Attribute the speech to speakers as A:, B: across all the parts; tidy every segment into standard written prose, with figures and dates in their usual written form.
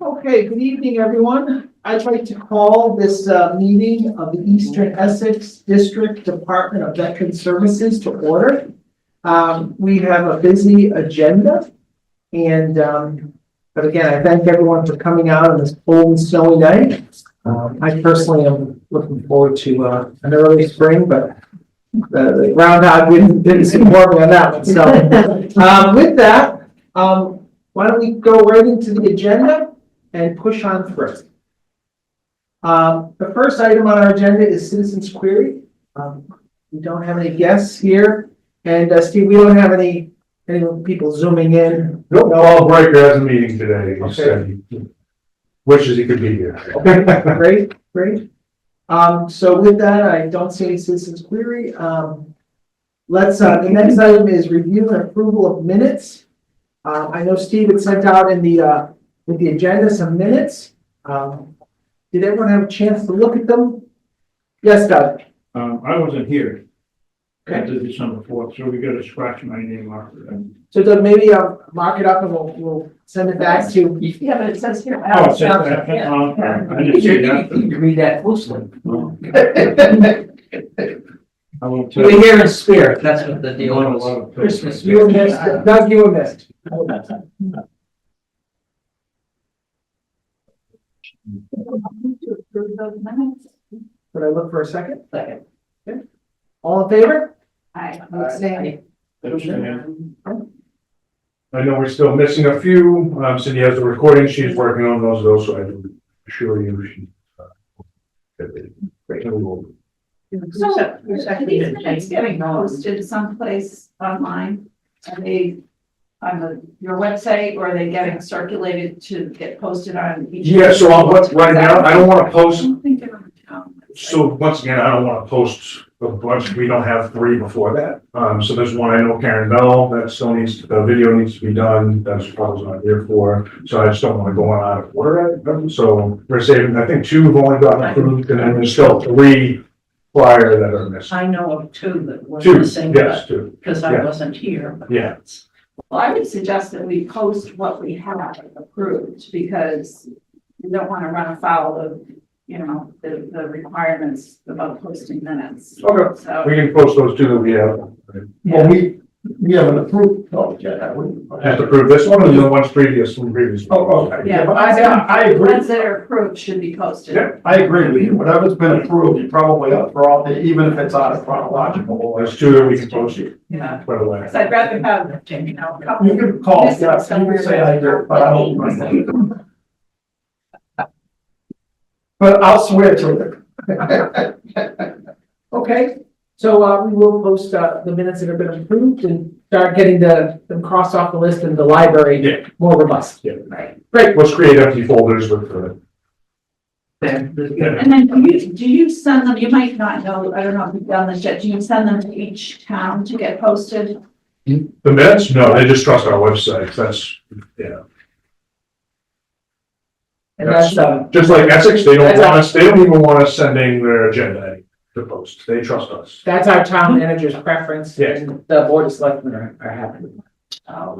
A: Okay, good evening, everyone. I'd like to call this meeting of the Eastern Essex District Department of Veteran Services to order. We have a busy agenda, and but again, I thank everyone for coming out on this cold and snowy night. I personally am looking forward to an early spring, but the groundhog didn't seem warm on that one. So with that, why don't we go right into the agenda and push on through. The first item on our agenda is citizens query. We don't have any guests here, and Steve, we don't have any people zooming in.
B: No, Paul Breaker has a meeting today. He
A: Okay.
B: said he wishes he could be here.
A: Great. So with that, I don't see any citizens query. The next item is review and approval of minutes. I know Steve had sent out in the with the agenda some minutes. Did everyone have a chance to look at them? Yes, Doug.
C: I wasn't here
A: Okay.
C: after December 4th, so we gotta scratch my name off of that.
A: So Doug, maybe mark it up and we'll send it back to.
D: Yeah, but it says here.
C: Oh, it says that, I didn't see that.
D: You read that closely.
C: I won't
D: You
C: tell
D: were
C: you.
D: here in spirit, that's what the deal
C: A lot
D: was.
C: of
D: Christmas.
A: You were missed. Doug, you were missed. Could I look for a second?
D: Second.
A: All in favor?
D: Aye.
B: I know we're still missing a few. Cindy has the recording. She's working on those, so I can assure you she. Great.
E: So, are these minutes getting posted someplace online? Are they on your website, or are they getting circulated to get posted on each?
B: Yeah, so right now, I don't want to
E: I
B: post.
E: don't think they're on the town website.
B: So once again, I don't want to post a bunch. We don't have 3 before that. So there's one I know Karen Bell that still needs, the video needs to be done. That's probably not here for. So I just don't want to go on out of order. So we're saving, I think 2 have only gotten approved, and then there's still 3 prior that are missing.
D: I know of 2 that were
B: 2,
D: missing,
B: yes, 2.
D: because I wasn't here. but
B: Yeah.
D: that's-
E: Well, I would suggest that we post what we have approved, because we don't want to run afoul of, the requirements about posting minutes.
B: Okay.
E: So,
B: We can post those 2 that we have.
F: Well, we haven't approved, yet, have we?
B: Have to approve this one or the ones previous from previous.
F: Oh, okay.
E: yeah,
F: But
E: the
F: I agree,
E: ones that are approved should be posted.
B: Yeah.
F: I agree with you, whatever's been approved, you probably up for all, even if it's out of chronological order.
B: There's 2 that we can post here,
E: Yeah,
B: by the way.
E: because I'd rather have, a couple.
F: You can call, yes, you can say I do, but I don't. But I'll swear to it.
A: Okay, so we will post the minutes that have been approved and start getting them crossed off the list in the library.
B: Yeah.
A: More robust.
B: Yeah.
E: Right.
A: Great.
B: Let's create empty folders with the.
D: Then,
E: And then do you send them, you might not know, I don't know if you've done this yet, do you send them to each town to get posted?
B: The minutes? No, they just trust our website. That's, yeah.
A: And that's,
B: Just like Essex, they don't
A: That's-
B: want us, they don't even want us sending their agenda to post. They trust us.
A: that's our town manager's preference,
B: Yeah.
A: and the board of selectmen are happy with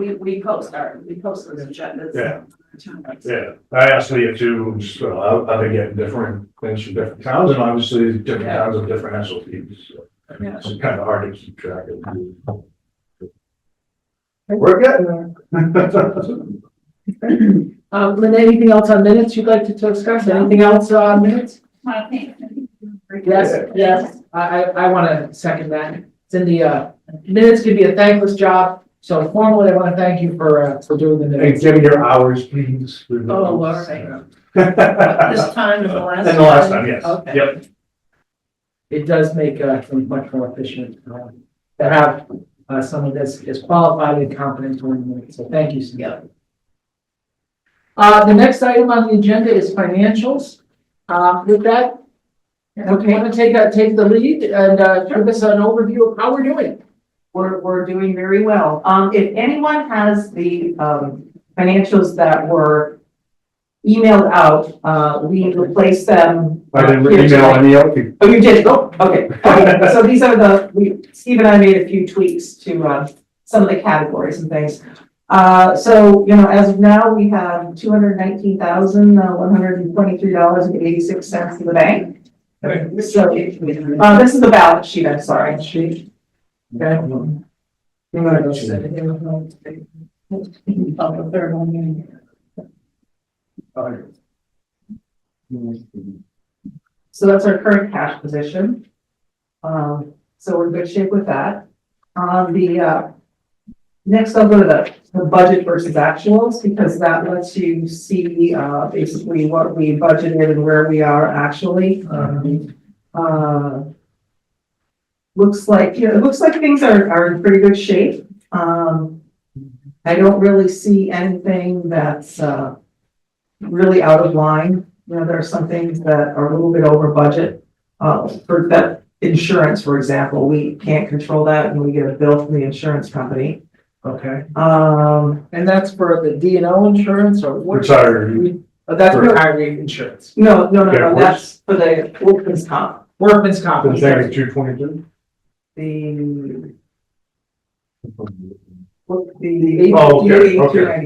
A: it.
E: We post those agendas.
B: Yeah.
E: on the town website.
B: Yeah, I asked Leah too, so I've been getting different things from different towns, and obviously different towns have different SOPs. So
E: Yeah.
B: it's kind of hard to keep track of. We're getting there.
A: Lynn, anything else on minutes you'd like to discuss? Anything else on minutes?
E: I think.
A: Yes, I want to second that. Cindy, minutes can be a thankless job, so formally I want to thank you for doing the
B: Hey,
A: minutes.
B: give me your hours, please.
D: Oh, all right.
B: And
D: This time is the last time?
B: the last time, yes.
D: Okay.
B: Yep.
A: It does make things much more efficient to have someone that's is qualified and competent doing the minutes, so thank you, Cindy.
D: Yeah.
A: The next item on the agenda is financials. With that, if you want to take the lead and give us an overview of how we're doing.
G: We're doing very well. If anyone has the, financials that were emailed out, we replaced them.
B: I didn't
G: here
B: email
G: today.
B: any of you.
G: Oh, you did? Oh, okay. So these are Steve and I made a few tweaks to, some of the categories and things. So, as of now, we have $219,123.86 in the bank. So, this is the balance sheet, I'm sorry.
A: Sheet.
G: Okay.
A: I'm gonna go sit.
D: the third one.
G: So that's our current cash position. So we're in good shape with that. Next I'll go to the budget versus actuals, because that lets you see, basically what we budgeted and where we are actually. Looks like, it looks like things are in pretty good shape. I don't really see anything that's, really out of line. There are some things that are a little bit over budget. For that insurance, for example, we can't control that and we get a bill from the insurance company.
A: Okay, and that's for the D and O insurance or what?
B: Retiree.
A: That's retiree insurance,
G: No,
B: Yeah,
G: that's for the workman's comp.
A: workman's comp.
B: The thing 222?
G: The,
B: Oh, okay, okay.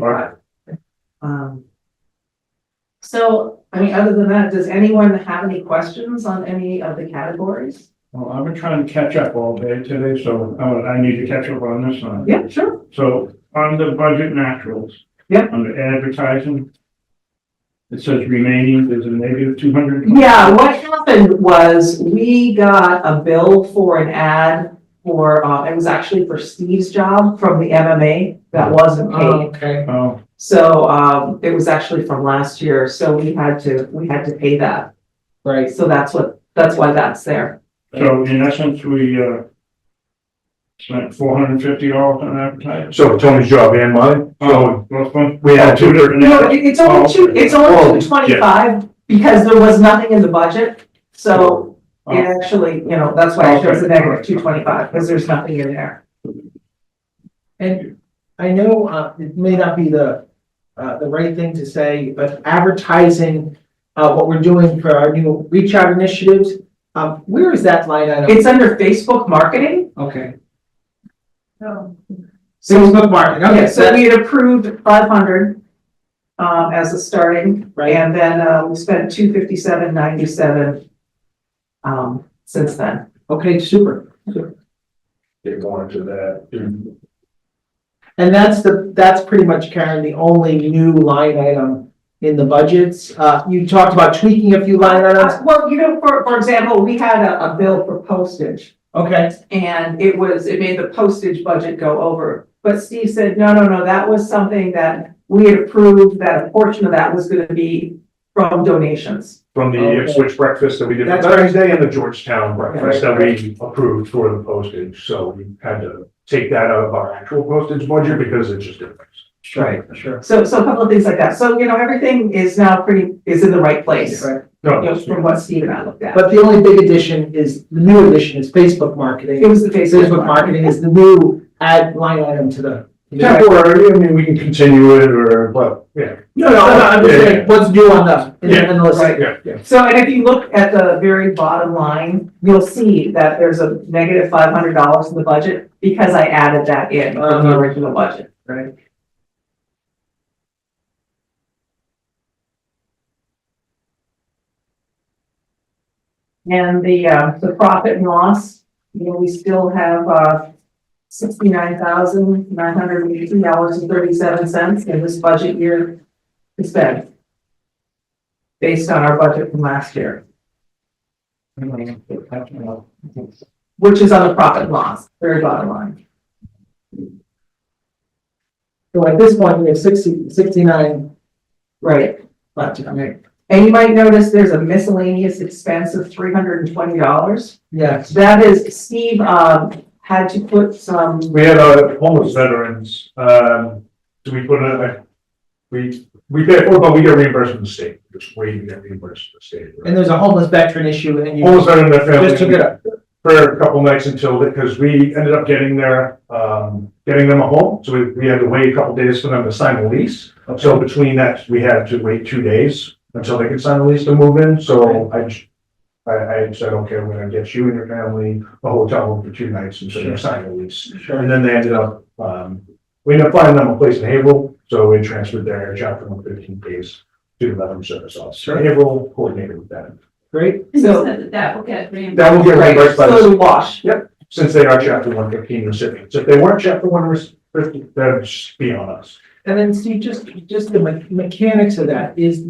G: So, I mean, other than that, does anyone have any questions on any of the categories?
C: Well, I've been trying to catch up all day today, so I need to catch up on this one.
G: Yeah, sure.
C: So on the budget naturals.
G: Yep.
C: Under advertising. It says remaining, there's a negative 200.
G: Yeah, what happened was we got a bill for an ad for, it was actually for Steve's job from the MMA that wasn't paid.
A: Okay,
C: Oh,
G: So, it was actually from last year, so we had to pay that.
A: right,
G: So that's why that's there.
C: so in essence, we, spent $450 on advertising.
B: So Tony's job and mine, so
C: Both one?
B: we had two different.
G: No, it's only it's
B: Oh,
G: only 225 because there was nothing in the budget. So it actually, that's why it shows the negative 225 because there's nothing in there.
A: and I know, it may not be the right thing to say, but advertising, what we're doing for our new reach out initiatives, where is that line item?
G: It's under Facebook marketing.
A: Okay,
E: No.
A: Facebook marketing, okay,
G: So
A: so
G: we had approved 500 as a starting,
A: Right.
G: and then we spent 257.97 since then.
A: okay, super.
B: Get more into that.
A: And that's pretty much, Karen, the only new line item in the budgets. You talked about tweaking a few line items.
G: Well, for example, we had a bill for postage.
A: Okay,
G: And it made the postage budget go over. But Steve said, no, that was something that we had approved, that a portion of that was gonna be from donations.
B: From the
A: Okay.
B: Ipswich breakfast that we did for
A: That's
B: Veterans Day and the Georgetown breakfast that
A: Right.
B: we approved for the postage. So we had to take that out of our actual postage budget because it's just different.
A: right, sure.
G: So a couple of things like that. So, everything is now is in the right place,
A: Right.
B: No,
G: from what Steve and I looked at.
A: But the only big addition is, the new addition is Facebook marketing.
G: It was the
A: Facebook marketing is the new ad line item to the.
B: temporary, I mean, we can continue it or, but, yeah.
A: No, I'm just
B: Yeah,
A: saying, what's new on in the list?
G: Right.
B: Yeah.
G: So, and if you look at the very bottom line, you'll see that there's a negative $500 in the budget because I added that in from the original budget.
A: Right.
G: And the profit and loss, we still have, $69,918.37 in this budget year to spend. Based on our budget from last year, which is on the profit and loss, very bottom line.
A: So at this point, we have 69
G: Right.
A: left. Okay.
G: And you might notice there's a miscellaneous expense of $320.
A: Yes.
G: That is, Steve, had to put some,
B: We had homeless veterans, so we put in, we pay for, but we get reimbursed from the state, just waiting to get reimbursed from the state.
A: And there's a homeless veteran issue and you
B: Homeless veteran and their family.
A: just took it up.
B: For a couple nights until, because we ended up getting them a home, so we had to wait a couple days for them to sign the lease. So between that, we had to wait 2 days until they could sign the lease to move in, so I said, okay, we're gonna get you and your family a hotel room for 2 nights until you sign the lease.
A: Sure.
B: And then they ended up, We ended up finding them a place in Haverhill, so we transferred their chapter 115 case to the veteran service office.
A: Sure.
B: Haverhill coordinated with that.
A: Great.
E: And you
G: So-
E: said that that will get reimbursed.
B: That will get reimbursed by
G: So
B: the,
G: the wash.
B: since they are chapter 115 recipients. If they weren't chapter 150, that'd just be on us.
A: And then Steve, just the mechanics of that is,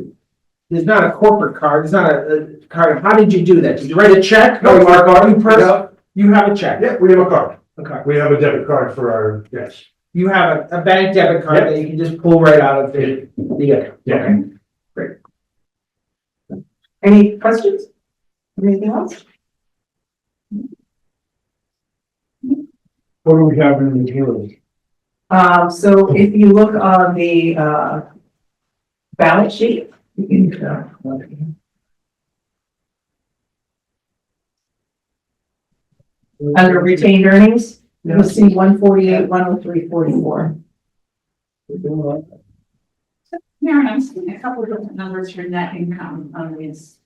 A: there's not a corporate card, it's not a card. How did you do that? Did you write a check?
B: No, it's our card.
A: You person, you have a check?
B: Yeah, we have a card.
A: Okay.
B: We have a debit card for our guests.
A: You have a bank debit card that you can just pull right out of the account?
B: Yeah.
A: Okay.
G: Any questions? Anything else?
C: What do we have in the hearing?
G: So if you look on the, balance sheet. Under retained earnings, you'll see 148, 103, 44.
E: Maren, I'm seeing a couple of different numbers for net income on these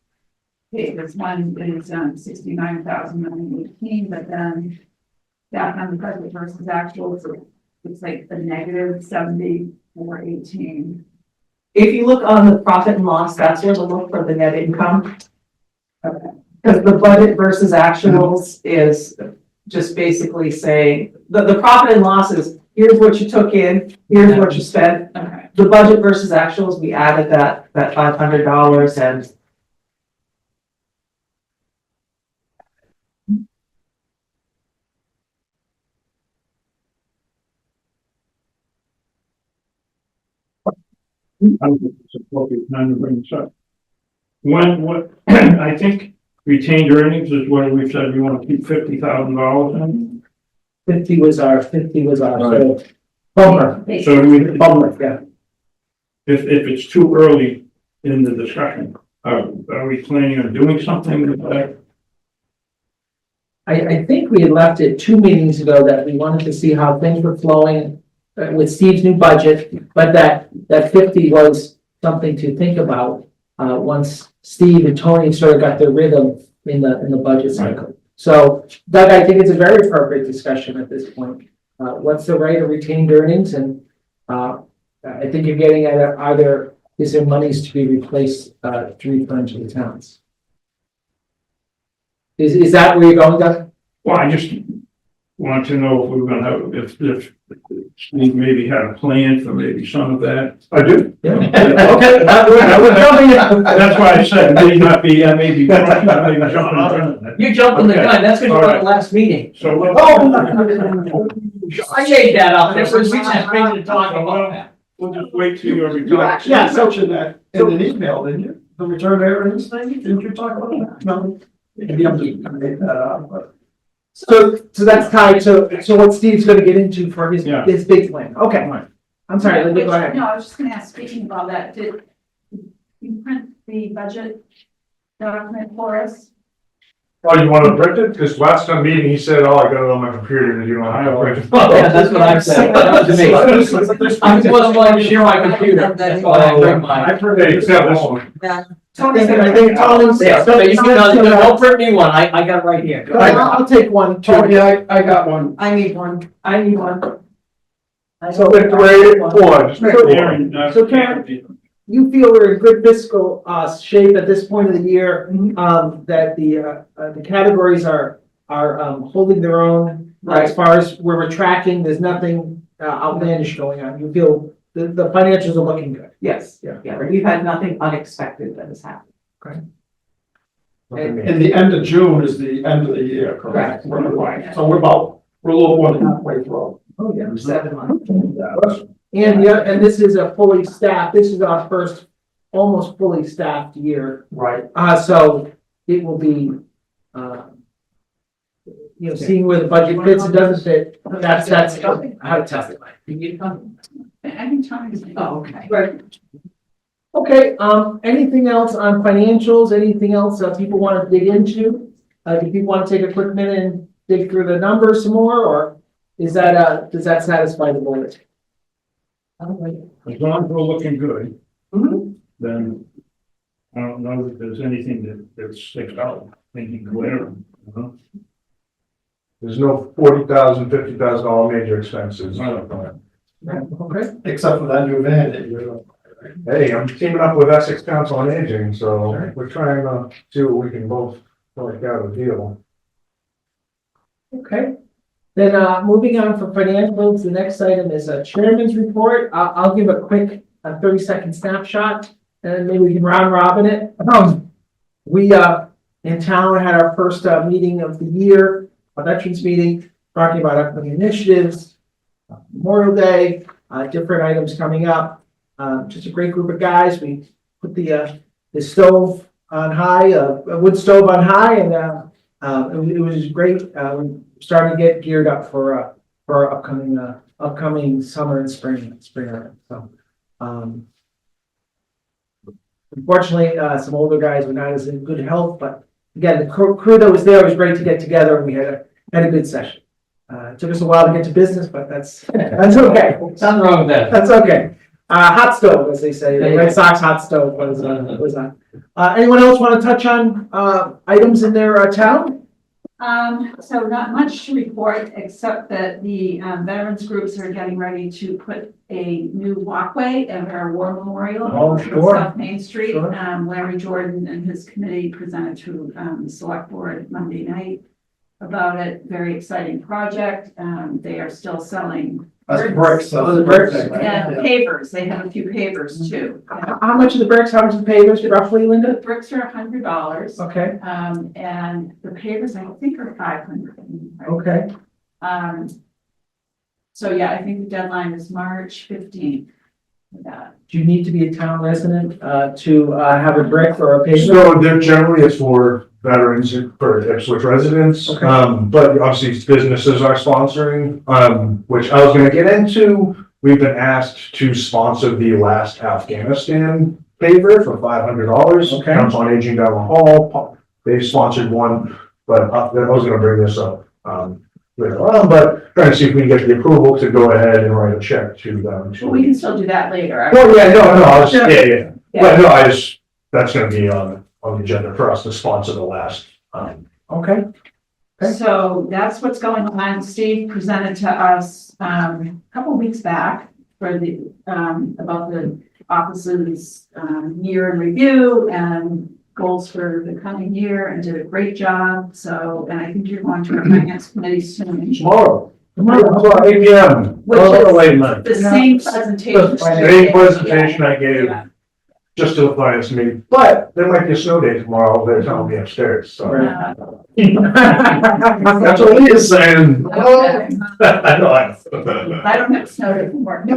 E: pages. One is 69,918, but then that on the budget versus actual, so it's like the negative 7418.
G: If you look on the profit and loss, that's where to look for the net income.
E: Okay.
G: Because the budget versus actuals is just basically saying, the profit and loss is, here's what you took in, here's what you spent.
E: Okay.
G: The budget versus actuals, we added that $500 and
C: I don't think it's appropriate time to bring this up. What, I think retained earnings is where we've said we want to keep $50,000 in.
A: 50 was our, so, bummer,
C: So we,
A: bummer, yeah.
C: if it's too early in the discussion, are we planning on doing something with that?
A: I think we had left it 2 meetings ago that we wanted to see how things were flowing with Steve's new budget, but that 50 was something to think about, once Steve and Tony sort of got their rhythm in the budget cycle. So Doug, I think it's a very appropriate discussion at this point. What's the rate of retained earnings? And, I think you're getting at either, is there monies to be replaced, to return to the towns? Is that where you're going, Doug?
C: Well, I just want to know if we're gonna have, if we maybe had a plan for maybe some of that.
B: I do.
A: Yeah. Okay, I was jumping in.
C: That's why I said, may not be, I may be jumping the gun.
D: You're jumping the
C: Okay.
D: gun, that's because
C: All
D: you're on
C: right.
D: the last meeting.
C: So what?
D: I made that up, there was reason to talk about that.
C: We'll just wait till you're.
F: You actually
A: Yeah, so-
F: mentioned that in an email, didn't you? The return earnings thing, didn't you talk about that? No. Maybe I'm just made that up, but.
A: So that's tied to, so what Steve's gonna get into for his,
C: Yeah.
A: his big plan. Okay, I'm sorry, Linda, go ahead.
E: No, I was just gonna ask, speaking about that, did you print the budget document for us?
B: Oh, you want to print it? Because last time meeting, he said, oh, I got it on my computer, and you don't have to print it.
D: Yeah, that's what I'm saying. That was me. I just wasn't going to share my computer, that's why I bring mine.
B: I printed, except this one.
A: I think Tony's.
D: Yeah, so you can, don't print me one, I got it right here.
A: I'll take one,
F: Oh,
A: too.
F: yeah, I got one.
G: I need one. I need one.
A: So,
B: Print rate one.
C: Aaron,
A: So Karen- You feel we're in good fiscal, shape at this point of the year, that the categories are holding their own. As far as where we're tracking, there's nothing outlandish going on. You feel the financials are looking good.
G: Yes, yeah, we've had nothing unexpected that has happened.
F: And the end of June is the end of the year, correct? So we're a little more than halfway through.
A: Oh, yeah.
G: 7 months.
A: And this is a fully staffed, this is our first almost fully staffed year.
F: Right.
A: So it will be, seeing where the budget fits and doesn't fit, that's how to test it.
E: Any time.
G: Oh, okay.
A: Right. Okay, anything else on financials, anything else that people want to dig into? Do people want to take a quick minute and dig through the numbers some more, or is that, does that satisfy the board?
C: As long as we're looking good,
G: Mhm.
C: then I don't know that there's anything that sticks out, thinking glaring, you know?
B: There's no $40,000, $50,000 major expenses.
A: Okay,
F: Except for that new van that you're.
B: Hey, I'm teaming up with Essex Council on Aging, so we're trying to see what we can both work out a deal.
A: okay. Then, moving on from financials, the next item is a chairman's report. I'll give a quick, 30-second snapshot, and maybe we can round robin it. We, in town had our first, meeting of the year, a veterans meeting, talking about upcoming initiatives, Memorial Day, different items coming up. Just a great group of guys. We put the stove on high, a wood stove on high, and it was great. We're starting to get geared up for our upcoming summer and spring. So, unfortunately, some older guys were not as in good health, but again, the crew that was there was great to get together, and we had a good session. It took us a while to get to business, but that's okay.
D: Nothing wrong with that.
A: That's okay. Hot stove, as they say, the Red Sox hot stove was on. Anyone else want to touch on, items in their, town?
E: So not much to report, except that the veterans groups are getting ready to put a new walkway at our war memorial.
A: Oh,
E: on
A: sure.
E: South Main Street.
A: Sure.
E: Larry Jordan and his committee presented to, the select board Monday night about it. Very exciting project. They are still selling.
F: That's bricks.
A: Oh, the bricks.
E: And pavers, they have a few pavers too.
A: How much of the bricks, how much of the pavers roughly,
E: The
A: Linda?
E: bricks are $100.
A: Okay,
E: And the pavers, I think, are 500.
A: okay.
E: So yeah, I think the deadline is March 15th for that.
A: Do you need to be a town resident, to, have a brick or a paver?
B: So they're generally it's for veterans and for Ipswich residents,
A: Okay.
B: but obviously businesses are sponsoring, which I was gonna get into. We've been asked to sponsor the last Afghanistan paver for $500.
A: Okay.
B: Council on Aging down the hall, they sponsored one, but I was gonna bring this up, later on, but trying to see if we can get the approval to go ahead and write a check to them.
E: But we can still do that later.
B: Well, yeah, no, I was,
A: Yeah.
B: yeah. But no, that's gonna be on the agenda for us to sponsor the last,
A: Okay, Okay.
E: So that's what's going on. Steve presented to us, a couple weeks back for the, about the office's, year in review and goals for the coming year, and did a great job. So, and I think you're going to our finance committee soon.
B: tomorrow. Tomorrow, 8 PM.
E: Which
B: Oh,
E: is
B: wait a minute.
E: The same presentation.
B: Same presentation I gave just to the finance meeting, but there might be a snow day tomorrow, they're telling me upstairs, so.
E: Uh,
B: That's what he is saying.
E: Okay.
B: I know, I
E: I don't have snow to work.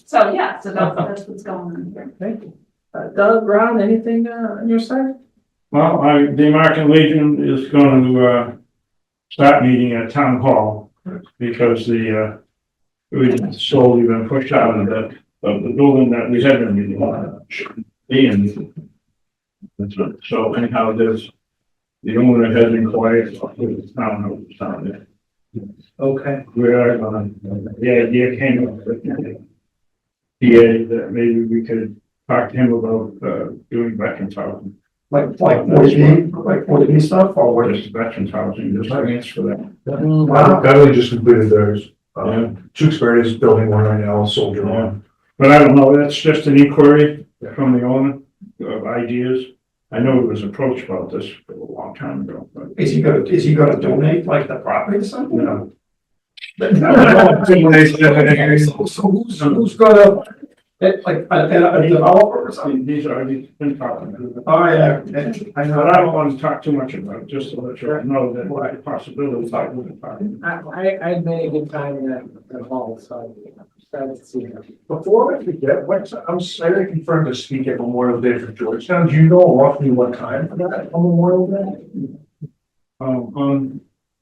E: So yeah, so that's what's going on here.
A: thank you. Doug, Ron, anything, on your side?
C: Well, the American Legion is going to, start meeting at Town Hall because we've slowly been pushed out of the building that we had been meeting in. So anyhow, the owner has inquired of the town of the town.
A: Okay.
C: We are, the idea came up with the PA that maybe we could talk to him about, doing veterans housing.
F: Like 40B stuff or what
C: Or
F: is?
C: just veterans housing, just grants for that.
B: Wow, Beverly just completed theirs, Tewksbury is building one right now, Soldier on.
C: But I don't know, that's just an inquiry from the owner of ideas. I know it was approached about this a long time ago, but.
F: Is he gonna donate like the property or something?
C: No.
F: So who's gonna, like, a developer or something?
C: These are, he's been talking to them.
F: Oh, yeah, I
C: But
F: know.
C: I don't want to talk too much about it, just to let you know that what the possibilities I would talk.
A: I had made a good time in that hall, so I'm excited to see him.
B: Before I forget, I'm sorry to confirm to speak at Memorial Day for Georgetown, do you know roughly what time for that on Memorial Day?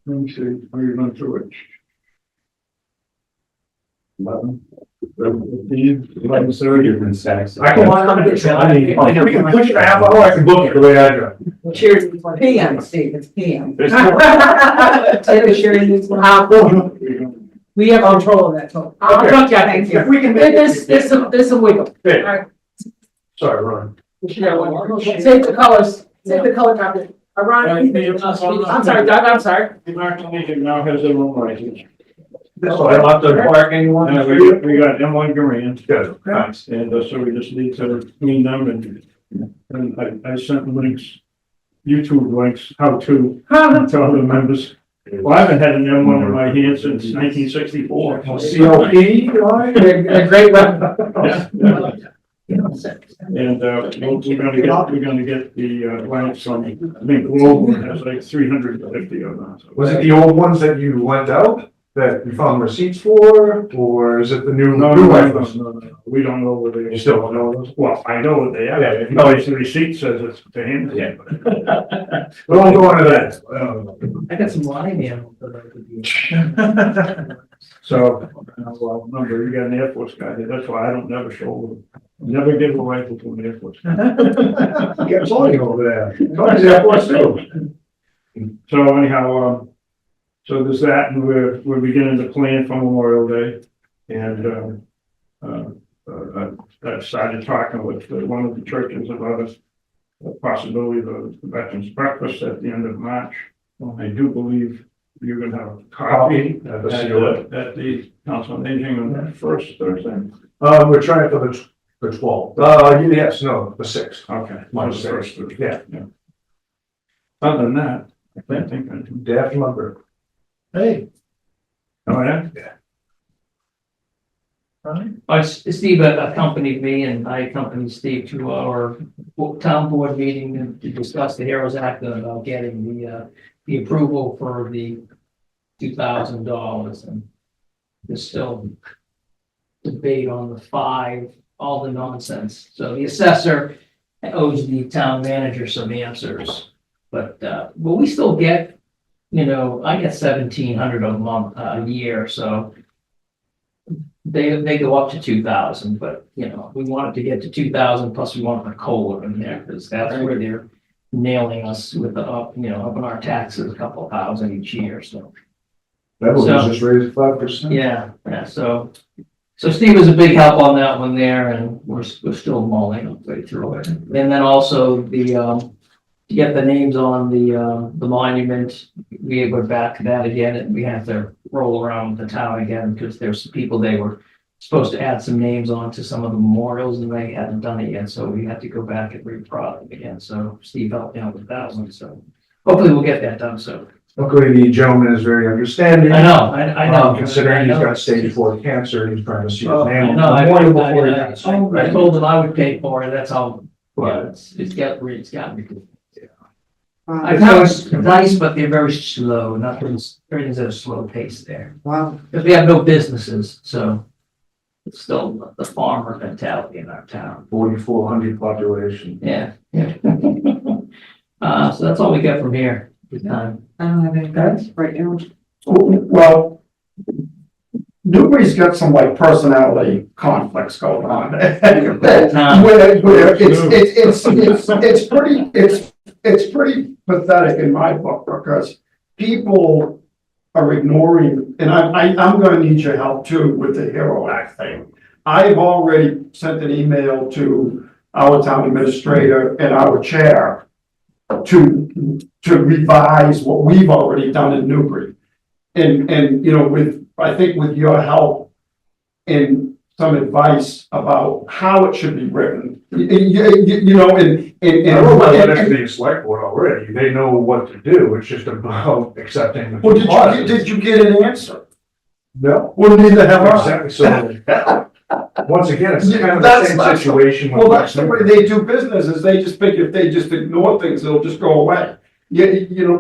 C: Let me see, are you going through it?
B: 11.
D: 11:30 in Essex.
B: I can, we can push it a half hour, I can book it the way I do.
G: Cheers, PM, Steve, it's PM.
B: There's
A: We have control of that, so. I'll
B: Okay.
A: talk to you.
G: Thank you.
B: If we can make
A: There's some wiggle.
B: Hey,
A: Alright.
B: sorry, Ron.
A: Save the colors, save the color copy. Ron, I'm sorry, Doug, I'm sorry.
C: The American Legion now has their own license.
B: So I don't have to park anyone.
C: And we got M1 Grand.
B: Good.
C: Nice. And so we just need to clean them and I sent links, YouTube links, how to tell the members. Well, I haven't had an M1 in my hand since 1964.
B: COP, right?
D: A great rep.
C: And, we're gonna get the, links from, I think Global has like 350 of them. So-
B: Was it the old ones that you lent out that you found receipts for, or is it the new?
C: No,
B: new
C: no,
B: ones?
C: no. We don't know where they.
B: You still don't know those?
C: Well, I know what they are.
B: Yeah, yeah.
C: No, it's the receipt says it's to him.
B: Yeah. We won't go into that.
D: I got some line ammo that I could use.
C: So, well, remember, you got an Air Force guy here, that's why I don't never show them. Never give a rifle to an Air Force guy.
B: Yeah, it's only over there. Tony's Air Force too.
C: So anyhow, so there's that, and we're beginning to plan for Memorial Day. And, I started talking with one of the churches about the possibility of the Veterans Breakfast at the end of March. I do believe you're gonna have a coffee
B: At the COA.
C: at the Council on Aging on the first Thursday.
B: We're trying for the 12th. Yes, no, the 6th.
C: Okay.
B: March
C: the first Thursday.
B: Yeah.
C: Other than that, I can't think of anything.
B: Day after my birthday.
A: Hey.
C: Oh, yeah?
D: Steve accompanied me and I accompanied Steve to our town board meeting to discuss the Heroes Act and about getting the approval for the $2,000 and there's still debate on the 5, all the nonsense. So the assessor owes the town manager some answers. But we still get, I get 1,700 a month, a year, so they go up to 2,000, but we wanted to get to 2,000 plus we want the COLA in there because that's where they're nailing us with the upping our taxes a couple thousand each year, so.
B: That was
D: So-
B: just raised 5%.
D: Yeah, so Steve was a big help on that one there and we're still mulling our way through it. And then also to get the names on the monument, we were back to that again and we have to roll around the town again because there's some people they were supposed to add some names on to some of the memorials and they hadn't done it yet, so we had to go back and reprod them again. So Steve helped me out with that one, so hopefully we'll get that done soon.
B: Luckily, the gentleman is very understanding.
D: I know, I know.
B: Considering he's
D: I know.
B: got stage 4 cancer, he's trying to see his
D: Oh,
B: name.
D: no,
B: on the memorial before he dies.
D: I told him I would pay for it, that's how,
B: But
D: it's gotten me.
A: Wow.
D: I found it's nice, but they're very slow, everything's at a slow pace there.
A: Wow.
D: Because we have no businesses, so it's still the farmer mentality in our town.
B: 4,400 population.
D: Yeah. So that's all we got from here. Good time.
G: I don't have any guys right now.
F: Well, Newbury's got some like personality conflicts going on. Where it's pretty pathetic in my book because people are ignoring, and I'm gonna need your help too with the Hero Act thing. I've already sent an email to our town administrator and our chair to revise what we've already done in Newbury. And I think with your help and some advice about how it should be written,
B: I wrote my letter to the select board already. They know what to do. It's just about accepting the.
F: Well, did you get an answer?
B: No.
F: Well, neither have I.
B: Exactly. So, once again, it's kind of the
F: That's-
B: same
F: that's-
B: situation. with
F: Well, that's the way they do business, is they just think if they just ignore things, it'll just go away. Yeah,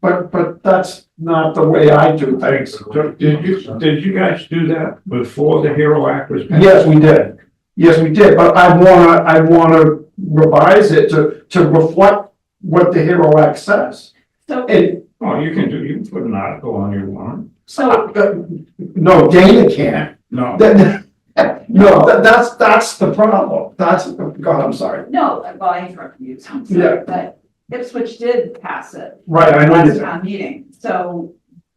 F: but that's not the way I do things.
C: So did you guys do that before the Hero Act was passed?
F: Yes, we did. Yes, we did, but I wanna revise it to reflect what the Hero Act says.
E: So,
F: And,
C: Oh, you can put an article on your warrant.
E: so
F: no, Dana can't.
C: No,
F: That's the problem. God, I'm sorry.
E: no, well, I interrupted you, so I'm
F: Yeah.
E: sorry, but Ipswich did pass it.
F: Right, I know you
E: Last
F: did.
E: town meeting, so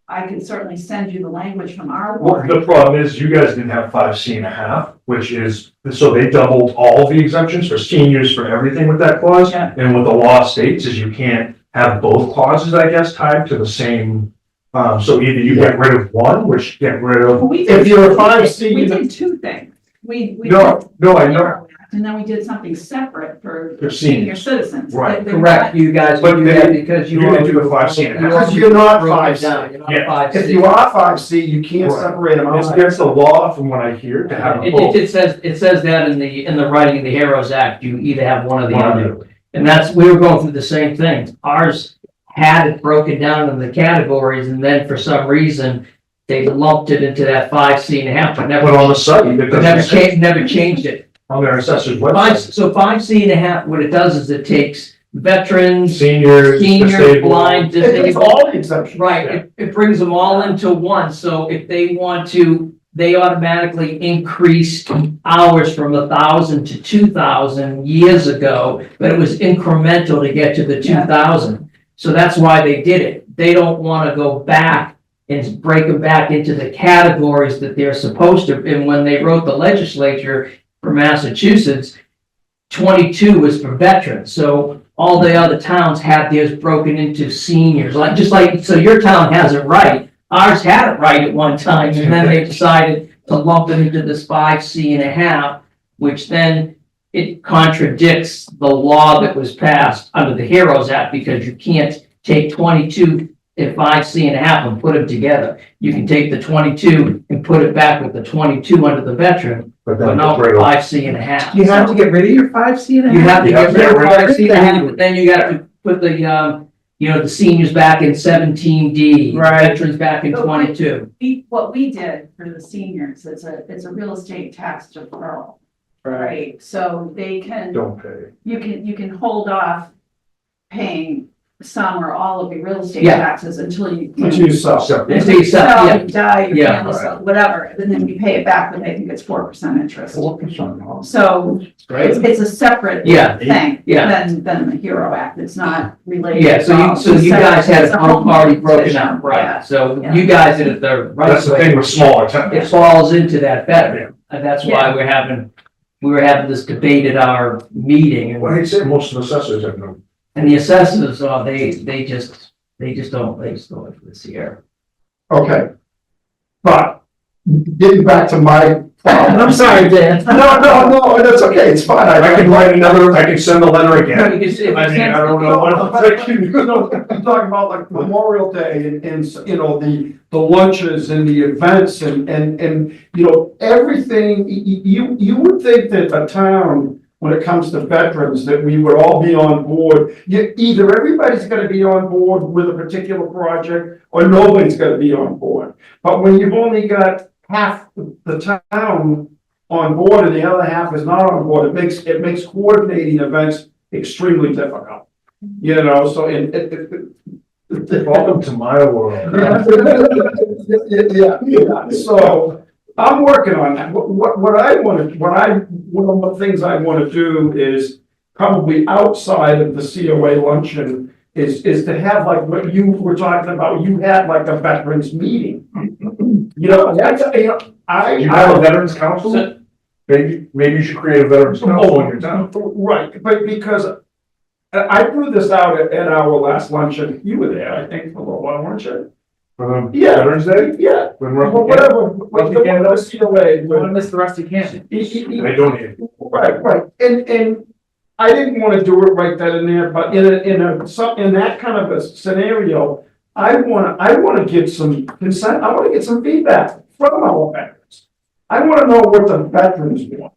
E: I can certainly send you the language from our
B: Well,
E: warrant.
B: the problem is you guys didn't have 5C1/2, which is, so they doubled all the exemptions for seniors for everything with that clause.
E: Yeah.
B: And what the law states is you can't have both clauses, I guess, tied to the same So either you get rid of one, which get rid of,
E: We
F: If
E: did-
F: you're a 5C,
E: We
F: you know-
E: did two things. We
B: no, no, I know,
E: Hero Act, and then we did something separate for
B: For
E: senior
B: seniors.
E: citizens.
B: Right.
E: They're
D: Correct,
E: not-
D: you guys
B: But
D: do that
B: they-
D: because you.
B: you're gonna
D: are-
B: do the 5C and a half.
D: you are
F: Because you're not
D: broken
F: 5C.
D: down, you're not a
B: Yeah.
D: 5C.
F: If you are 5C, you can't
B: Right.
F: separate them
B: it's
F: out.
B: against the law from what I hear to have
D: It,
B: both.
D: it says that in the writing of the Heroes Act, you either have one or the
B: One or
D: other.
B: the other.
D: And that's, we were going through the same thing. Ours had it broken down in the categories, and then for some reason, they lumped it into that 5C&1/2, but
B: But on
D: never,
B: the site, it
D: but never
B: doesn't say
D: changed, never changed it.
B: on their assessor's
D: Five,
B: website.
D: so 5C&1/2, what it does is it takes veterans,
B: Seniors,
D: seniors,
B: disabled.
D: blind,
F: It's
D: disabled.
F: all the exceptions.
D: Right, it brings them all into one, so if they want to, they automatically increased hours from 1,000 to 2,000 years ago, but it was incremental to get to the 2,000. So that's why they did it. They don't wanna go back and break them back into the categories that they're supposed to, and when they wrote the legislature for Massachusetts, 22 was for veterans, so all the other towns had theirs broken into seniors, like, just like, so your town has it right. Ours had it right at one time, and then they decided to lump it into this 5C&1/2, which then it contradicts the law that was passed under the Heroes Act, because you can't take 22 and 5C&1/2 and put them together. You can take the 22 and put it back with the 22 under the veteran,
B: But
D: but
B: then
D: not
B: get rid of-
D: 5C&1/2.
A: You have to get rid of your 5C&1/2?
D: You have to
B: Yeah,
D: get rid of
B: yeah,
D: 5C&1/2, but then you got to put the, the seniors back in 17D.
A: Right.
D: Veterans back in 22.
E: What we did for the seniors, it's a real estate tax deferral, right? So they can,
B: Don't pay.
E: you can hold off paying some or all of your real estate
D: Yeah.
E: taxes until you.
F: Until you sell.
B: Separate.
D: Until you sell,
E: Sell,
D: yeah.
E: you die, your
D: Yeah.
E: family sell, whatever, and then you pay it back, but I think it's 4% interest.
B: 4%.
E: So it's a separate
D: Yeah.
E: thing
D: Yeah.
E: than the HERO Act. It's not related.
D: Yeah, so you guys had it already broken
E: It's a
D: out,
E: Yeah.
D: right? So
E: Yeah.
D: you guys did it the right
B: That's the thing
D: way.
B: with smaller towns.
D: It falls into that better, and that's why we were having this debate at our meeting,
B: Well,
D: and,
B: he said most of the assessors have no.
D: and the assessors, they just don't do it for this year.
F: Okay. But getting back to my.
D: I'm sorry, Dan.
F: No, that's okay, it's fine.
B: I can write another, I can send a letter again.
D: You can see if
B: I mean, I don't know what else I can do.
F: I'm talking about like Memorial Day and, you know, the lunches and the events and, you know, everything, you would think that a town, when it comes to veterans, that we would all be on board. Either everybody's gonna be on board with a particular project, or nobody's gonna be on board. But when you've only got half the town on board and the other half is not on board, it makes coordinating events extremely difficult. You know, so
B: Welcome to my world.
F: Yeah, so I'm working on that. What I want to, one of the things I want to do is probably outside of the COA luncheon is to have like what you were talking about. You had like a veterans meeting. You know,
B: You have a veterans council? Maybe you should create a veterans council in your town.
F: Right, but because I threw this out at our last luncheon. You were there, I think, for a little while, weren't you? Yeah.
B: Veterans Day?
F: Yeah,
B: When
F: well,
B: we're,
F: whatever, what the COA.
A: Don't miss the rest you can.
B: they donate.
F: Right, and I didn't want to do it right then and there, but in that kind of a scenario, I want to get some consent, I want to get some feedback from our veterans. I want to know what the veterans want.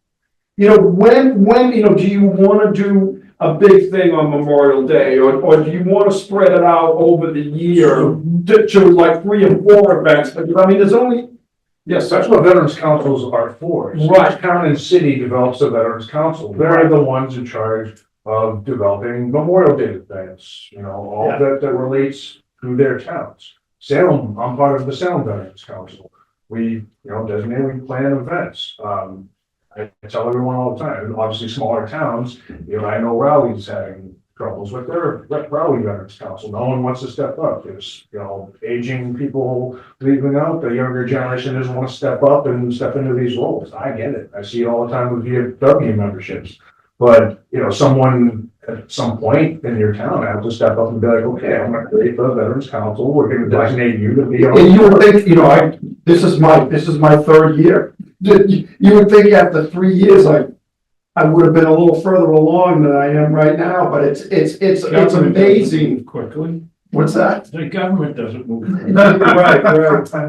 F: You know, when, you know, do you want to do a big thing on Memorial Day, or do you want to spread it out over the year to like 3 or 4 events? Because I mean, there's only, yes,
B: That's what veterans councils are for.
F: Right.
B: Each town and city develops a veterans council. They're the ones in charge of developing Memorial Day events, you know, all
F: Yeah.
B: that relates to their towns. Salem, I'm part of the Salem Veterans Council. We, designate, we plan events. I tell everyone all the time, and obviously smaller towns, I know Rowley's having troubles with their Rowley Veterans Council. No one wants to step up. There's, aging people leaving out. The younger generation doesn't want to step up and step into these roles. I get it. I see it all the time with VFW memberships. But, someone at some point in your town, I have to step up and be like, okay, I'm gonna create the Veterans Council, we're gonna designate you to be.
F: And you would think, you know, this is my third year. You would think after 3 years, I would have been a little further along than I am right now, but it's amazing.
C: Quickly,
F: What's that?
C: the government doesn't move.
F: Right,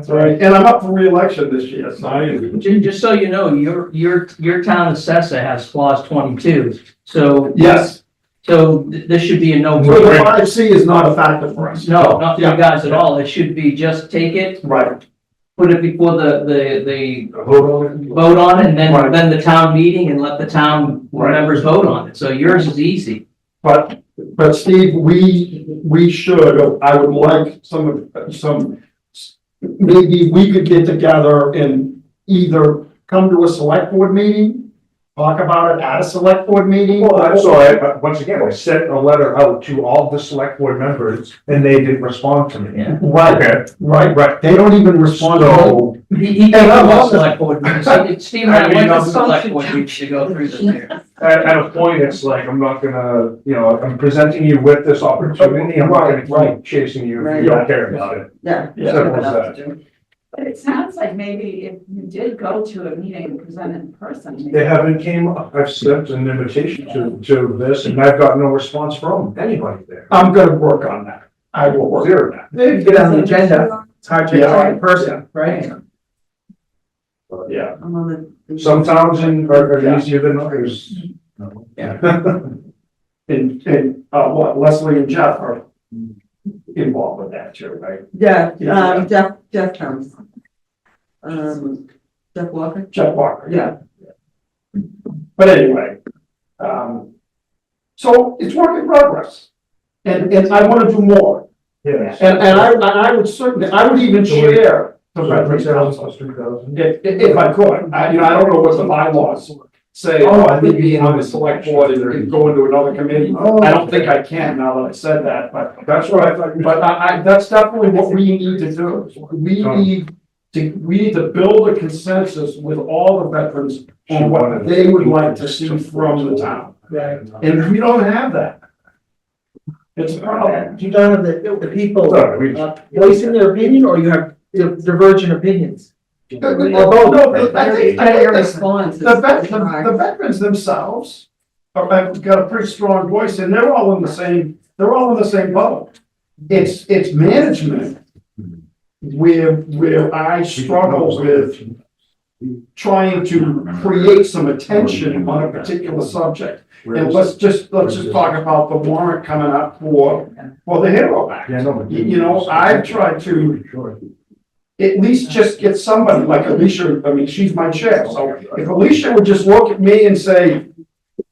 F: right. And I'm up for reelection this year, so.
D: Just so you know, your town assessor has clause 22, so.
F: Yes,
D: So this should be a no.
F: so the 5C is not a factor for us.
D: No, not for you guys at all. It should be just take it,
F: Right,
D: put it before the
B: Vote on it.
D: vote on it, and
F: Right.
D: then the town meeting and let the town
F: Right.
D: members vote on it. So yours is easy.
F: but Steve, we should, I would like maybe we could get together and either come to a select board meeting, talk about it at a select board meeting.
B: Well, so once again, I sent a letter out to all the select board members and they didn't respond to me.
D: Yeah.
F: Right,
B: Okay.
F: right. They don't even respond.
B: So,
D: He
F: And I'm
D: came to
F: also-
D: select board meetings. Steve and I went to select board meetings to go through this here.
B: at a point, it's like, I'm not gonna, I'm presenting you with this opportunity, I'm not gonna keep chasing you if you don't care about it.
G: Yeah.
B: Simple as that.
E: But it sounds like maybe if you did go to a meeting and present in person. maybe-
B: They haven't came up, I've sent an invitation to this and I've got no response from anybody there.
F: I'm gonna work on that. I will work on that.
A: Maybe get on the agenda. It's hard to
F: Yeah.
A: get in person, right?
F: Yeah.
B: Some towns are easier than others.
F: And what Leslie and Jeff are involved with that too, right?
G: Yeah,
F: Yeah.
G: Jeff comes. Jeff Walker?
F: Jeff Walker.
G: Yeah.
F: But anyway, so it's work in progress. And I wanna do more.
B: Yes.
F: And I would certainly, I would even share the Veterans Council if I could. I don't know what the bylaws say. Oh, I think being on the select board and go into another committee. I don't think I can now that I said that, but
B: That's what I thought. you
F: But that's definitely what we need to do. We need to build a consensus with all the veterans on what they would like to see from the town.
A: Right.
F: And we don't have that. It's a problem.
A: You don't have the people
B: Sorry, we-
A: voicing their opinion, or you have divergent opinions?
F: No, I think
G: Your response is.
F: the veterans themselves have got a pretty strong voice and they're all in the same boat. It's management where I struggle with trying to create some attention on a particular subject. And let's just talk about the warrant coming up for the Hero Act.
B: Yeah, no.
F: I've tried to at least just get somebody like Alicia, I mean, she's my chair, so if Alicia would just look at me and say,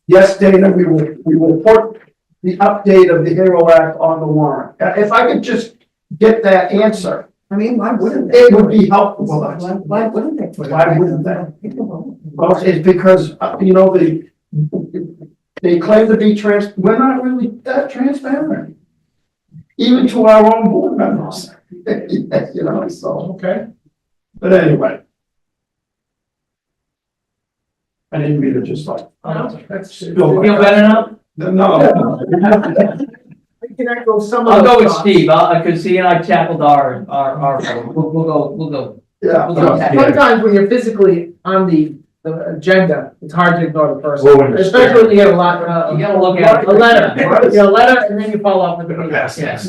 F: yes, Dana, we will put the update of the Hero Act on the warrant. If I could just get that answer,
G: I mean, why wouldn't they?
F: it would be helpful.
G: Why wouldn't they?
F: Why wouldn't they? Well, it's because, they claim to be we're not really that transparent. Even to our own board members, so.
A: Okay.
F: But anyway. I didn't mean to just like.
A: That's.
F: Feel
D: Feel better now?
F: No.
A: Can I go some of
D: I'll go
A: those
D: with
A: thoughts?
D: Steve, because he and I tackled our, we'll go.
F: Yeah.
A: Sometimes when you're physically on the agenda, it's hard to ignore the
B: Well,
A: person,
B: when you're
A: especially when you have a lot,
D: You gotta look at it.
A: a letter, you get a letter, and then you follow up with the meeting.
D: Yes.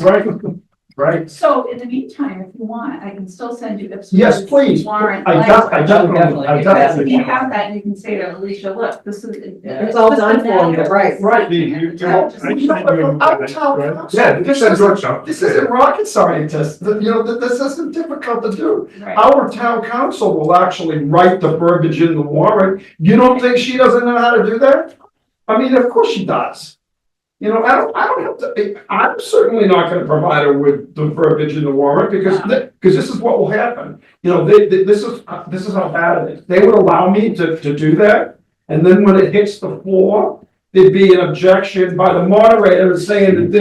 F: Right.
E: So in the meantime, if you want, I can still send you.
F: Yes, please.
E: Warrant.
F: I definitely.
E: If you have that, you can say to Alicia, look, this is.
G: It's all done for you, right?
F: Right.
B: Yeah, this is Georgetown.
F: This isn't rocket scientist, this isn't difficult to do.
E: Right.
F: Our town council will actually write the verbiage in the warrant. You don't think she doesn't know how to do that? I mean, of course she does. I don't have to, I'm certainly not gonna provide her with the verbiage in the warrant because this is what will happen. This is how bad it is. They would allow me to do that. And then when it hits the floor, there'd be an objection by the moderator saying that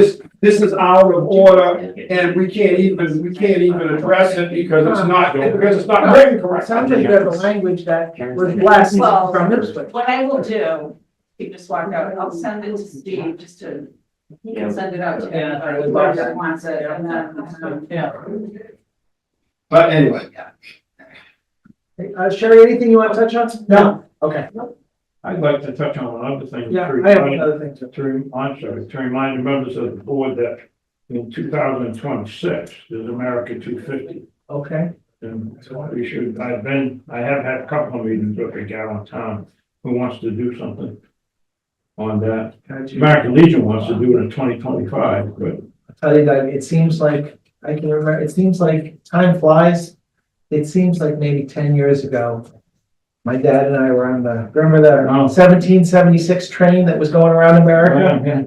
F: this is out of order and we can't even address it because it's not written correctly.
A: Sounds like you have a language that was blessed
E: Well,
A: from Ipswich.
E: What I will do He just walked out. I'll send it to Steve just to, he can send it out to
D: Yeah.
E: everybody, whoever wants it, and then.
D: Yeah.
F: But anyway,
A: Sherry, anything you want to touch on? No, okay.
C: I'd like to touch on another thing.
A: Yeah, I have another thing too.
C: I'm sorry, to remind the members of the board that in 2026, there's America 250.
A: Okay.
C: And we should, I have had a couple of meetings with a gal in town who wants to do something on that. American Legion wants to do it in 2025, but
A: I'll tell you that it seems like, I can remember, it seems like time flies. It seems like maybe 10 years ago, my dad and I were on remember the
C: Oh.
A: 1776 train that was going around America?
C: Yeah.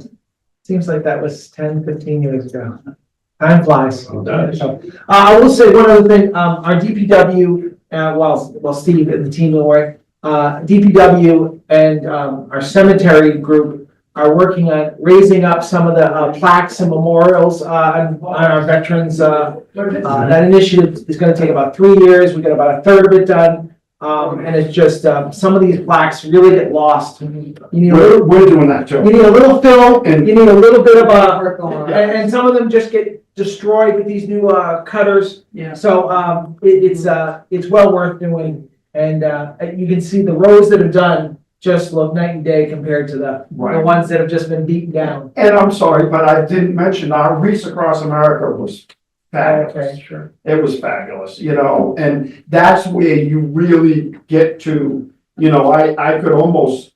A: Seems like that was 10, 15 years ago. Time flies.
C: It does.
A: I will say one other thing, our DPW, while Steve and the team are working, DPW and, our cemetery group are working on raising up some of the, plaques and memorials, on our veterans, that initiative is gonna take about 3 years. We got about a third of it done. And it's just, some of these plaques really get lost. You need a little,
F: we're doing that too.
A: you need a little fill,
F: And-
A: you need a little bit of and some of them just get destroyed with these new, cutters.
D: Yeah.
A: So, it's well worth doing. And, you can see the roads that are done just look night and day compared to the
F: Right.
A: ones that have just been beaten down.
F: And I'm sorry, but I didn't mention our Reach Across America was fabulous.
A: Okay, sure.
F: It was fabulous, and that's where you really get to, I could almost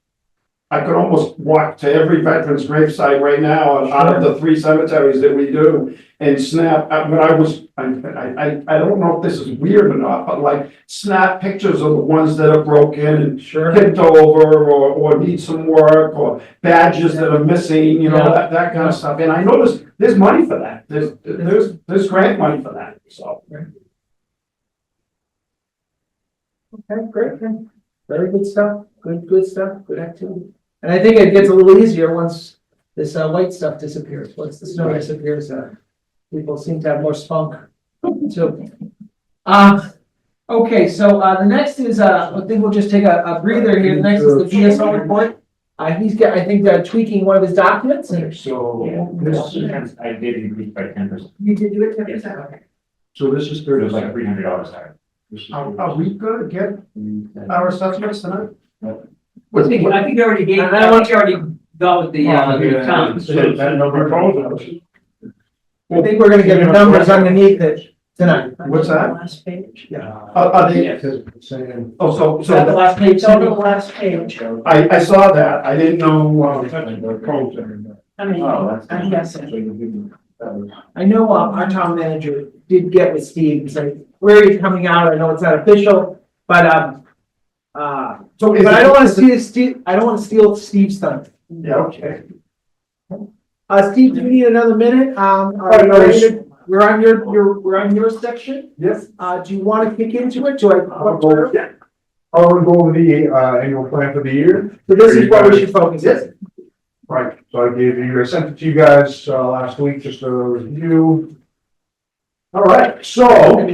F: walk to every veteran's gravesite right now out of the 3 cemeteries that we do and snap, I don't know if this is weird or not, but like snap pictures of the ones that are broken and
A: Sure.
F: tipped over or need some work or badges that are missing, that kind of stuff. And I know there's money for that. There's grant money for that, so.
A: Okay, great. Very good stuff. Good stuff. Good activity. And I think it gets a little easier once this white stuff disappears. Once the snow disappears, people seem to have more spunk. So, okay, so the next is I think we'll just take a breather here. The next is the BSO report. I think they're tweaking one of his documents. And
H: So this, I did increase by 10%.
A: you did do it 10%. Okay.
F: So this is
H: It was like $300 higher.
F: Are we gonna get our assessments tonight?
D: I think you already gave, I think you already got with the towns.
C: that number goes.
A: I think we're gonna get the numbers underneath it tonight.
F: What's that?
G: Last page.
A: Yeah.
F: Are they, oh,
A: Is that the
F: so
A: last page?
G: It's on the last page.
F: I saw that. I didn't know,
G: I mean, I'm guessing.
A: I know, our town manager did get with Steve and say, where are you coming out? I know it's not official, but,
F: so is
A: but I
F: it-
A: don't wanna I don't wanna steal Steve's thunder.
F: Yeah, okay.
A: Steve, do you need another minute?
F: no.
A: We're on your section.
F: Yes.
A: Do you wanna kick into it?
B: I'll go over the, annual plan for the year.
A: So this is what we should focus on.
B: Right, so I sent it to you guys, last week, just a review. All right, so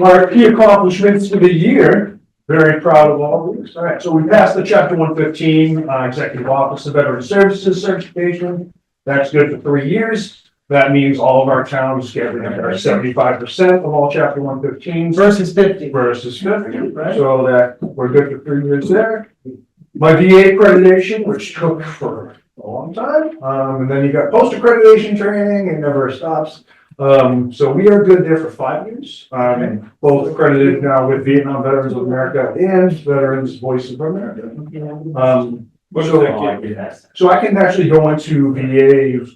B: our key accomplishments for the year, very proud of all of these. All right, so we passed the chapter 115, Executive Office of Veteran Services certification. That's good for 3 years. That means all of our towns get 75% of all chapter 115s
A: Versus 50.
B: versus 50,
A: Right.
B: so that we're good for 3 years there. My VA accreditation, which took for a long time, and then you got post accreditation training, it never stops. So we are good there for 5 years, both accredited now with Vietnam Veterans of America and Veterans Voice of America. So I can actually go into VA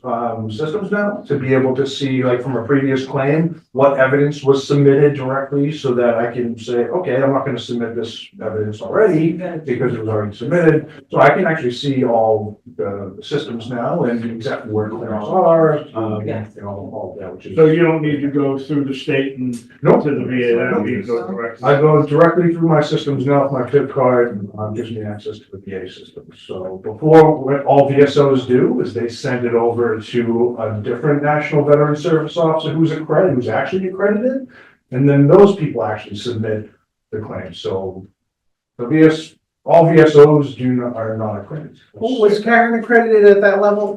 B: systems now to be able to see, like, from a previous claim, what evidence was submitted directly, so that I can say, okay, I'm not gonna submit this evidence already because it was already submitted. So I can actually see all the systems now and exactly where claims are, all of that, which is.
C: So you don't need to go through the state and
B: Nope.
C: to the VA, that would be go directly.
B: I go directly through my systems now with my PIP card, gives me access to the VA system. So before, what all VSOs do is they send it over to a different National Veteran Service Officer who's actually accredited, and then those people actually submit the claim. So the All VSOs are not accredited.
A: Was Karen accredited at that level?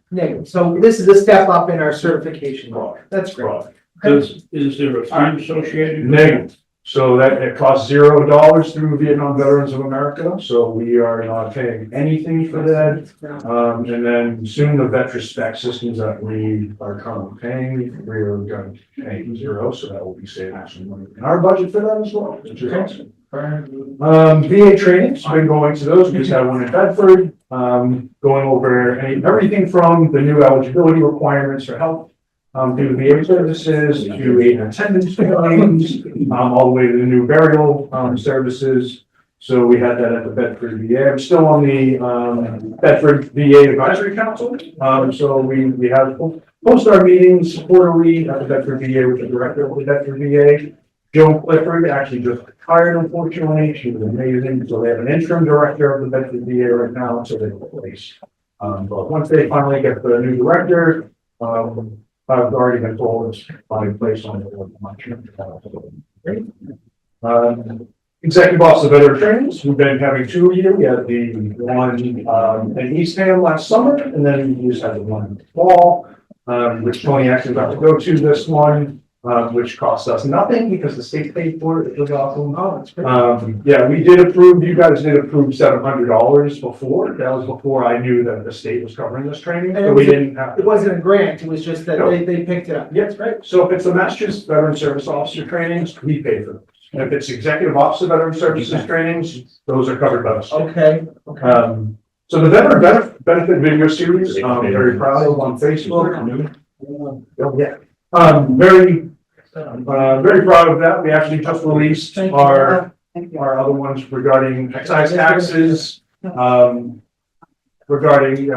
A: Negative. So this is a step up in our certification. That's great.
B: Right.
C: Is there a fee associated? with
B: Negative. So that it costs $0 through Vietnam Veterans of America, so we are not paying anything for that. And then soon the VetRespect systems that we are currently paying, we're going to pay 0, so that will be saving some money in our budget for that as well, which is awesome. VA trainings, been going to those, we just had one in Bedford, going over everything from the new eligibility requirements for health through the VA services, to aid attendance claims, all the way to the new burial, services. So we had that at the Bedford VA. I'm still on the, Bedford VA Advisory Council. So we have post our meetings quarterly at the Bedford VA with the director of the Bedford VA. Joan Clifford actually just retired, unfortunately. She was amazing. So they have an interim director of the Bedford VA right now, so they replace. But once they finally get the new director, I've already been told it's my place on the board. Executive Office of Veteran Trainings, we've been having 2 a year. We had the one in Eastham last summer, and then we just had the one in the fall, which Tony actually got to go to this one. Which cost us nothing because the state paid for it. It was awesome.
A: Oh, that's great.
B: Yeah, we did approve, you guys did approve $700 before. That was before I knew that the state was covering this training, so we didn't have.
A: It wasn't a grant, it was just that
B: No.
A: they picked it up.
B: Yeah, that's right. So if it's a Massachusetts Veteran Service Officer trainings, we pay for those. And if it's Executive Office of Veteran Services trainings, those are covered by the state.
A: Okay, okay.
B: So the Veteran Benefit Video Series, I'm very proud of on Facebook. Oh, yeah. Very proud of that. We actually just released our other ones regarding excise taxes, regarding,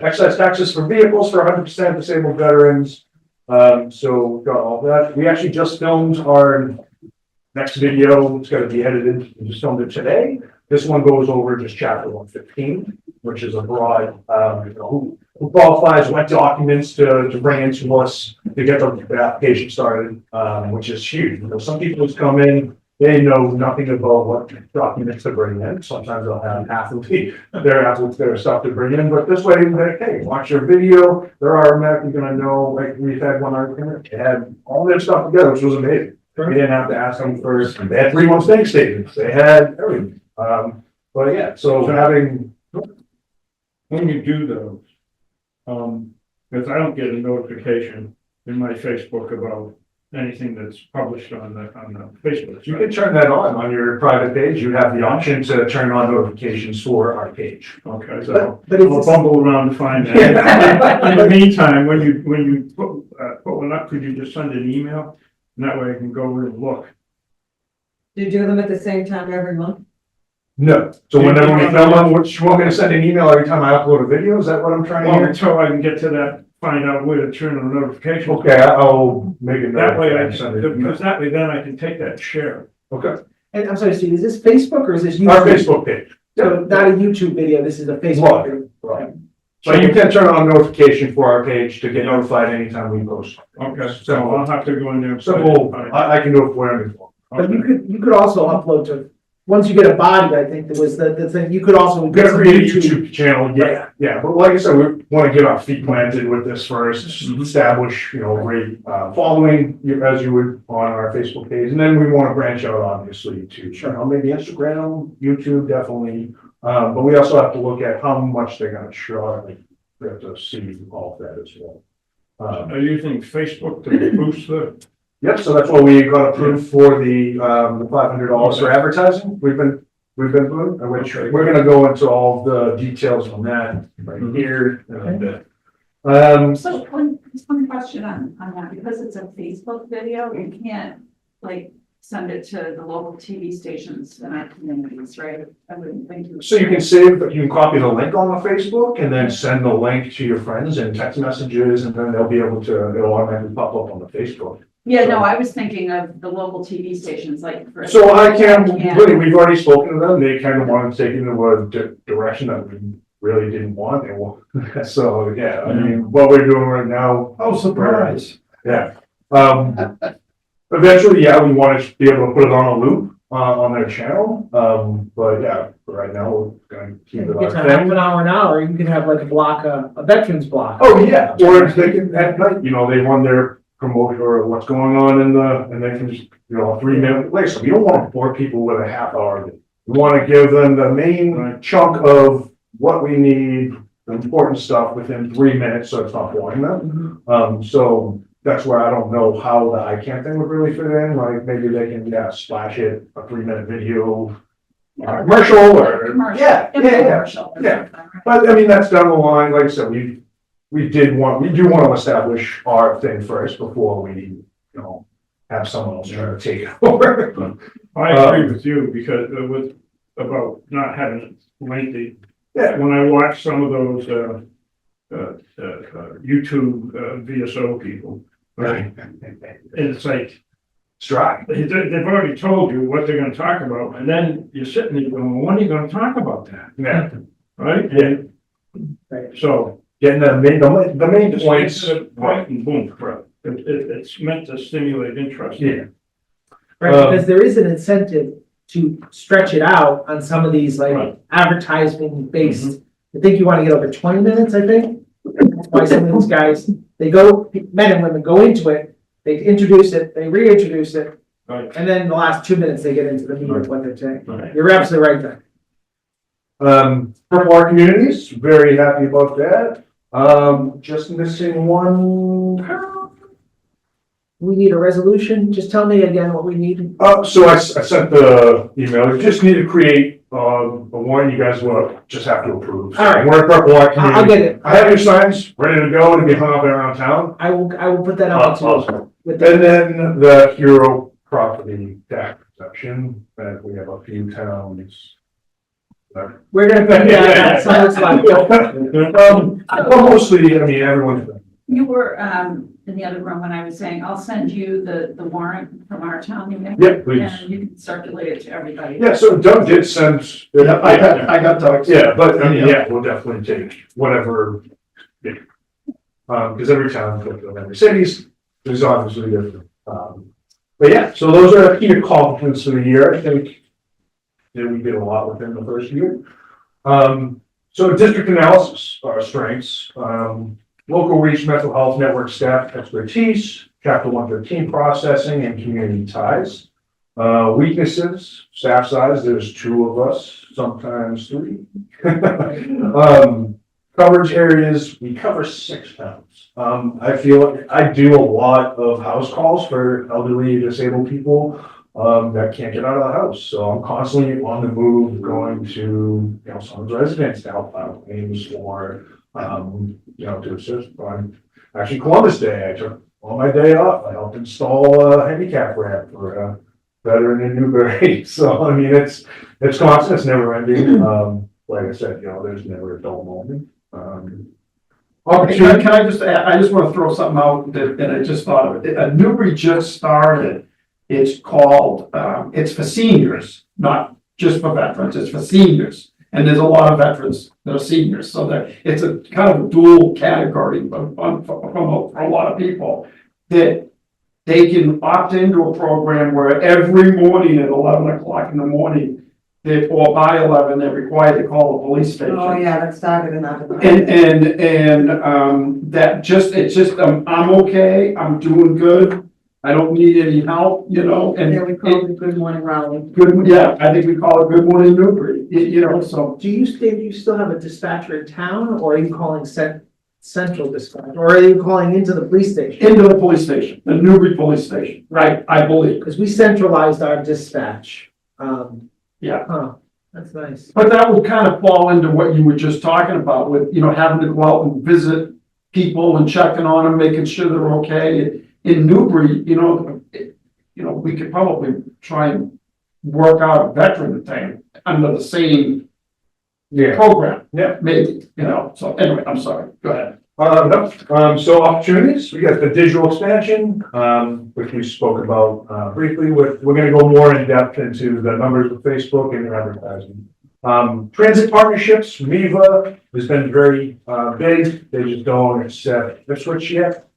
B: excise taxes for vehicles for 100% disabled veterans. So we've got all that. We actually just filmed our next video. It's gonna be edited. We just filmed it today. This one goes over just chapter 115, which is a broad, who qualifies, what documents to bring into us to get the application started, which is huge. You know, some people who come in, they know nothing about what documents to bring in. Sometimes they'll have half of their stuff to bring in, but this way, like, hey, watch your video. They're automatically gonna know, like, we've had one argument, they had all their stuff together, which was amazing. We didn't have to ask them first. They had 3-month bank statements. They had everything. But yeah, so having.
C: When you do those, because I don't get a notification in my Facebook about anything that's published on the Facebook.
B: You can turn that on your private page. You have the option to turn on notifications for our page.
C: Okay, so
A: But
C: I'll
A: it's,
C: bumble around to find that. In the meantime, when you put one up, could you just send an email? And that way I can go in and look.
G: Do you do them at the same time every month?
B: No. So whenever we film them, what you want me to send an email every time I upload a video? Is that what I'm trying to
C: Well,
B: hear?
C: until I can get to that, find out where to turn on notifications.
B: Okay, I'll make a note.
C: That way
B: and send it.
C: because that way then I can take that share.
B: Okay.
A: and I'm sorry, Steve, is this Facebook or is this YouTube?
B: Our Facebook page.
A: So not a YouTube video, this is a Facebook video.
B: Right. So you can turn on notification for our page to get notified anytime we post.
C: Okay, so I'll have to go in there.
B: Simple, I can do it for everyone.
A: But you could also upload to, once you get a body, I think there was the thing, you could also.
B: We're gonna create a YouTube channel, yeah, but like I said, we wanna get our feet planted with this first, establish, great, following, as you would on our Facebook page, and then we wanna branch out, obviously, to, maybe Instagram, YouTube, definitely. But we also have to look at how much they're gonna charge, we have to see all of that as well.
C: Are you using Facebook to boost the?
B: Yep, so that's what we got approved for the $500 for advertising. We've been doing, which we're gonna go into all of the details on that right here in a bit.
E: So just one question on that, because it's a Facebook video, you can't like send it to the local TV stations in our communities, right? I wouldn't think you.
B: So you can copy the link on the Facebook and then send the link to your friends and text messages, and then they'll be able to, it'll automatically pop up on the Facebook.
E: Yeah, no, I was thinking of the local TV stations, like.
B: So really, we've already spoken to them. They kind of wanted to take it in a direction that we really didn't want. So, yeah, I mean, what we're doing right now.
F: Oh, surprise.
B: Yeah. Eventually, yeah, we want to be able to put it on a loop on their channel. But yeah, for right now, we're gonna keep it
A: You
B: our
A: get to half
B: thing.
A: an hour, you can have like a block, a veterans block.
B: Oh, yeah, or if they can, at night, you know, they run their promotion or what's going on and they can just, you know, a 3 minute place. We don't want to bore people with a half hour. We want to give them the main chunk of what we need, the important stuff within 3 minutes, so it's not boring them. So that's where I don't know how the ICANN thing would really fit in, like maybe they can, yeah, splash it, a 3 minute video, commercial or,
E: Commercial.
B: yeah, yeah, yeah.
E: Commercial.
B: Yeah. But I mean, that's down the line, like I said, we do want to establish our thing first before we, you know, have someone else try to take it over.
C: I agree with you because with, about not having it lengthy.
B: Yeah.
C: When I watch some of those, YouTube, VSO people, right? And it's like,
B: Strike.
C: they've already told you what they're gonna talk about, and then you're sitting there going, when are you gonna talk about that?
B: Yeah.
C: Right?
B: Yeah.
C: And so.
B: Getting the main
C: Just
B: points.
C: get to the point and boom, correct. It's meant to stimulate interest.
B: Yeah.
A: Right, because there is an incentive to stretch it out on some of these like
C: Right.
A: advertisement based. I think you want to get over 20 minutes, I think. That's why some of these guys, they go, men and women go into it, they introduce it, they reintroduce it,
C: Right.
A: and then the last 2 minutes, they get into the meat of what they're saying.
C: Right.
A: You're absolutely right there.
B: From our communities, very happy about that. Just missing one.
A: We need a resolution. Just tell me again what we need.
B: So I sent the email. We just need to create, a warrant you guys will just have to approve. So
A: All right.
B: Warrant for warrant
A: I'll
B: community.
A: get it.
B: I have your signs ready to go to be hung up around town.
A: I will put that out too.
B: Awesome.
A: With
B: And
A: the,
B: then the hero property tax section, that we have a few towns.
A: we're gonna put that, sounds like.
B: Well, mostly, I mean, everyone's.
E: You were, in the other room when I was saying, I'll send you the warrant from our town meeting.
B: Yeah, please.
E: And you can circulate it to everybody.
B: Yeah, so Doug did send.
F: Yeah, I got Doug's.
B: Yeah, but I mean, yeah, we'll definitely take whatever. Yeah. Because every town, every cities, there's obviously different. But yeah, so those are key accomplishments of the year. I think that we did a lot within the first year. So district analysis, our strengths, local reach, mental health network staff expertise, chapter 113 processing and community ties. Weaknesses, staff size, there's 2 of us, sometimes 3. Coverage areas, we cover 6 towns. I feel I do a lot of house calls for elderly disabled people that can't get out of the house. So I'm constantly on the move, going to, you know, someone's residence to help out claims or, you know, to assist on, actually Columbus Day, I took all my day off. I helped install a handicap ramp for a veteran in Newbury. So, I mean, it's constant, it's never ending. Like I said, you know, there's never a dull moment.
F: Can I just add, I just want to throw something out that I just thought of it. Newbury just started. It's called, it's for seniors, not just for veterans, it's for seniors. And there's a lot of veterans that are seniors, so that it's a kind of a dual category from a lot of people. That they can opt into a program where every morning at 11 o'clock in the morning, or by 11, they're required to call the police station.
G: Oh, yeah, that started in that.
F: And that just, it's just, I'm okay, I'm doing good. I don't need any help, you know, and.
G: Yeah, we call it Good Morning Raleigh.
F: Good, yeah, I think we call it Good Morning Newbury, you know, so.
A: Do you still have a dispatcher in town, or are you calling central dispatch, or are you calling into the police station?
F: Into the police station, the Newbury Police Station, right, I believe.
A: Because we centralized our dispatch.
F: Yeah.
A: Huh, that's nice.
F: But that would kind of fall into what you were just talking about with, you know, having to go out and visit people and checking on them, making sure they're okay. In Newbury, you know, we could probably try and work out a veteran thing under the same program.
B: Yeah.
F: Maybe, you know, so anyway, I'm sorry, go ahead.
B: No. So opportunities, we got the digital expansion, which we spoke about briefly we're gonna go more in depth into the numbers of Facebook and advertising. Transit partnerships, MEVA has been very big, they just don't accept Ipswich yet.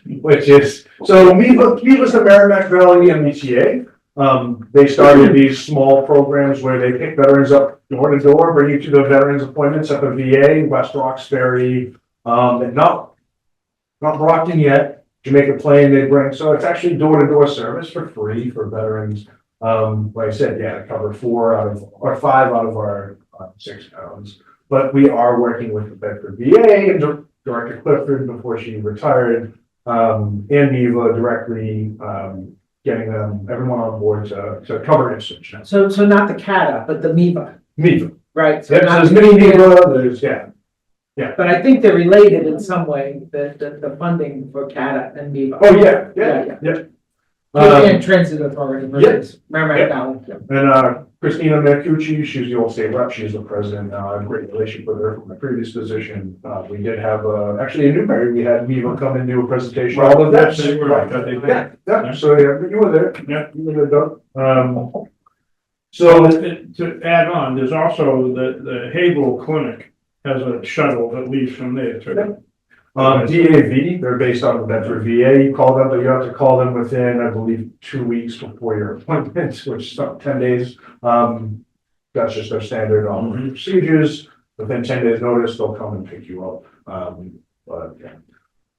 B: Which is, so MEVA's the Merrimack Valley MBTA. They started these small programs where they pick veterans up door to door, bring you to the veterans appointments at the VA, West Roxbury, and not Brockton yet, Jamaica Plain they bring. So it's actually door to door service for free for veterans. Like I said, yeah, to cover 5 out of our 6 towns. But we are working with the Bedford VA and Director Clifford before she retired, and NEVA directly, getting everyone on board to cover Essex.
A: So not the CATA, but the MIVA,
B: NEVA.
A: right? So
B: There's
A: not-
B: many NEVA, there's, yeah.
A: But I think they're related in some way, the funding for CATA and MIVA.
B: Oh, yeah.
A: European Transit Authority,
B: Yes.
A: Merrimack Valley.
B: And Christina Mercucci, she's the old state rep, she's the president now, I have a great relationship with her from my previous position. We did have, actually in Newbury, we had Viva come and do a presentation.
C: Right,
B: All of that.
C: yes, they were, I thought they did.
B: Yeah, so yeah, you were there.
C: Yeah.
B: You were there, Doug.
C: So
B: So,
C: to add on, there's also the Havel Clinic has a shuttle that leaves from there too.
B: DAV, they're based out of Bedford VA. You call them, but you have to call them within, I believe, 2 weeks before your appointment, which is about 10 days. That's just their standard procedures. Within 10 days notice, they'll come and pick you up. But yeah.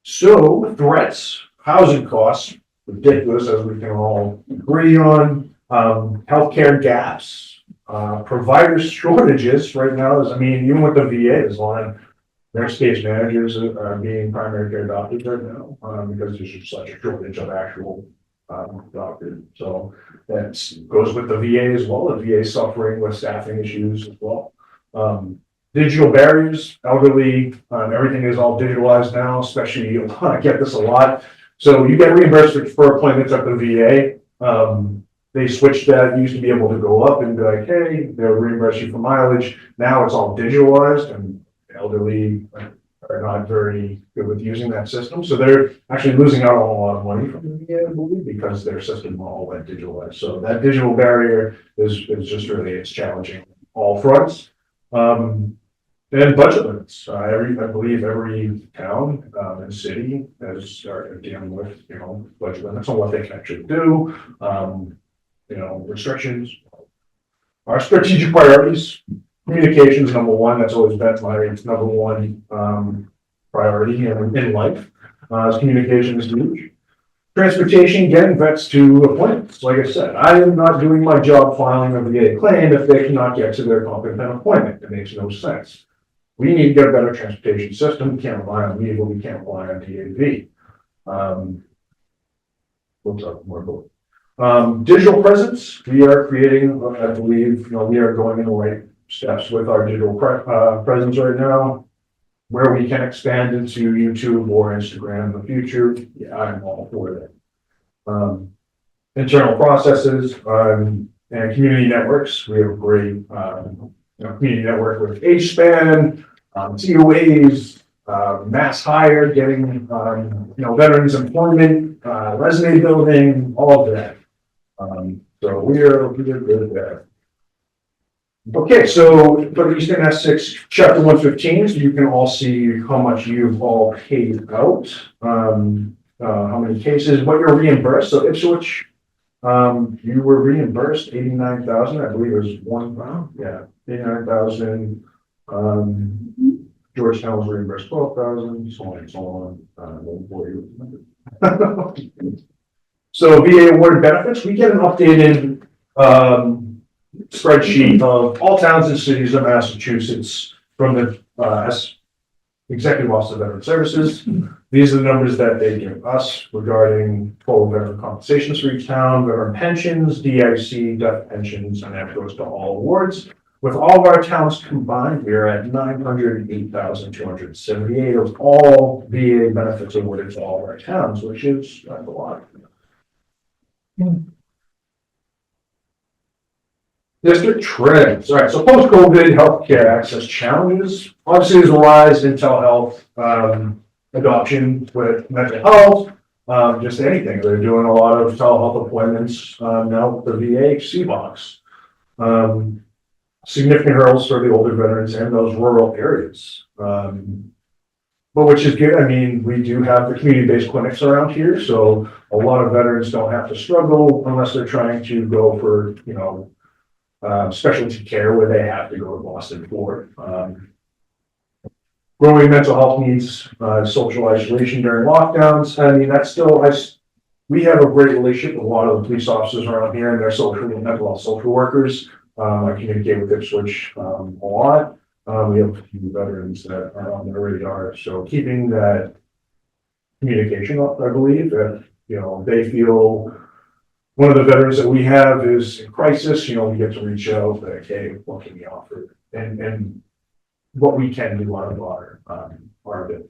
B: So threats, housing costs, ridiculous as we can all agree on. Healthcare gaps, provider shortages right now is, I mean, even with the VA is on. Nurse case managers are being primary care doctors right now, because there's just such a shortage of actual, doctors. So that goes with the VA as well. The VA is suffering with staffing issues as well. Digital barriers, elderly, everything is all digitalized now, especially, I get this a lot. So you get reimbursed for appointments at the VA. They switched that, you used to be able to go up and be like, hey, they'll reimburse you for mileage. Now it's all digitalized and elderly are not very good with using that system. So they're actually losing out on a lot of money from the VA, I believe, because their system all went digitalized. So that digital barrier is just really, it's challenging on all fronts. And budget limits. I believe every town and city has started dealing with, budget limits on what they can actually do. Restrictions. Our strategic priorities. Communications, number one, that's always been my number one priority in life. Communication is huge. Transportation, getting vets to appointments. Like I said, I am not doing my job filing a VA claim if they cannot get to their competent appointment. It makes no sense. We need to get a better transportation system. We can't rely on vehicle, we can't rely on DAV. We'll talk more about digital presence. We are creating, I believe, we are going in the right steps with our digital presence right now, where we can expand into YouTube or Instagram in the future. Yeah, I'm all for that. Internal processes and community networks. We have a great community network with HSPAN, COAs, mass hire, getting veterans employment, resume building, all of that. So we are good there. Okay, so for the Eastern Essex, chapter 115, so you can all see how much you've all paid out, how many cases, what you're reimbursed. So Ipswich, you were reimbursed 89,000, I believe it was one, yeah, 89,000. Georgetown was reimbursed 12,000, so on and so on. So VA awarded benefits, we get an updated spreadsheet of all towns and cities of Massachusetts from the Executive Office of Veteran Services. These are the numbers that they give us regarding total veteran compensations for each town, veteran pensions, DIC, death pensions, and that goes to all awards. With all of our towns combined, we are at 908,278 of all VA benefits awarded to all of our towns, which is a lot. District trends. All right, so post-COVID healthcare access challenges. Obviously, there's a rise in telehealth adoption with mental health, just anything. They're doing a lot of telehealth appointments now with the VA box. Significant hurdles for the older veterans and those rural areas. But which is good. I mean, we do have the community-based clinics around here, so a lot of veterans don't have to struggle unless they're trying to go for, specialty care where they have to go to Boston for. Growing mental health needs, social isolation during lockdowns. I mean, that's still, we have a great relationship with a lot of the police officers around here and their social and mental health social workers. I communicate with Ipswich a lot. We have a few veterans that are on the radar, so keeping that communication up, I believe, that, they feel one of the veterans that we have is in crisis, we get to reach out, like, hey, what can we offer? And what we can do out of our bit.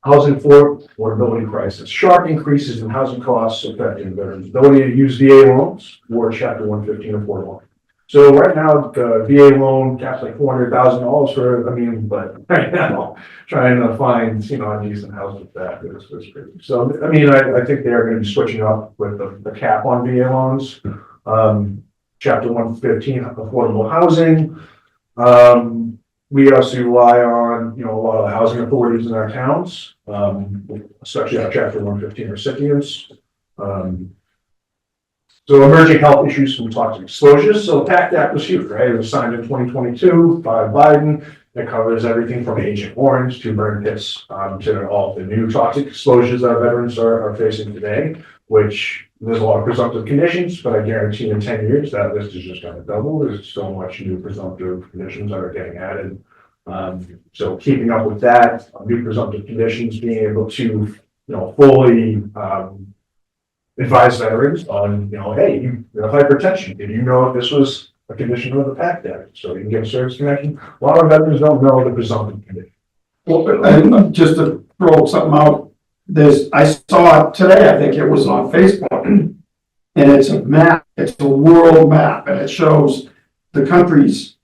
B: Housing affordability crisis, sharp increases in housing costs affecting veterans' ability to use VA loans or Chapter 115 affordable. So right now, the VA loan caps like $400,000 for, but right now, trying to find, a decent house with that is crazy. So, I think they're gonna be switching up with the cap on VA loans. Chapter 115 affordable housing. We also rely on, a lot of the housing authorities in our towns, especially our Chapter 115 recipients. So emerging health issues from toxic exposures. So the PACT Act was huge, right? It was signed in 2022 by Biden. It covers everything from Agent Orange to burn pits, to all the new toxic exposures that veterans are facing today, which there's a lot of presumptive conditions, but I guarantee in 10 years that list is just going to double. There's so much new presumptive conditions that are getting added. So keeping up with that, new presumptive conditions, being able to, fully advise veterans on, hey, you have hypertension. Did you know this was a condition of the PACT Act? So you can get a service connection. A lot of veterans don't know the presumptive condition.
F: Well, and just to throw something out, I saw it today, I think it was on Facebook, and it's a map, it's a world map, and it shows the countries,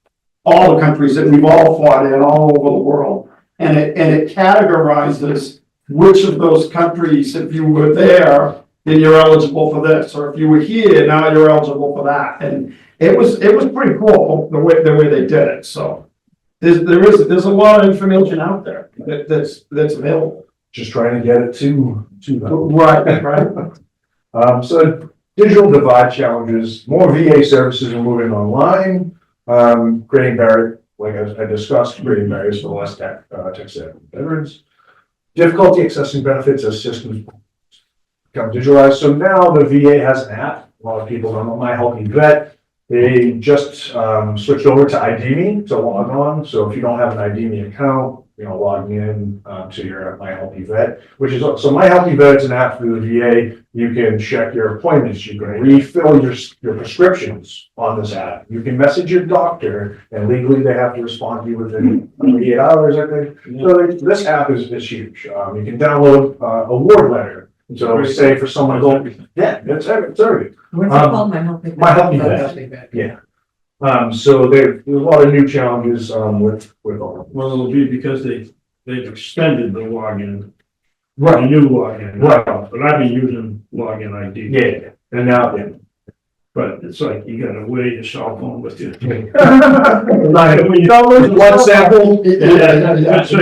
F: all the countries that we've all fought in all over the world. And it categorizes which of those countries, if you were there, then you're eligible for this, or if you were here, now you're eligible for that. And it was pretty cool the way they did it. So there's a lot of information out there that's available.
B: Just trying to get it to them.
F: Right.
B: So digital divide challenges, more VA services are moving online, creating barriers, like I discussed, creating barriers for less tech-savvy veterans. Difficulty accessing benefits as systems become digitalized. So now the VA has an app. A lot of people don't know My Healthy Vet. They just switched over to ID.me to log on. So if you don't have an ID.me account, logging in to your My Healthy Vet, which is, so My Healthy Vet is an app through the VA. You can check your appointments. You can refill your prescriptions on this app. You can message your doctor, and legally they have to respond to you within 48 hours, I think. So this app is huge. You can download award letter. So say for someone going, yeah, it's everything.
G: What's it called? My Healthy Vet?
B: My Healthy Vet. Yeah. So there's a lot of new challenges with all of
C: Well, it'll be because they've extended the login,
B: Right.
C: the new login.
B: Right.
C: But I've been using login ID.
B: Yeah, and now, yeah.
C: But it's like you gotta wear your cell phone with you.
B: One sample.
C: So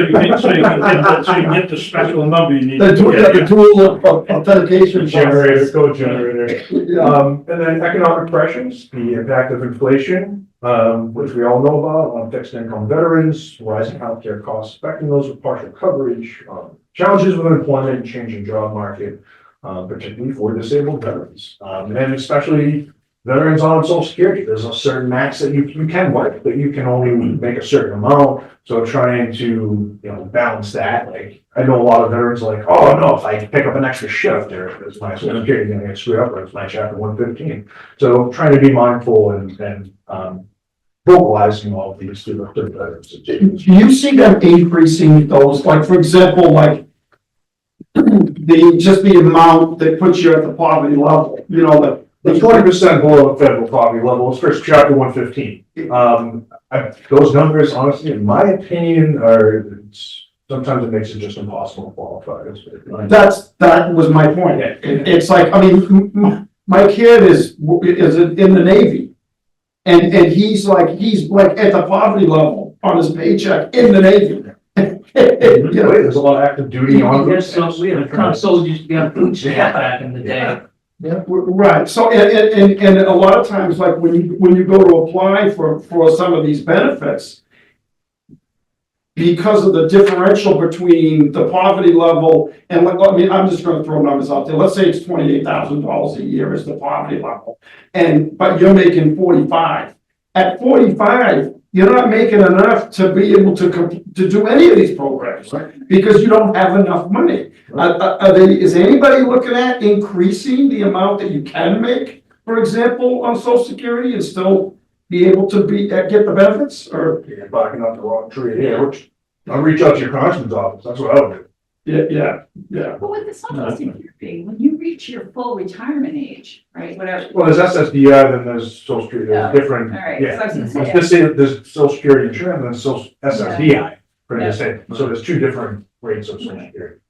C: you can get the special number you need.
F: The tool of authentication.
B: Generator, code generator. And then economic pressures, the impact of inflation, which we all know about on fixed income veterans, rising healthcare costs affecting those with partial coverage, challenges with employment and changing job market, particularly for disabled veterans, and especially veterans on Social Security. There's a certain max that you can work, but you can only make a certain amount. So trying to, balance that, like, I know a lot of veterans are like, oh no, if I pick up an extra shift, is my Social Security gonna get screwed up, or it's my Chapter 115. So trying to be mindful and vocalizing all of these to the veterans.
F: Do you see them increasing those, like, for example, like, the amount that puts you at the poverty level,
B: The 20% below the federal poverty level is for Chapter 115. Those numbers, honestly, in my opinion, sometimes it makes it just impossible to qualify.
F: that was my point. It's like, my kid is in the Navy. And he's like at the poverty level on his paycheck in the Navy. You know,
B: There's a lot of active duty on.
D: We had a ton of soldiers, we had food stamp back in the day.
F: Right, so, and a lot of times, like, when you go to apply for some of these benefits, because of the differential between the poverty level and what, I mean, I'm just gonna throw numbers out there, let's say it's $28,000 a year is the poverty level, but you're making 45. At 45, you're not making enough to be able to do any of these programs, because you don't have enough money. Is anybody looking at increasing the amount that you can make, for example, on social security and still be able to get the benefits, or?
B: You're barking up the wrong tree here, which, I'll reach out to your congressman's office, that's what I would do.
F: Yeah.
E: But with the social security, when you reach your full retirement age, right, whatever.
B: Well, there's SSDI, then there's social security,
E: Yeah.
B: there's different,
E: All right,
B: yeah.
E: so I was gonna say,
B: Let's just say that there's social security insurance, and then social SSDI, for the same, so there's two different rates of social security.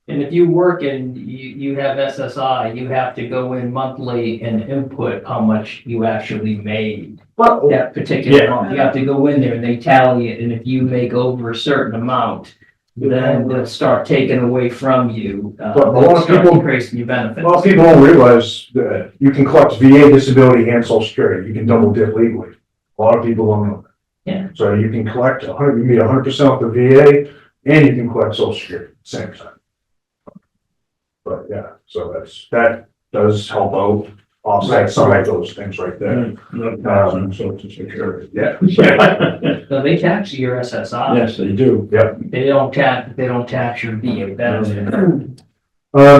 D: And if you work and you have SSI, you have to go in monthly and input how much you actually made
G: Well,
D: that particular
B: Yeah.
D: month. You have to go in there and they tally it, and if you make over a certain amount, then they'll start taking away from you.
B: But a lot
D: They'll
B: of
D: start
B: people-
D: increasing your benefits.
B: A lot of people don't realize that you can collect VA disability and social security, you can double dip legally. A lot of people don't know that.
D: Yeah.
B: So you can collect 100, you get 100% with the VA, and you can collect social security at the same time. But yeah, so that does help out, offset some of those things right there.
C: Not passing social security.
B: Yeah.
D: So they tax your SSI.
C: Yes, they do.
D: They don't tax your VA benefit.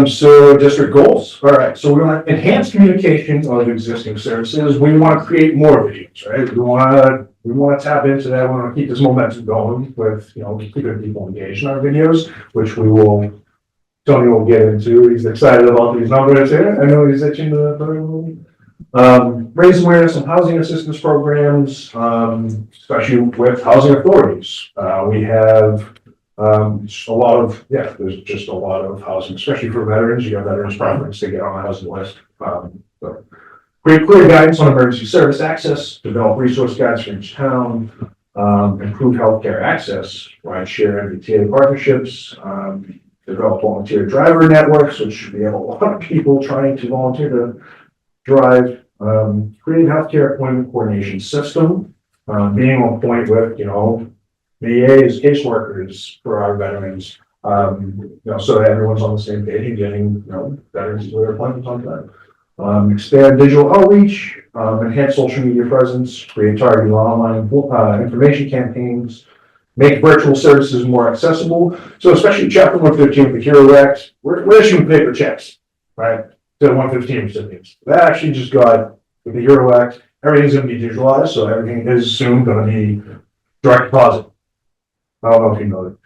B: So district goals, all right, so we want to enhance communication of existing services, we want to create more videos, right? We want to tap into that, we want to keep this momentum going with, keeping people engaged in our videos, which Tony will get into, he's excited about these numbers here, I know he's itching to, raise awareness on housing assistance programs, especially with housing authorities. We have there's just a lot of housing, especially for veterans. You have veterans preference to get on the housing list. So create clear guidance on emergency service access, develop resource guides for each town, improve healthcare access, rideshare and MBTA partnerships, develop volunteer driver networks, which we have a lot of people trying to volunteer to drive, create healthcare appointment coordination system, being on point with, VAs, caseworkers for our veterans, so that everyone's on the same page and getting, veterans to their appointments on time. Expand digital outreach, enhance social media presence, create targeted online information campaigns, make virtual services more accessible. So especially chapter 115 with the HERO Act, we're issuing paper checks, right, to 115 recipients. That actually just got, with the HERO Act, everything's gonna be digitalized, so everything is soon gonna be direct deposit. I don't know if you know that.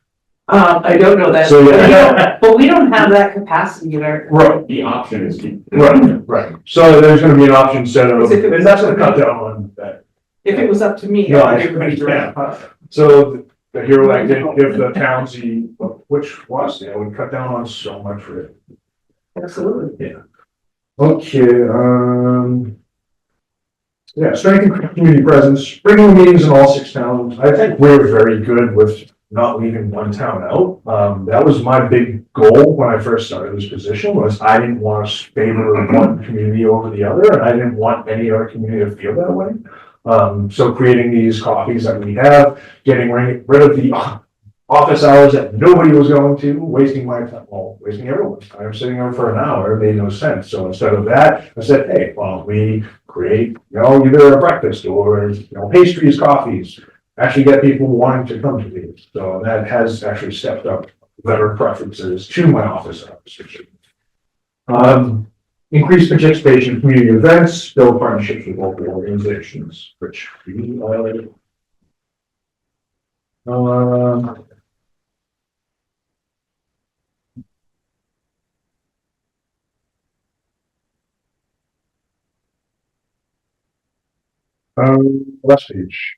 G: I don't know that.
B: So, yeah.
G: But we don't have that capacity there.
B: Right,
H: The option is.
B: right. So there's gonna be an option set of,
G: Because if it was
B: and that's
G: up
B: gonna
G: to
B: cut
G: me-
B: down on that.
G: If it was up to me,
B: No,
G: I
B: I-
G: would everybody direct deposit.
B: So the HERO Act did give the towns which was, would cut down on so much for it.
G: Absolutely.
B: Okay, yeah, strengthen community presence, bringing meetings in all 6 towns. I think we're very good with not leaving one town out. That was my big goal when I first started this position, was I didn't want to favor one community over the other, and I didn't want any other community to feel that way. So creating these coffees that we have, getting rid of the office hours that nobody was going to, wasting my time, wasting everyone's time, sitting there for an hour, it made no sense. So instead of that, I said, hey, why don't we create, either a breakfast or, pastries, coffees, actually get people wanting to come to these. So that has actually stepped up better preferences to my office hours. Increase participation in community events, build partnerships with local organizations, which we already. Last page.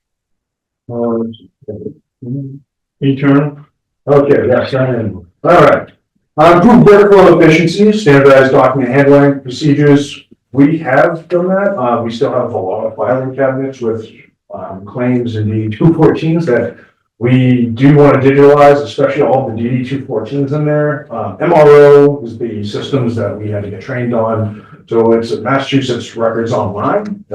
C: Internal?
B: Okay, yes, I am. All right. Improve workflow efficiency, standardized document handling procedures. We have done that. We still have a lot of filing cabinets with claims in the 214s that We do want to digitalize, especially all the DD 214s in there. MRO is the systems that we had to get trained on. So it's Massachusetts Records Online.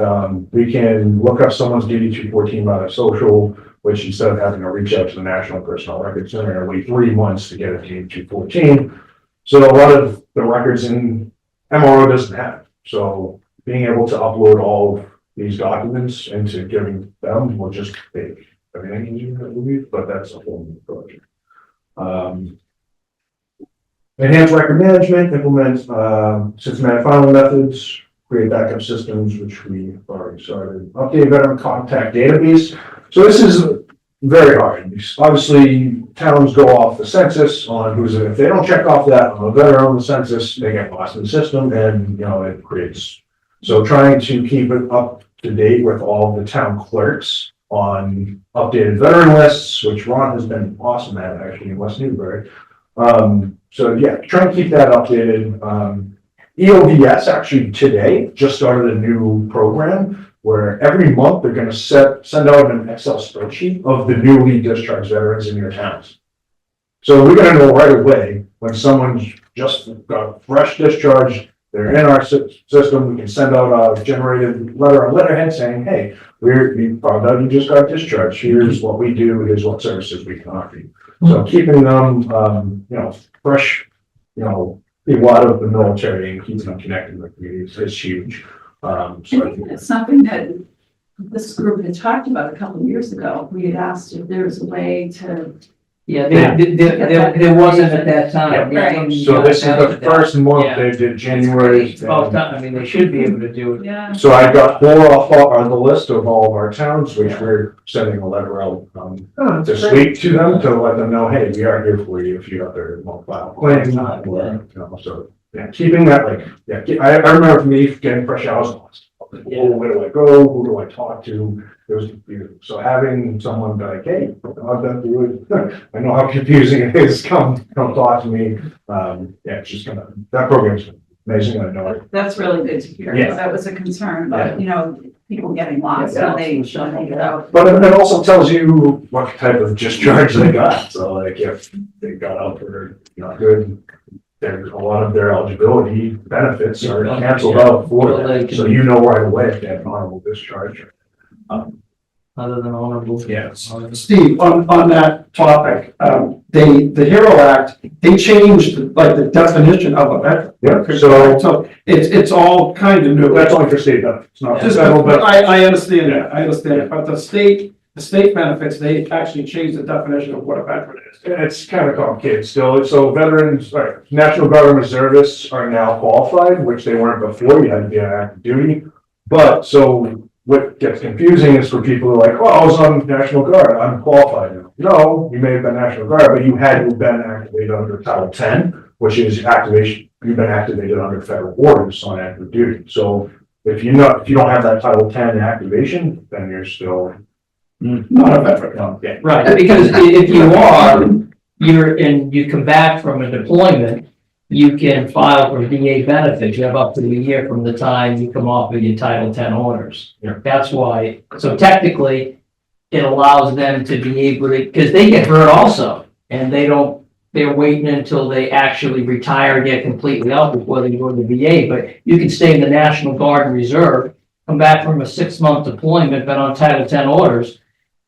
B: We can look up someone's DD 214 by their social, which instead of having to reach out to the National Personnel Records Center and wait 3 months to get a DD 214. So a lot of the records in MRO doesn't have. So being able to upload all of these documents into giving them will just make everything easier, I believe, but that's a whole new project. Enhance record management, implement systematic filing methods, create backup systems, which we already started. Update veteran contact database. So this is very hard. Obviously, towns go off the census on who's, if they don't check off that on a veteran on the census, they get lost in the system and, it creates. So trying to keep it up to date with all the town clerks on updated veteran lists, which Ron has been awesome at actually in West Newbury. So yeah, try to keep that updated. EOVS actually today just started a new program where every month they're going to send out an Excel spreadsheet of the newly discharged veterans in your towns. So we're going to know right away when someone's just got fresh discharge, they're in our system, we can send out a generated letter on letterhead saying, hey, we found out you just got discharged. Here's what we do. Here's what services we can offer you. So keeping them, fresh, people out of the military and keeping them connected with communities is huge. So
E: I think that's something that this group had talked about a couple of years ago. We had asked if there was a way to.
D: Yeah, there wasn't at that time.
E: Right.
B: So this is the first month they did January.
D: I mean, they should be able to do it.
E: Yeah.
B: So I got 4 off on the list of all of our towns, which we're sending a letter out this week to them to let them know, hey, we are here for you if you have their file claim. So yeah, keeping that I remember for me getting fresh hours lost. Oh, where do I go? Who do I talk to? It was confusing. So having someone be like, hey, I've been through it. I know how confusing it is. Come talk to me. It's just that program's amazing. I know it.
E: That's really good to hear.
B: Yeah.
E: That was a concern, but people getting lost when they get out.
B: But it also tells you what type of discharge they got. So like if they got out for good, there's a lot of their eligibility benefits are canceled out for that. So you know right away if they have an honorable discharge.
D: Other than honorable.
B: Yes.
F: Steve, on that topic, the HERO Act, they changed the definition of a veteran.
B: Yeah,
F: So it's all kind of new.
B: that's only for state benefits. It's not
F: Just,
B: federal benefits.
F: I understand that, I understand it, but the state benefits, they actually changed the definition of what a veteran is.
B: It's kind of complicated still. So veterans, National Guard reservists are now qualified, which they weren't before. You had to be on active duty. But so what gets confusing is for people who are like, oh, I was on National Guard, I'm qualified now. No, you may have been National Guard, but you had to have been activated under Title 10, which is activation. You've been activated under federal orders on active duty. So if you don't have that Title 10 activation, then you're still
F: Not a veteran.
B: yeah.
D: Right, because if you are, you come back from a deployment, you can file for VA benefits. You have up to a year from the time you come off of your Title 10 orders.
B: Yeah.
D: That's why, so technically, it allows them to be able to, because they get hurt also, and they're waiting until they actually retire and get completely out before they go to the VA, but you can stay in the National Guard and Reserve, come back from a 6-month deployment, been on Title 10 orders,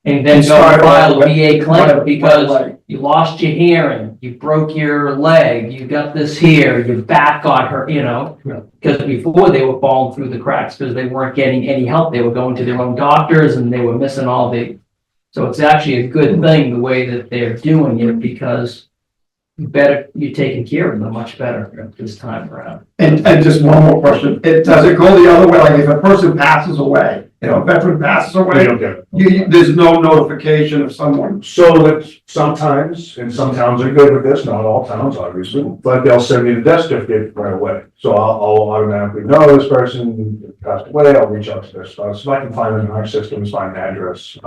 D: and then go and file a VA claim because you lost your hearing, you broke your leg, you got this here, your back got hurt, because before they were falling through the cracks because they weren't getting any help. They were going to their own doctors and they were missing so it's actually a good thing the way that they're doing it because you're taking care of them much better this time around.
F: And just one more question, does it go the other way, like if a person passes away, a veteran passes
B: They
F: away,
B: don't get it.
F: there's no notification of someone?
B: So that sometimes, and some towns are good with this, not all towns obviously, but they'll send me the death certificate right away. So I'll automatically know this person passed away, I'll reach out to their spouse, so I can find them in our systems, find an address.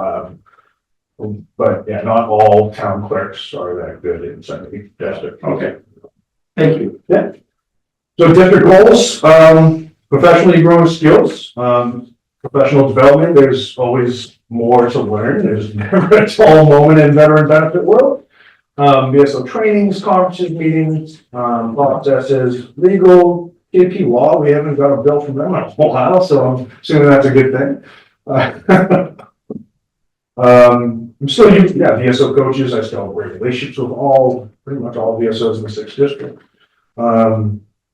B: But yeah, not all town clerks are that good in sending me death certificates.
F: Okay, thank you.
B: So district goals, professionally grown skills. professional development, there's always more to learn. There's never a dull moment in veteran benefit world. VSO trainings, conferences, meetings, processes, legal, KP law. We haven't got a bill from them in a while, so I'm assuming that's a good thing. I'm still using, VSO coaches. I still have great relationships with pretty much all VSOs in the 6th district.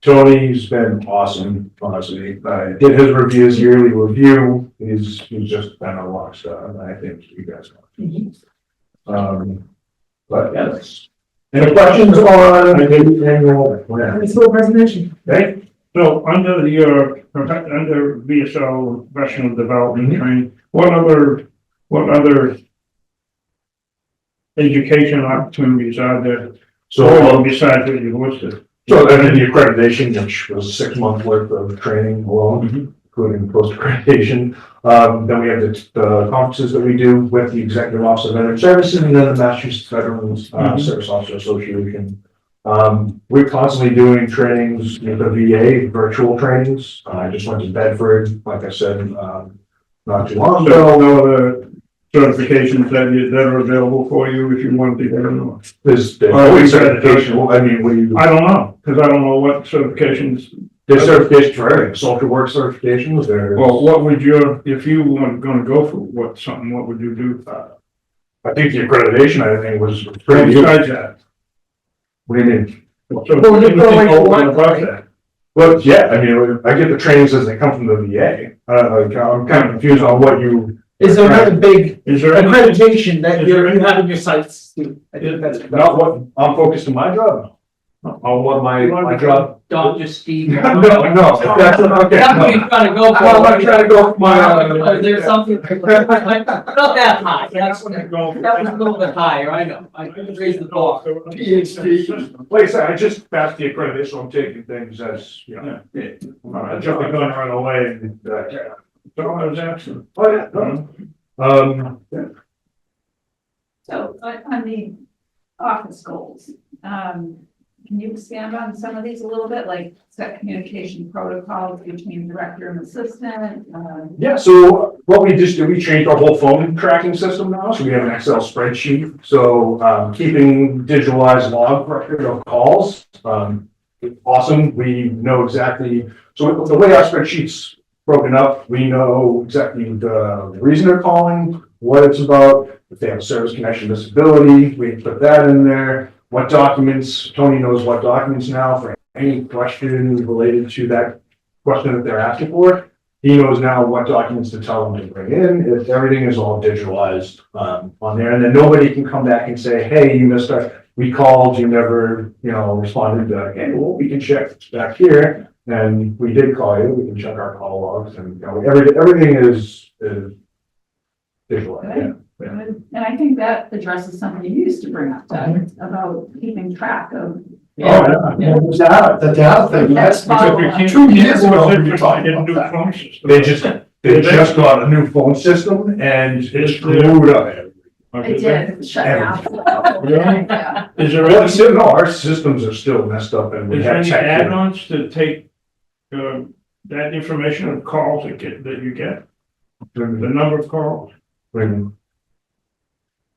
B: Tony's been awesome, honestly. I did his yearly review. He's just been a rock star, and I think you guys know. But yes. Any questions on the annual plan?
A: It's a little presentation.
B: Okay?
C: So under under VSO professional development training, what other education opportunities are there?
B: So,
C: Besides what you listed?
B: so then the accreditation, which was 6 months worth of training alone, including post-accreditation. Then we have the conferences that we do with the Executive Office of Veteran Services and then the Massachusetts Veterans Service Officer Association. We're constantly doing trainings with the VA, virtual trainings. I just went to Bedford, like I said, not too long
C: So
B: ago.
C: no other certifications that are available for you if you want to get them?
B: There's always certification. I mean,
C: I don't know, because I don't know what certifications.
B: there's certifications for everything, social work certifications, there's.
C: Well, what would if you weren't gonna go for what would you do?
B: I think the accreditation, I think, was pretty good.
C: Besides that.
B: What do you mean?
C: So
G: Well, you
C: anything
G: go like
C: over
G: what,
C: and above
G: right?
C: that?
B: Well, yeah, I mean, I get the trainings as they come from the VA. I'm kind of confused on what you.
A: Is there another big
C: Is there any,
A: accreditation that
C: Is
A: you
C: there any-
A: have in your sites? Steve? I think that's.
B: Not what, I'm focused on my job. On what my job.
D: Dr. Steve.
B: No, no, that's, okay.
D: That's what
B: no.
D: you're trying to go for.
B: I'm not trying to go for my,
D: There's something, not that high, that was a little bit higher, I know, I raised the bar.
F: PhD.
B: like I said, I just passed the accreditation, so I'm taking things as, you know, jumping gun right away and,
C: So I was asking.
B: oh, yeah, no. Yeah.
E: So on the office goals, can you expand on some of these a little bit, like set communication protocols between director and assistant?
B: Yeah, so what we just did, we changed our whole phone tracking system now, so we have an Excel spreadsheet. So keeping digitalized log record of calls, awesome. We know exactly, so the way our spreadsheet's broken up, we know exactly the reason they're calling, what it's about, if they have a service connection disability, we put that in there. What documents, Tony knows what documents now for any question related to that question that they're asking for. He knows now what documents to tell them to bring in, if everything is all digitalized on there. And then nobody can come back and say, hey, you missed we called, you never, responded to, okay, well, we can check back here. And we did call you, we can check our call logs and everything is visualized, yeah.
E: And I think that addresses something you used to bring up, Doug, about keeping track of.
F: Oh, yeah, the data thing, that's
E: Because
C: we can't-
F: 2 years ago, we were
C: They
F: talking
C: didn't do
F: about
C: phone
F: that.
C: system.
B: They just got a new phone system and it screwed up.
E: It did, shut down.
C: Really?
E: Yeah.
C: Is there
B: Well,
C: any,
B: still, no, our systems are still messed up and we
C: is there
B: have
C: any
B: tech.
C: add-ons to take, that information of calls that you get, the number of calls?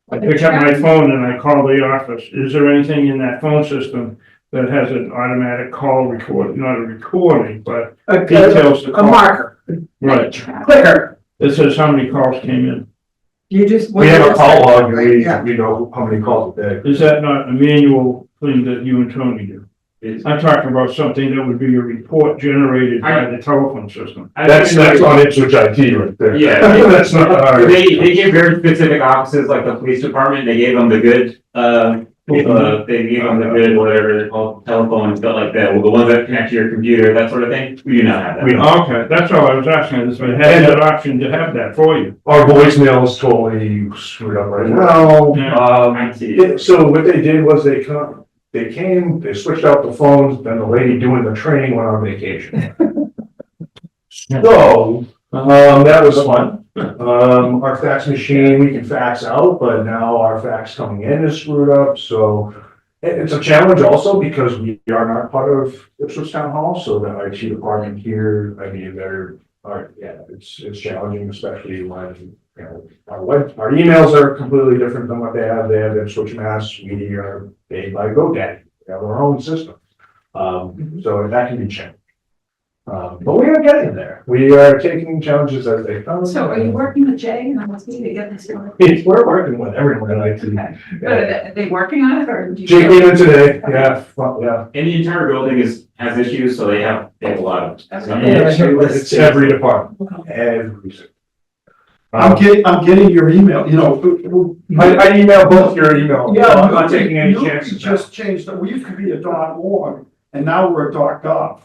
C: I pick up my phone and I call the office. Is there anything in that phone system that has an automatic call record, not a recording, but details the
A: A
C: call?
A: marker,
C: Right,
A: clicker.
C: it says how many calls came in.
G: You just.
B: We have a call log,
G: Right, yeah.
B: we know how many calls a day.
C: Is that not a manual thing that you and Tony do? I'm talking about something that would be a report generated by the telephone system.
B: That's on Ipswich IT right there.
H: Yeah.
B: That's not our.
H: They gave very specific offices, like the police department, they gave them the good, they gave them the good, whatever they're called, telephone and stuff like that. Well, the ones that connect to your computer, that sort of thing, we do not have that.
B: We don't.
C: Okay, that's all I was asking, is if it had that option to have that for you.
B: Our voicemail is totally screwed up right now.
C: Yeah.
B: So what they did was they switched out the phones, then the lady doing the training went on vacation. So, that was fun. Our fax machine, we can fax out, but now our fax coming in is screwed up, so it's a challenge also because we are not part of Ipswich Town Hall, so the IT department here, I mean, they're yeah, it's challenging, especially when, you know, our emails are completely different than what they have. They have Ipswich Mass, we are paid by GoDaddy, we have our own system. So that can be challenging. But we are getting there. We are taking challenges as they come.
E: So are you working with Jay and MSP to get this going?
B: We're working with everyone in IT.
E: Okay. But are they working on it or? do you-
B: Jake came in today, yeah, well, yeah.
H: And the entire building has issues, so they have a lot of.
B: It's every department, every single.
F: I'm getting your email, you know.
B: I email both your email.
F: Yeah,
B: I'm not taking any chances.
F: Just changed, we used to be a .org, and now we're a .gov,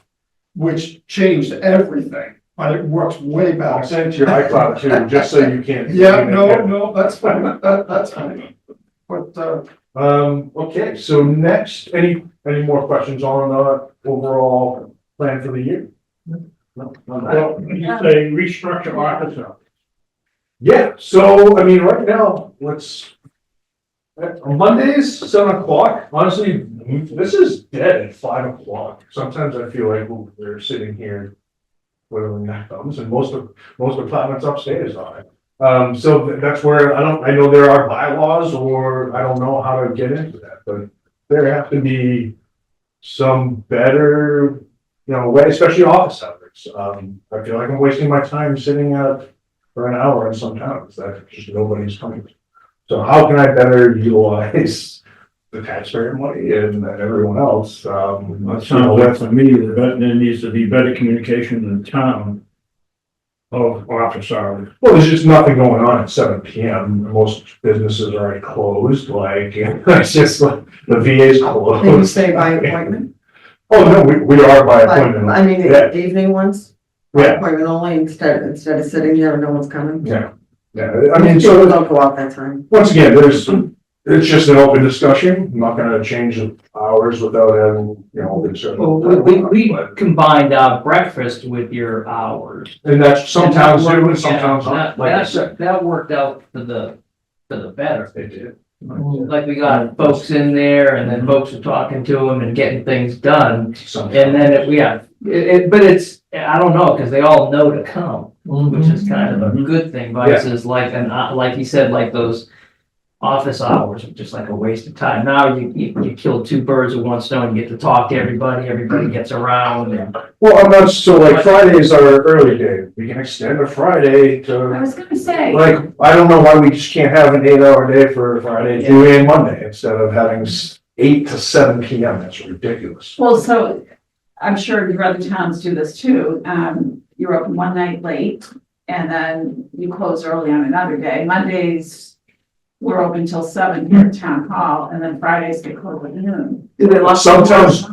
F: which changed everything, but it works way
B: I'll
F: better.
B: send it to your iCloud too, just so you can't.
F: Yeah, no, that's fine, that's fine. But,
B: Okay, so next, any more questions on the overall plan for the year? No.
C: Well, you say restructure office hours.
B: Yeah, so, I mean, right now, on Mondays, 7 o'clock, honestly, this is dead at 5 o'clock. Sometimes I feel like we're sitting here twiddling our thumbs, and most departments upstairs on it. So that's where, I know there are bylaws, or I don't know how to get into that, but there have to be some better, way, especially office hours. I feel like I'm wasting my time sitting out for an hour in some towns that just nobody's coming to. So how can I better utilize the taxpayer money and everyone else?
C: That sounds like to me that there needs to be better communication in the town of office hours.
B: Well, there's just nothing going on at 7 p.m. Most businesses are already closed, like, it's just like, the VA's
G: Can you
B: closed.
G: say by appointment?
B: Oh, no, we are by appointment.
G: I mean,
B: Yeah.
G: the evening ones? By
B: Yeah.
G: appointment only, instead of sitting there and no one's coming?
B: Yeah, I mean,
G: People
B: so,
G: don't go out that time.
B: once again, it's just an open discussion. I'm not gonna change the hours without having, concern.
D: Well, we combined our breakfast with your hours.
B: And that's, some towns do,
D: And
B: and some
D: that
B: towns
D: worked-
B: not, like I said.
D: That worked out for the better.
B: They did.
D: Like we got folks in there and then folks were talking to them and getting things done.
B: Some
D: And then but it's, I don't know, because they all know to come, which is kind of a good thing versus like, like you said, like those office hours are just like a waste of time. Now you kill two birds with one stone, you get to talk to everybody gets around and.
B: Well, I'm not, so like Fridays are early day. We can extend a Friday
E: I
B: to,
E: was gonna say,
B: like, I don't know why we just can't have an 8-hour day for Friday, Tuesday and Monday instead of having 8 to 7 p.m. That's ridiculous.
E: well, so I'm sure your other towns do this too. You're open one night late and then you close early on another day. Mondays, we're open till 7 here at town hall and then Fridays get closed at noon.
G: Do they lock?
B: Sometimes,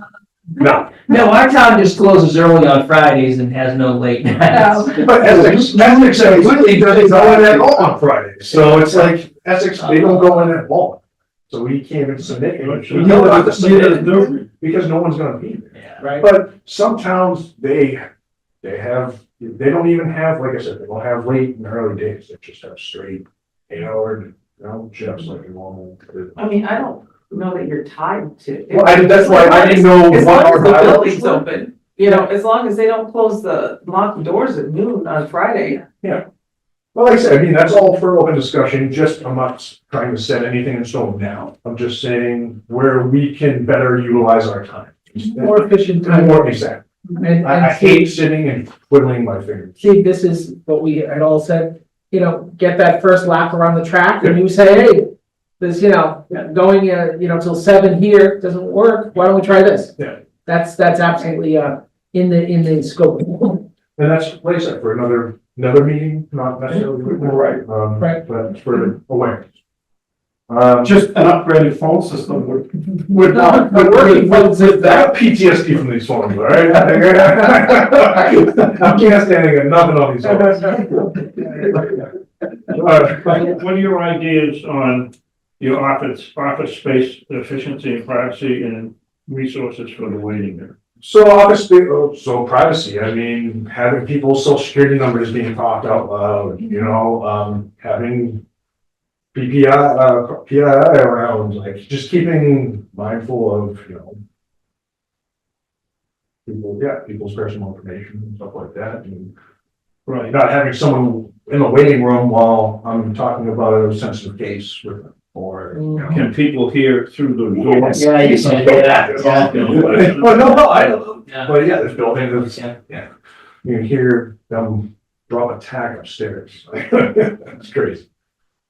B: no,
D: No, our town just closes early on Fridays and has no late nights.
B: but Essex completely doesn't go in at all on Fridays. So it's like Essex, they don't go in at all. So we can't even submit. We know not to submit it because no one's gonna be there.
D: Yeah.
A: Right.
B: But some towns, they don't even have, like I said, they don't have late and early days. They just have straight 8-hour, shifts like a normal.
I: I mean, I don't know that you're tied to.
B: Well, that's why I didn't know
I: As
B: what
I: long
B: our
I: as the
B: bylaws
I: building's
B: were.
I: open, as long as they don't lock the doors at noon on Friday.
B: Well, like I said, I mean, that's all for open discussion, I'm not trying to set anything in stone now. I'm just saying where we can better utilize our time.
A: More efficient time.
B: More exact.
A: And
B: I hate sitting and twiddling my fingers.
A: Steve, this is what we had all said, get that first lap around the track and you say, hey, this, going, till 7 here doesn't work. Why don't we try this?
B: Yeah.
A: That's absolutely, in the scope.
B: And that's, like I said, for another meeting, not necessarily.
F: Right.
A: Right.
B: But for awareness.
F: Just an upgraded phone system would not.
B: But working with that PTSD from these phones, all right? I can't stand nothing on these phones.
C: What are your ideas on your office space efficiency and privacy and resources for the waiting there?
B: So obviously, so privacy, I mean, having people's social security numbers being talked out loud, having PII around, like, just keeping mindful of, people's personal information and stuff like that. And
C: Right.
B: Not having someone in the waiting room while I'm talking about a sensitive case with them, or, you know.
C: Can people hear through the door?
D: Yeah, you can hear that, yeah.
B: Well, no, I don't,
D: Yeah.
B: but yeah, there's buildings,
D: Yeah.
B: yeah. You can hear them drop a tag upstairs. It's crazy.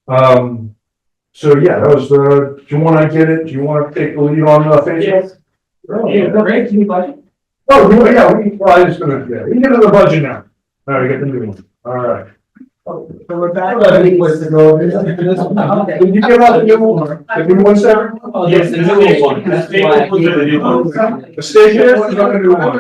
B: So yeah, that was the, do you wanna get it? Do you wanna take the lead on Facebook?
C: Yeah,
D: great, can you budget?
B: Oh, yeah, well, I just gonna, yeah, we can get to the budget now. All right, we get the new one. All right.
A: So we're back on the was to go.
B: Did you give out the new one? The new one, sir?
H: Yes, the new one. The staple ones are the new ones.
B: The station one's not the new one.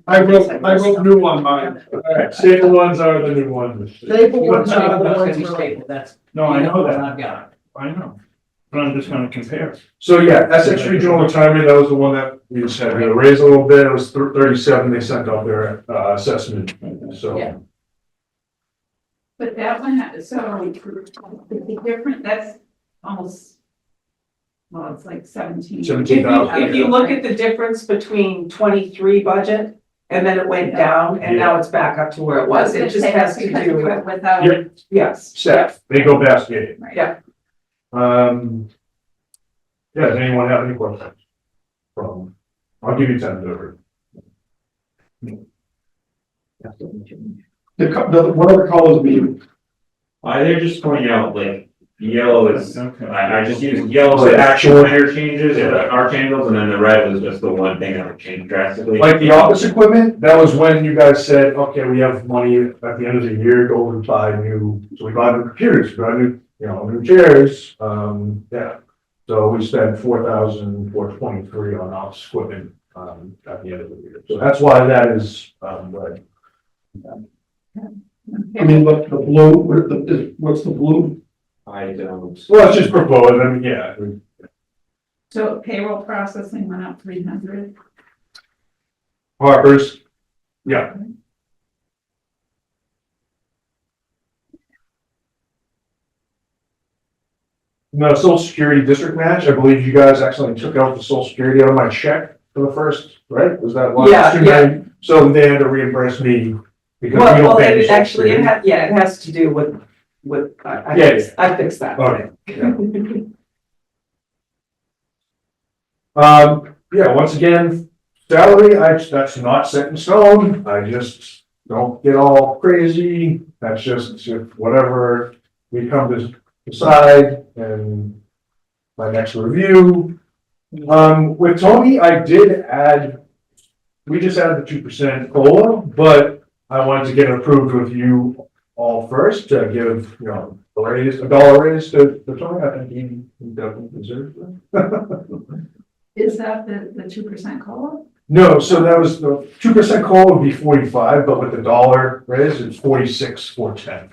F: I wrote new on mine.
B: All right, staple ones are the new ones.
A: Staple
D: You
A: ones are the
D: that's
A: ones
D: gonna be
A: we're-
D: stable, that's.
C: No, I know
D: what
C: that,
D: I've got.
C: I know, but I'm just gonna compare.
B: So yeah, Essex Regional Retirement, that was the one that we just had to raise a little bit. It was 37, they sent out their assessment, so.
D: Yeah.
E: But that one, so the different, that's almost, well, it's like 17.
B: 17,000.
I: If you look at the difference between 23 budget and then it went down and now it's back up to where it was, it just has to do with,
E: Without.
B: Yeah.
I: yes.
B: Staff, they go past the
E: Right.
I: Yeah.
B: Yeah, does anyone have any questions? I'll give you 10 over.
F: What other colors mean?
H: They're just pointing out like yellow is,
C: Okay.
H: I just use yellow as actual interchanges, our changes, and then the red was just the one thing that would change drastically.
B: Like the office equipment, that was when you guys said, okay, we have money at the end of the year, go and buy new, so we bought new computers, we got new, new chairs, yeah. So we spent 4,423 on office equipment, at the end of the year, so that's why that is, red.
F: I mean, the blue, what's the blue?
H: I don't.
B: Well, it's just proposed, I mean, yeah,
E: So payroll processing went up 300.
B: Harper's, yeah. No, social security district match, I believe you guys actually took out the social security out of my check for the first, right? Was that one?
I: Yeah, yeah.
B: So they had to reimburse me because we
I: Well,
B: don't pay any
I: it
B: social
I: actually,
B: security.
I: it has to do with,
B: Yeah,
I: I fixed that.
B: Okay. Yeah, once again, salary, that's not set in stone, I just don't get all crazy, that's just whatever we come to decide and my next review. With Tony, I did add, we just added the 2% COLA, but I wanted to get it approved with you all first to give, a dollar raise to Tony, I think he definitely deserves that.
E: Is that the 2% COLA?
B: No, so that was the 2% COLA would be 45, but with the dollar raise, it's 46,410.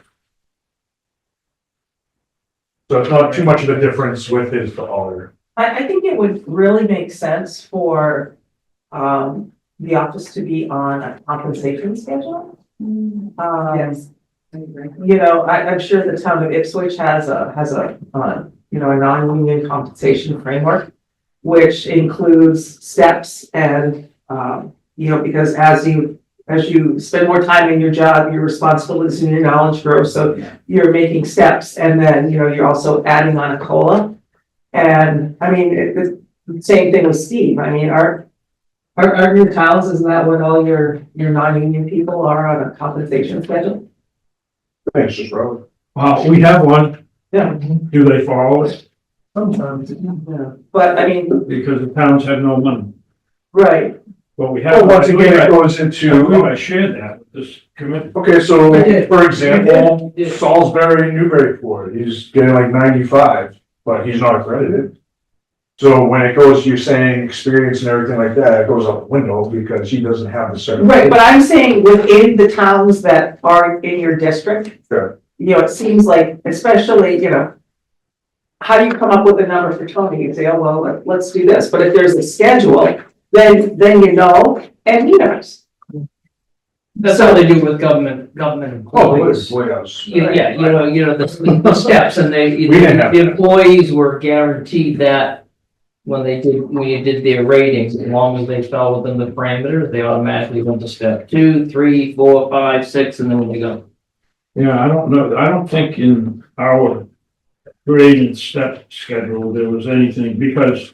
B: So it's not too much of a difference with his dollar.
I: I think it would really make sense for, the office to be on a compensation schedule.
G: Yes.
I: I'm sure the town of Ipswich has a non-union compensation framework, which includes steps and, because as you spend more time in your job, your responsibilities and your knowledge grow, so you're making steps, and then, you're also adding on a COLA. And, I mean, the same thing with Steve, I mean, aren't your towns, isn't that what all your non-union people are on a compensation schedule?
B: Thanks, just Robert.
C: We have one,
I: Yeah.
C: do they follow it?
A: Sometimes.
I: Yeah, but I mean,
C: Because the towns have no money,
I: right,
C: but we have.
B: Well, once again, it goes
C: I believe
B: into,
C: I shared that with this committee.
B: okay, so
A: I did.
B: for example,
D: You did.
B: Salisbury, Newburyport, he's getting like 95, but he's not accredited. So when it goes, you're saying experience and everything like that, it goes out the window because he doesn't have the
I: right,
B: certificate.
I: but I'm saying within the towns that are in your district.
B: Sure.
I: It seems like, especially, how do you come up with a number for Tony? You say, oh, well, let's do this, but if there's a schedule, then you know, and he knows.
D: That's how they do with government
B: Oh,
D: employees.
B: boy, house.
D: Yeah, the steps and
B: We didn't have
D: the
B: that.
D: employees were guaranteed that when you did their ratings, as long as they fell within the parameters, they automatically went to step 2, 3, 4, 5, 6, and then we go.
C: Yeah, I don't know, I don't think in our grade and step schedule, there was anything, because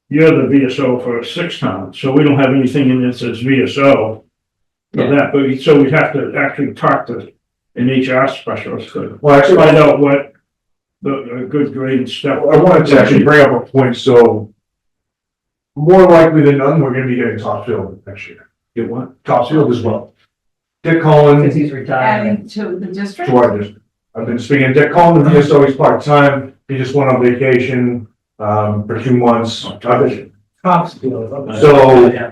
C: you're the VSO for 6 towns, so we don't have anything in this as VSO for that, but, so we'd have to actually talk to an HR specialist to
B: Well, actually,
C: find out what a good grade and step.
B: I wanted to actually bring up a point, so more likely than none, we're gonna be getting Topsfield next year.
C: Get what?
B: Topsfield as well. Dick
D: Because
B: Collins
D: he's retiring.
E: Adding to the district?
B: to our district. I've been speaking to Dick Collins, the VSO, he's part-time, he just went on vacation, for 2 months.
A: Topsfield.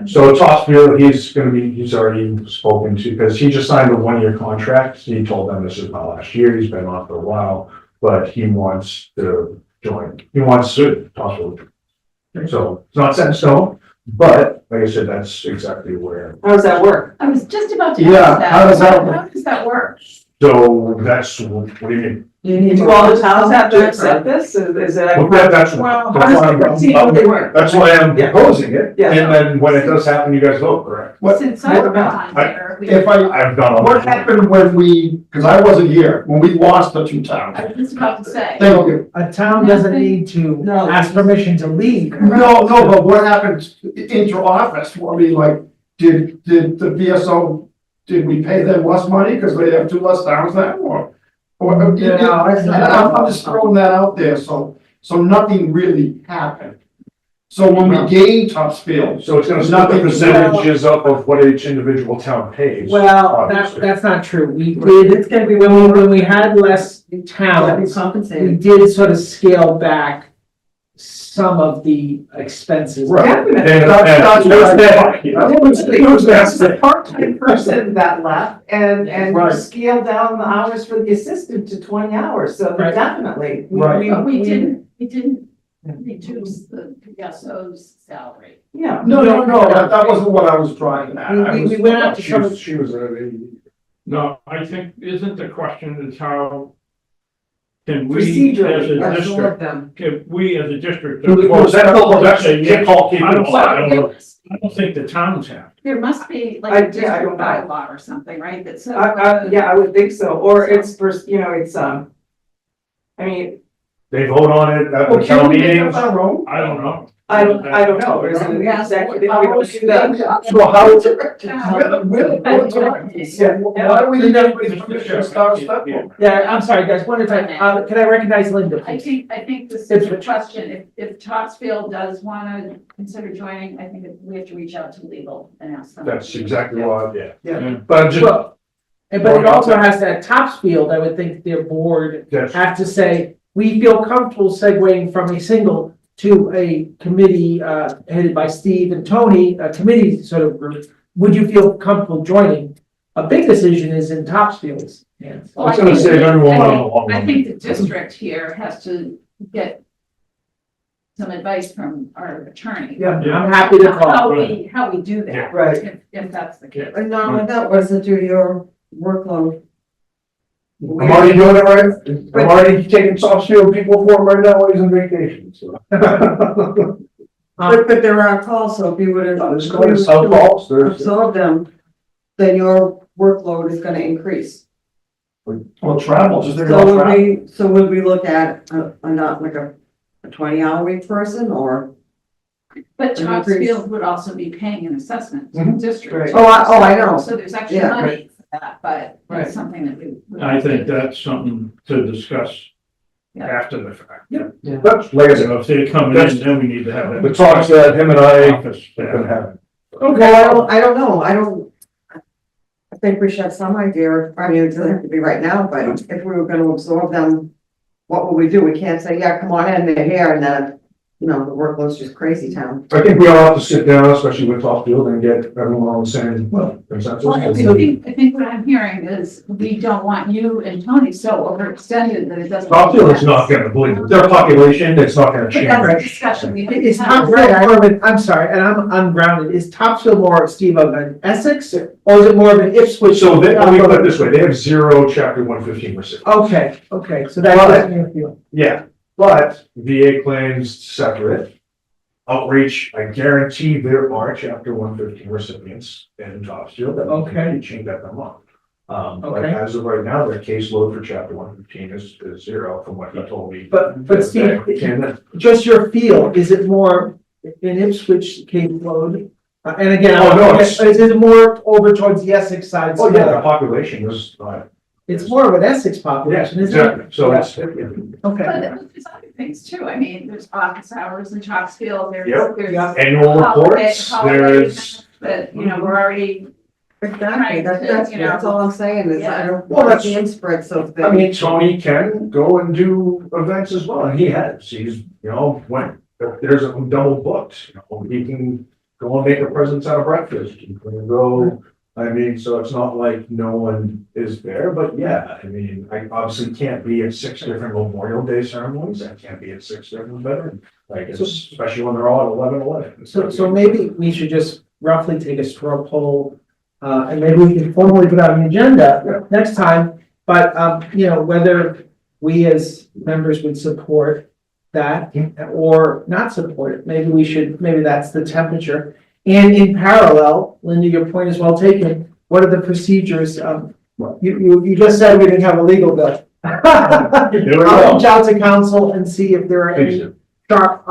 B: So Topsfield, he's already spoken to, because he just signed a 1-year contract. He told them this is my last year. He's been on for a while, but he wants to join. He wants to Topsfield. So it's not set in stone, but like I said, that's exactly where.
I: How does that work?
E: I was just about to
F: Yeah,
E: ask that.
F: how does that work?
E: How does that work?
B: So that's, what do you mean?
I: Do all the towns have to accept this? Is it?
B: Well, that's
I: Well,
B: that's
I: how does
B: why
I: it
B: I'm-
I: see how they work?
B: That's why I'm
I: Yeah.
B: proposing it,
I: Yeah.
B: and then when it does happen, you guys vote, correct?
F: What,
E: Since I've been on here, we.
F: if I,
B: I've done all.
F: what happened when we, because I wasn't here, when we lost the 2 towns?
E: I was just about to say.
F: Thank you.
A: A town doesn't need to
I: No.
A: ask permission to leave.
F: No, but what happened inter-office? I mean, like, did the VSO, did we pay them less money because they have 2 less towns now, or? I'm just throwing that out there, so nothing really happened. So when we gained Topsfield,
B: So it's gonna split the percentages up of what each individual town pays.
A: Well, that's not true. We did,
I: It's gonna be
A: when we had less towns, we
I: compensated.
A: did sort of scale back some of the expenses.
B: Right.
I: Definitely.
F: That's
I: It was the part-time person that left and
F: Right.
I: scaled down the hours for the assistant to 20 hours, so
A: Right.
I: definitely.
F: Right.
E: But we didn't reduce the PSO's salary.
I: Yeah.
F: No, that wasn't what I was driving at. I was-
A: We went out to some of
B: She was at a.
C: No, I think, isn't the question is how can we
I: Procedurally,
C: as a
I: absorb
C: district,
I: them.
C: can we as a district?
B: Well, that's
C: Say yes.
B: Dick Hall keeping
C: I don't-
B: it.
C: I don't think the towns have.
E: There must be
I: I-
E: like a
I: yeah, I
E: district
I: don't know.
E: bylaw or something, right, that says.
I: Yeah, I would think so, or it's first, it's, I mean,
B: They vote on it at
F: Well,
B: the
F: can
B: town
F: we make
B: meetings.
F: up our own?
C: I don't know.
I: I don't know, is it an executive, we don't do that.
F: So how? Why do we need everybody's permission to start a step?
A: Yeah, I'm sorry, guys, one at a time. Can I recognize Linda?
E: I
A: please?
E: think this is a question, if Topsfield does wanna consider joining, I think that we have to reach out to legal and ask them.
B: That's exactly what, yeah.
A: Yeah.
B: But I'm just,
A: Well, but it also has to, at Topsfield, I would think their board
B: that's,
A: have to say, we feel comfortable segueing from a single to a committee, headed by Steve and Tony, a committee sort of group. Would you feel comfortable joining? A big decision is in Topsfield's hands.
E: Well,
B: it's gonna
E: I think-
B: save everyone
E: I
B: on
E: think-
B: the long
E: I
B: run.
E: think the district here has to get some advice from our attorney.
A: Yeah, I'm happy to call.
E: How we do that.
I: Right.
E: If that's the case.
I: And not only that, what does it do to your workload?
B: I'm already doing it right. I'm already taking Topsfield people for him right now while he's on vacation, so.
J: But there are calls, so if you would
B: There's going to South Falls, there's.
J: absorb them, then your workload is gonna increase.
F: Well, travel, just think
J: So
F: about
J: would
F: travel.
J: would we look at not like a 20-hour week person or?
E: But
J: An increase.
E: Topsfield would also be paying an assessment to the
B: Mhm.
E: district.
J: Oh, I know.
E: So there's extra
J: Yeah,
E: money for that, but
A: Right.
E: it's something that we. would
C: I
E: have to-
C: think that's something to discuss
E: Yeah.
C: after the fact.
B: But like I said,
C: So if they're coming in, then we need to have.
B: the talks that him and I
C: Office
B: have been
C: staff.
B: having.
J: Well, I don't know, I think we should have some idea, I mean, it doesn't have to be right now, but if we were gonna absorb them, what would we do? We can't say, yeah, come on in, they're here, and then, the workload's just crazy town.
B: I think we all have to sit down, especially with Topsfield, and get everyone on the same consensus.
E: Well, I think what I'm hearing is we don't want you and Tony so overextended that it doesn't.
B: Topsfield is not gonna believe it. Their population, it's not gonna
E: But
B: change.
E: that's a discussion we didn't
A: Is
E: have.
A: Topsfield, I'm sorry, and I'm ungrounded, is Topsfield more, Steve, of an Essex, or is it more of an Ipswich?
B: So they, let me put it this way, they have 0 chapter 115 recipients.
A: Okay, so that's.
B: Yeah, But VA claims separate. Outreach, I guarantee there are chapter 115 recipients in Topsfield that we can reach and get them on. But
A: Okay.
B: as of right now, their caseload for chapter 115 is zero from what he told me.
A: But Steve,
B: Can-
A: just your feel, is it more in Ipswich caseload? And again,
B: Oh, no,
A: is it more over towards the Essex side?
B: Oh, yeah, the population is,
A: It's more of an Essex population, isn't it?
B: exactly, so it's,
A: Okay,
E: But there's other things too. I mean, there's office hours in Topsfield,
B: Yep.
E: there's
B: annual reports,
E: holiday
B: there's,
E: that, you know, we're already,
J: Exactly, that's all I'm saying, is I don't
B: Well,
J: want
B: that's-
J: the spread so
B: I
J: thin.
B: mean, Tony can go and do events as well, and he has, he's, when, if there's a double booked, he can go and make a presence out of breakfast, he can go, I mean, so it's not like no one is there, but yeah, I mean, I obviously can't be at 6 different Memorial Day ceremonies, I can't be at 6 different veterans, like, especially when they're all at 11:11.
A: so maybe we should just roughly take a straw poll, and maybe we can formally put out an agenda next time, but, whether we as members would support that or not support it, maybe that's the temperature. And in parallel, Linda, your point is well taken, what are the procedures, you just said we didn't have a legal bill. I'll reach out to council and see if there are any sharp,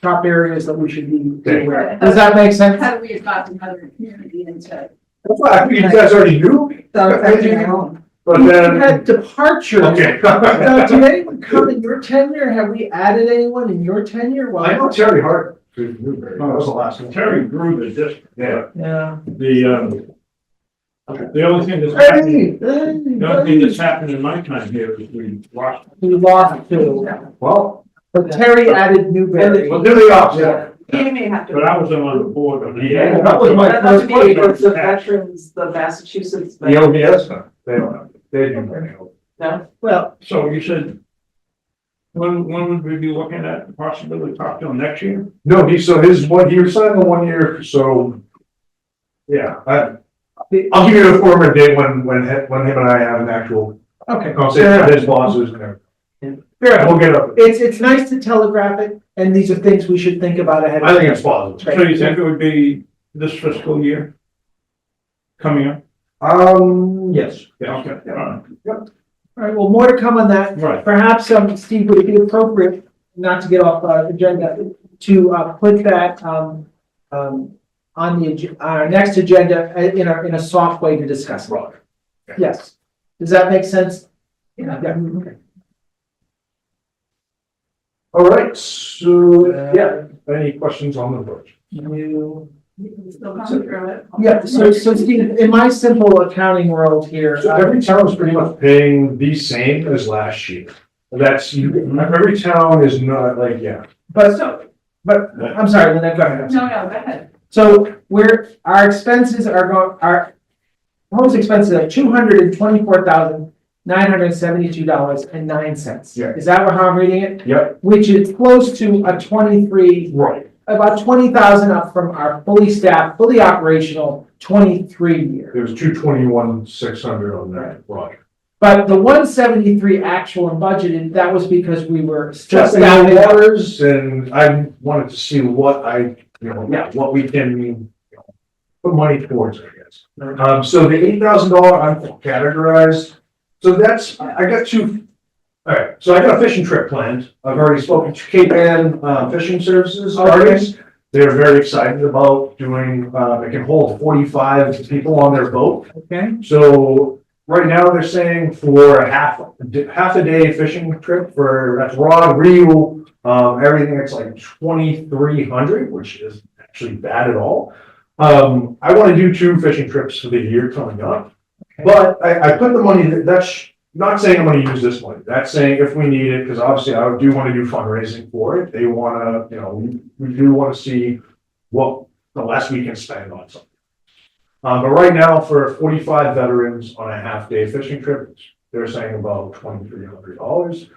A: sharp areas that we should be aware of. Does that make sense?
E: how do we adopt another community into?
B: That's why I think you guys already knew,
J: So it's actually my own.
B: but
A: We
B: then,
A: had departures.
B: okay.
A: Did anyone come in your tenure? Have we added anyone in your tenure? Well,
B: I know Terry Hart, that was the last one.
C: Terry grew the district.
B: Yeah.
A: Yeah.
C: The only thing that's happened,
A: Hey,
C: the only thing that's happened in my time here is we lost.
A: we lost two,
B: Well,
A: but Terry added Newberry.
B: we'll do the opposite.
E: You may have
C: But I wasn't on the board when he.
B: Yeah, that was my
I: That's
B: first
I: the
B: question.
I: veterans, the Massachusetts.
B: The OBS, they don't have, they do.
I: No?
A: Well,
C: So you said, when would we be looking at possibly talk to him next year?
B: No, he signed the 1 year, so. Yeah, I'll give you a former date when him and I have an actual
A: okay.
B: conversation with his bosses and everything. Yeah, we'll get up.
A: It's nice to telegraph it, and these are things we should think about ahead of
B: I
A: time.
B: think it's positive.
C: So you think it would be this fiscal year? Coming up?
B: Yes.
C: Okay, all right.
A: All right, well, more to come on that.
C: Right.
A: Perhaps, Steve, would it be appropriate, not to get off our agenda, to, put that, on our next agenda in a soft way to discuss it? Yes. Does that make sense?
E: Yeah.
A: Okay.
B: All right, so, yeah, any questions on the budget?
E: Still going through it.
A: Yeah, so Steve, in my simple accounting world here.
B: So every town is pretty much paying the same as last year. That's, every town is not like, yeah.
A: But, I'm sorry, Linda, go ahead.
E: No, go ahead.
A: So our expenses our proposed expenses are $224,972.09.
B: Yeah.
A: Is that how I'm reading it?
B: Yep,
A: Which is close to a 23,
B: right.
A: about 20,000 up from our fully staffed, fully operational 23 year.
B: There was 221,600 on that, right.
A: But the 173 actual and budgeted, that was because we were still
B: Testing the
A: staffing up.
B: waters, and I wanted to see what what we can, put money towards, I guess. So the $8,000 I'm categorized, so that's, I got two. All right, so I got a fishing trip planned. I've already spoken to Cape Ann, Fishing Services, artists. They're very excited about doing, they can hold 45 people on their boat.
A: Okay,
B: So right now they're saying for a half a day fishing trip that's rod, reel, everything, it's like 2,300, which is actually bad at all. I want to do 2 fishing trips for the year coming up, but I put the money, that's not saying I'm going to use this money. That's saying if we need it, because obviously I do want to do fundraising for it. They want to, we do want to see what the less we can spend on something. But right now for 45 veterans on a half day fishing trip, they're saying about $2,300.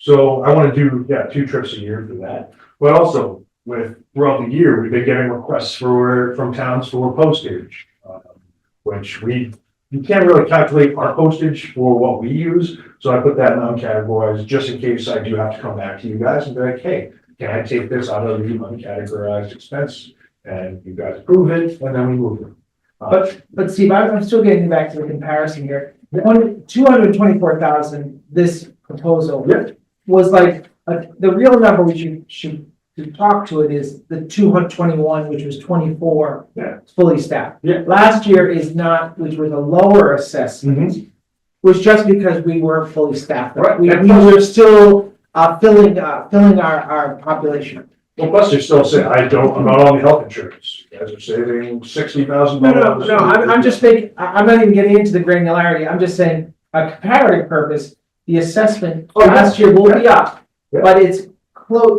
B: So I want to do, 2 trips a year for that. But also throughout the year, we've been getting requests from towns for postage, which we you can't really calculate our postage for what we use, so I put that non-categorized, just in case I do have to come back to you guys and be like, hey, can I take this out of the uncategorized expense? And you guys approve it, and then we move it.
A: But Steve, I'm still getting back to the comparison here. The 224,000, this proposal.
B: Yeah.
A: Was like, the real number we should talk to it is the 221, which was 24.
B: Yeah.
A: Fully staffed.
B: Yeah.
A: Last year is not, which was a lower assessment, was just because we weren't fully staffed.
B: Right.
A: We were still, filling our population.
B: Well, plus you're still saying, I'm not on the health insurance, you guys are saving $60,000.
A: No, I'm just thinking, I'm not even getting into the granularity, I'm just saying, a comparative purpose, the assessment
B: Oh, yeah.
A: last year will be up,
B: Yeah.
A: but it's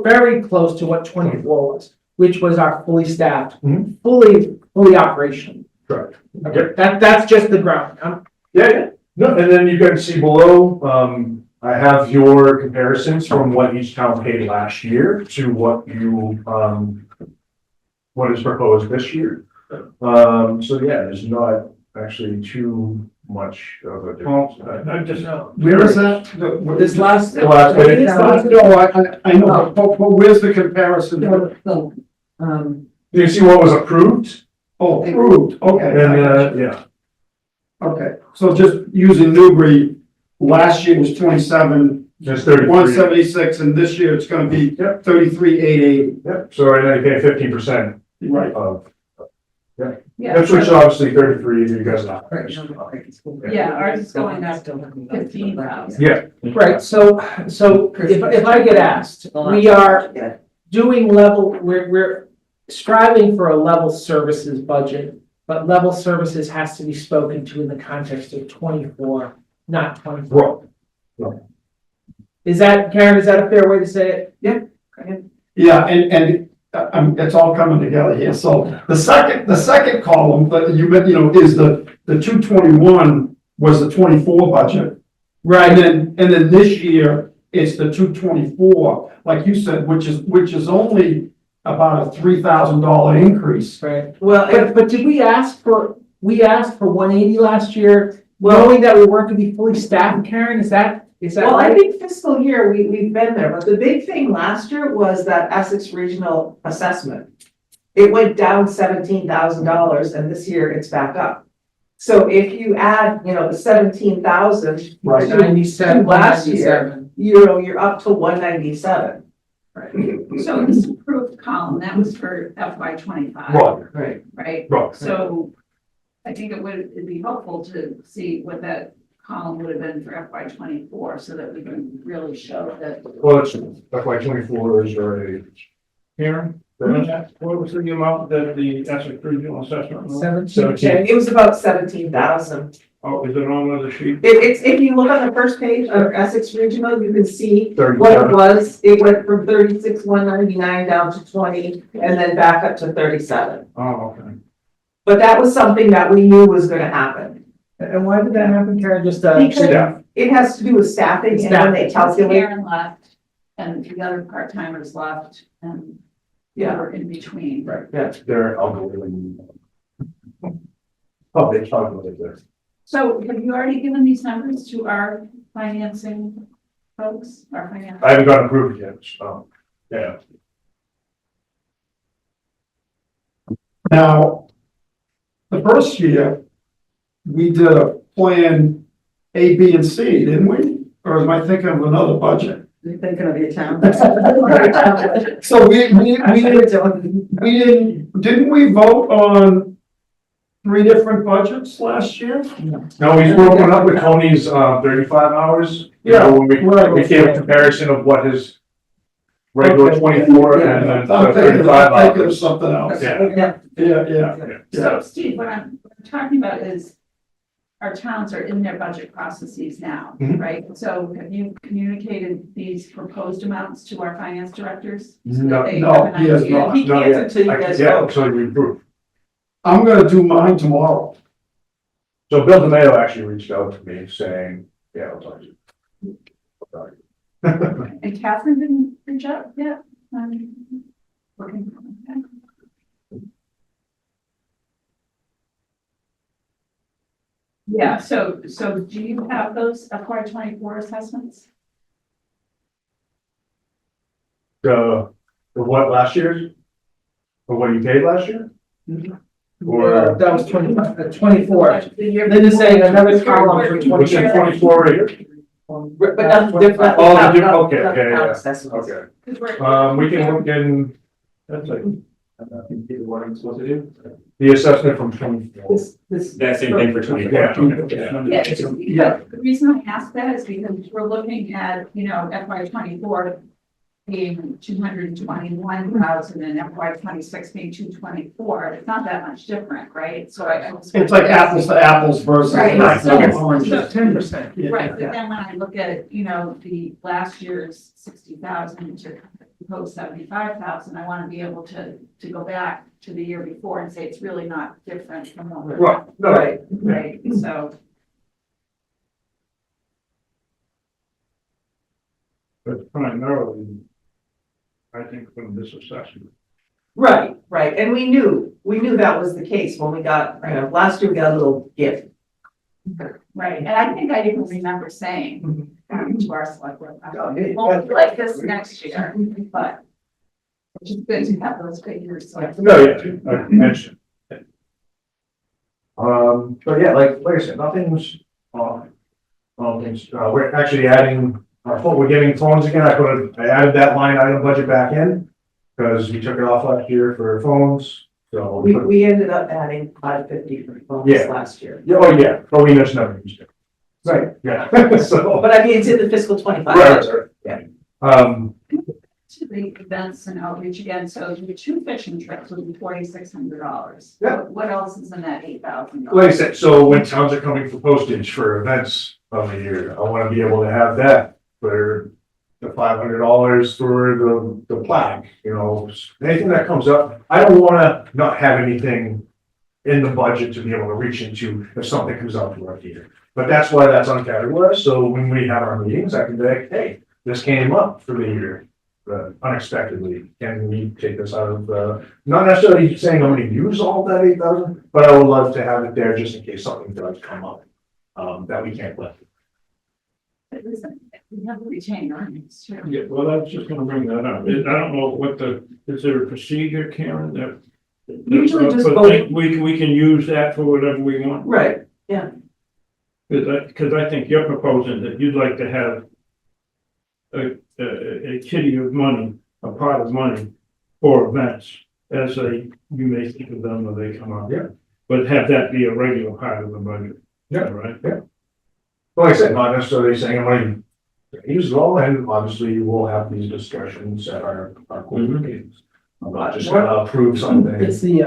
A: very close to what 24 was, which was our fully staffed,
B: Mhm.
A: fully operational.
B: Correct.
A: Okay, that's just the ground,
B: Yeah, no, and then you can see below, I have your comparisons from what each town paid last year to what you, what is proposed this year. So yeah, there's not actually too much of a difference.
C: I just,
F: Where is that?
A: this last.
B: The last page.
F: No, I know, but where's the comparison?
B: Do you see what was approved?
F: Oh, approved, okay.
B: And, yeah,
F: Okay, so just using Newbury, last year was 27,
B: there's 33.
F: 176, and this year it's gonna be
B: Yep.
F: 33,880.
B: Yep, so right now you pay 15%
F: Right.
B: of,
E: Yeah,
B: that's which obviously 33, you guys are.
E: yeah, ours is going up 15,000.
B: Yeah,
A: Right, so if I get asked, we are doing we're striving for a level services budget, but level services has to be spoken to in the context of 24, not 24.
B: right.
A: Karen, is that a fair way to say it?
F: Yeah, and it's all coming together here. So the second column that you is the 221 was the 24 budget.
A: Right.
F: And then this year, it's the 224, like you said, which is only about a $3,000 increase.
A: Right.
I: Well,
A: But did we ask for 180 last year,
I: Well-
A: knowing that we weren't gonna be fully staffed, Karen? Is that
I: well, I
A: right?
I: think fiscal year, we've been there, but the big thing last year was that Essex Regional assessment. It went down $17,000 and this year it's back up. So if you add, the 17,000.
F: Right.
A: 97,
I: Last year.
A: 97.
I: You're up to 197.
E: So this approved column, that was for FY 25,
B: Right,
E: right?
B: right.
E: So I think it'd be helpful to see what that column would have been for FY 24, so that we can really show that.
B: Well, it's FY 24 is already.
C: Karen, what was the amount that the Essex Regional Assessment was?
A: 17K.
I: It was about 17,000.
C: Oh, is it on another sheet?
I: It's, if you look on the first page of Essex Regional, you can see
B: 37.
I: what it was. It went from 36,199 down to 20 and then back up to 37.
C: Oh, okay.
I: But that was something that we knew was gonna happen.
A: And why did that happen, Karen? Just,
I: Because
B: Yeah.
I: it has to do with staffing and when they calculate.
E: Karen left, and the other part-timers left, and we
I: Yeah.
E: were in between.
B: Right, their algorithm. Oh, they talk about it there.
E: So have you already given these numbers to our financing folks, our finance?
B: I haven't got approved yet, so, yeah.
F: Now, the first year, we did a plan A, B, and C, didn't we? Or am I thinking of another budget?
J: You're thinking of your town.
F: So didn't we vote on 3 different budgets last year?
B: No, we broke one up with Tony's, 35 hours. You know, when we gave a comparison of what his regular 24 and then
F: I'm thinking
B: 35
F: of
B: hours.
F: something else.
B: Yeah.
F: Yeah.
E: So Steve, what I'm talking about is our towns are in their budget processes now,
B: Mhm.
E: right? So have you communicated these proposed amounts to our finance directors? So
B: No,
E: that they
F: no,
E: have an
F: he has
E: idea?
F: not.
I: He
B: Not
I: can't
B: yet.
I: until you guys
B: Yeah,
I: vote.
B: so we approved.
F: I'm gonna do mine tomorrow.
B: So Bill DeMayo actually reached out to me saying, yeah, I'll talk to you. I'll talk to you.
E: And Catherine didn't reach out yet? Working. Okay. Yeah, so do you have those FY twenty-four assessments?
B: The what last year's? For what you paid last year? Or
A: That was 24.
E: The year
A: Then it's saying
E: before.
A: another column for
B: was it 24 right here?
I: But that's different.
B: Oh,
I: Not-
B: okay,
I: not-
B: okay,
I: not
B: yeah, yeah.
I: assessments.
B: Okay.
E: 'Cause we're-
B: We can look in,
C: That's like,
H: What I'm supposed to do?
B: the assessment from 24.
I: This,
H: That same thing for 24.
B: Yeah, okay.
E: Yeah, it's just because, the reason I ask that is because we're looking at, FY twenty-four being 221,000 and FY twenty-six being 224. It's not that much different, right? So I was.
F: It's like apples to apples versus.
E: Right.
F: oranges.
A: 10%.
F: Yeah.
E: Right, but then when I look at, the last year's 60,000 to propose 75,000, I want to be able to go back to the year before and say it's really not different from what we're.
B: Right, no,
I: right,
E: Right, so,
C: but primarily, I think from this assessment.
I: right, and we knew that was the case when we got, last year we got a little gift.
E: right, and I think I even remember saying to our select board, I
A: Okay.
E: won't be like this next year, but it's just good to have those figures, so.
B: No, yeah, I mentioned. But yeah, like I said, nothing's, things, we're actually adding, we're getting phones again, I added that line item budget back in. Because we took it off last year for phones, so.
I: We ended up adding 550 for phones
B: Yeah.
I: last year.
B: Yeah, oh, yeah, but we just never used it.
I: Right.
B: Yeah, so.
I: But I mean, it's in the fiscal 25.
B: Right,
I: budget.
B: right.
E: To the events and outreach again, so the two fishing trips would be $4,600.
B: Yeah.
E: What else is in that $8,000?
B: Like I said, so when towns are coming for postage for events of the year, I wanna be able to have that for the $500 for the plaque, anything that comes up. I don't wanna not have anything in the budget to be able to reach into if something comes up throughout the year. But that's why that's uncategorized, so when we have our meetings, I can be like, hey, this came up for the year. Unexpectedly, can we take this out of, not necessarily saying I'm gonna use all that 8,000, but I would love to have it there just in case something does come up, that we can't let.
E: We have retained earnings too.
C: Yeah, well, I was just gonna bring that up. I don't know is there a procedure, Karen, that?
I: Usually just
C: but
I: vote.
C: We can use that for whatever we want.
I: Right,
C: Because I think you're proposing that you'd like to have a kitty of money, a pot of money for events as you may think of them when they come up.
B: Yeah.
C: But have that be a regular part of the budget.
B: Yeah.
C: Right?
B: Like I said, not necessarily saying I'm gonna use it all, and obviously we'll have these discussions at our quarterly meetings. I'm not just gonna approve something.
A: It's the,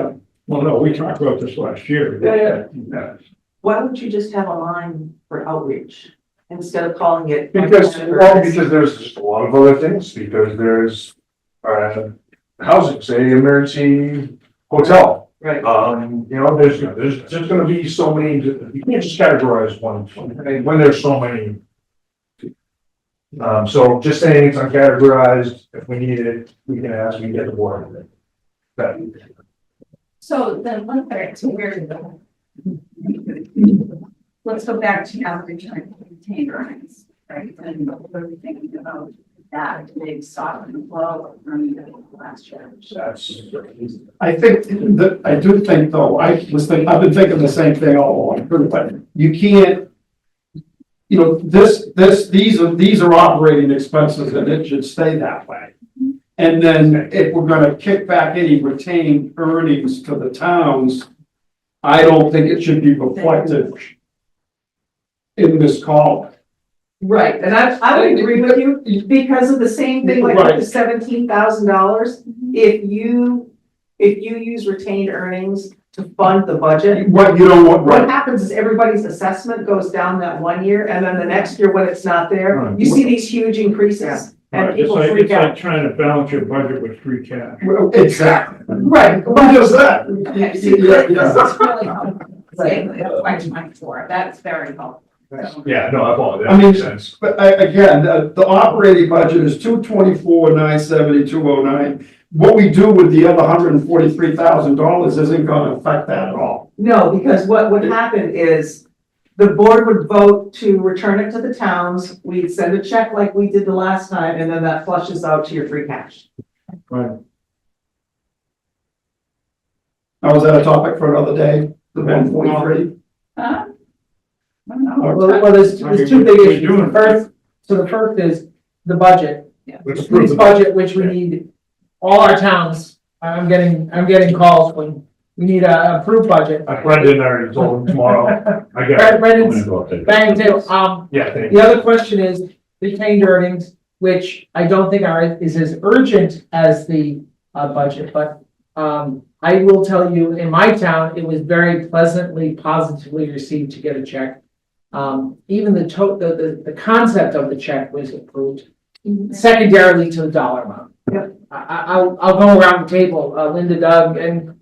C: Well, no, we talked about this last year.
B: Yeah.
I: why don't you just have a line for outreach instead of calling it?
B: Because there's just a lot of other things, because there's, housing, say, emergency hotel.
I: Right,
B: There's just gonna be so many, you can't just categorize one, when there's so many. So just saying it's uncategorized, if we need it, we can ask, we can get the board on it. That-
E: So then let's back to where the. Let's go back to average retained earnings, right? And what are we thinking about that big soft and flow from last year?
B: That's,
F: I think that, I do think though, I've been thinking the same thing all along, but you can't. These are operating expenses and it should stay that way. And then if we're gonna kick back any retained earnings to the towns, I don't think it should be reflected in this column.
I: right, and I would agree with you, because of the same thing like with the
F: Right.
I: $17,000. If you use retained earnings to fund the budget,
F: What you don't want,
I: what
F: right,
I: happens is everybody's assessment goes down that one year, and then the next year when it's not there,
B: Right.
I: you see these huge increases. And
C: Right, it's
I: people
C: like,
I: freak
C: it's
I: out.
C: like trying to balance your budget with free cash.
F: exactly.
I: Right,
F: What is that?
E: Okay, so
F: Yeah,
E: this
F: yeah.
E: is really helpful. FY 24, that's very helpful.
B: yeah, no, I apologize,
F: I
B: that
F: mean-
B: makes sense.
F: But again, the operating budget is 224,970,209. What we do with the other $143,000 isn't gonna affect that at all.
I: no, because what would happen is the board would vote to return it to the towns, we'd send a check like we did the last time, and then that flushes out to your free cash.
F: Now, is that a topic for another day, the 143?
E: Huh? I don't know.
A: Well, there's two big issues. The first is the budget.
B: Let's approve
A: Police
B: the
A: budget, which we need, all our towns, I'm getting calls when we need a approved budget.
B: Brendan already told him tomorrow. I got it.
A: Brendan's bang too.
B: Yeah, thank
A: The other question is retained earnings, which I don't think is as urgent as the budget, but I will tell you, in my town, it was very pleasantly, positively received to get a check. Even the concept of the check was approved, secondarily to the dollar amount.
I: Yep.
A: I'll go around the table, Linda, Doug, and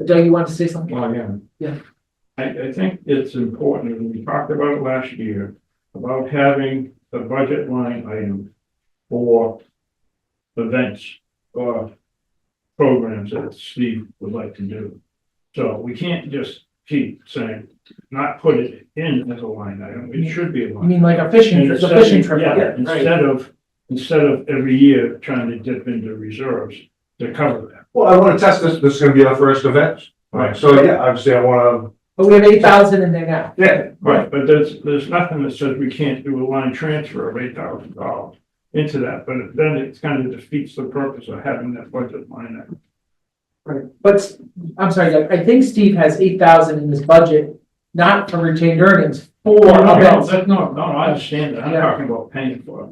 A: Doug, you want to say something?
C: Well, yeah.
A: Yeah.
C: I think it's important, and we talked about it last year, about having a budget line item for events or programs that Steve would like to do. So we can't just keep saying, not put it in as a line item, it should be a
A: You
C: line.
A: mean like a fishing trip, the fishing trip?
C: Yeah,
A: Right.
C: instead of every year trying to dip into reserves to cover that.
B: Well, I want to test this. This is going to be our first event. Right. So yeah, obviously I want
A: But we have 8,000 in there now.
B: to, yeah,
C: Right, but there's nothing that says we can't do a line transfer of $8,000 into that, but then it kind of defeats the purpose of having that budget line item.
A: Right, but I'm sorry, Doug, I think Steve has 8,000 in his budget, not for retained earnings, for events,
C: No, I understand that, I'm
A: Yeah.
C: talking about paying for it.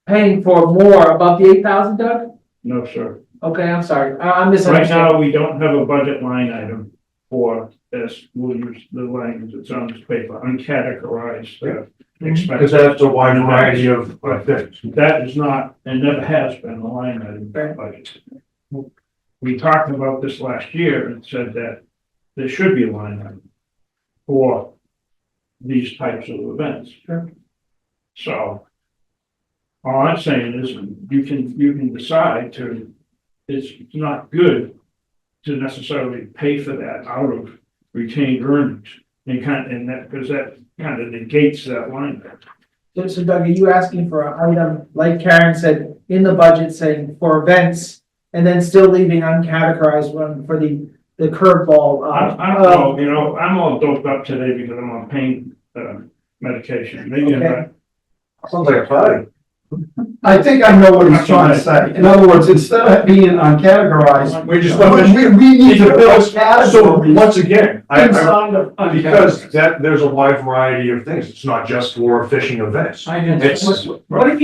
A: paying for more above the 8,000, Doug?
C: No, sir.
A: Okay, I'm sorry, I'm
C: Right
A: misunderstanding.
C: now, we don't have a budget line item for this, we'll use the language that's on this paper, uncategorized
B: because
C: expenses.
B: that's a wide variety of things.
C: That is not, and never has been a line item in the budget. We talked about this last year and said that there should be a line item for these types of events.
A: Sure.
C: So all I'm saying is you can decide to, it's not good to necessarily pay for that out of retained earnings and that, because that kind of negates that line item.
A: So Doug, are you asking for an item, like Karen said, in the budget saying for events, and then still leaving uncategorized one for the curveball?
C: I don't know, you know, I'm all doped up today because I'm on pain, medication, maybe I'm
A: Okay.
C: not.
B: Sounds like a party.
F: I think I know what he's trying to say. In other words, instead of being uncategorized,
B: We just,
F: we need to build
B: so
F: categories
B: once again,
F: inside of
B: because
F: uncategorized.
B: there's a wide variety of things. It's not just for fishing events. It's,
I: What if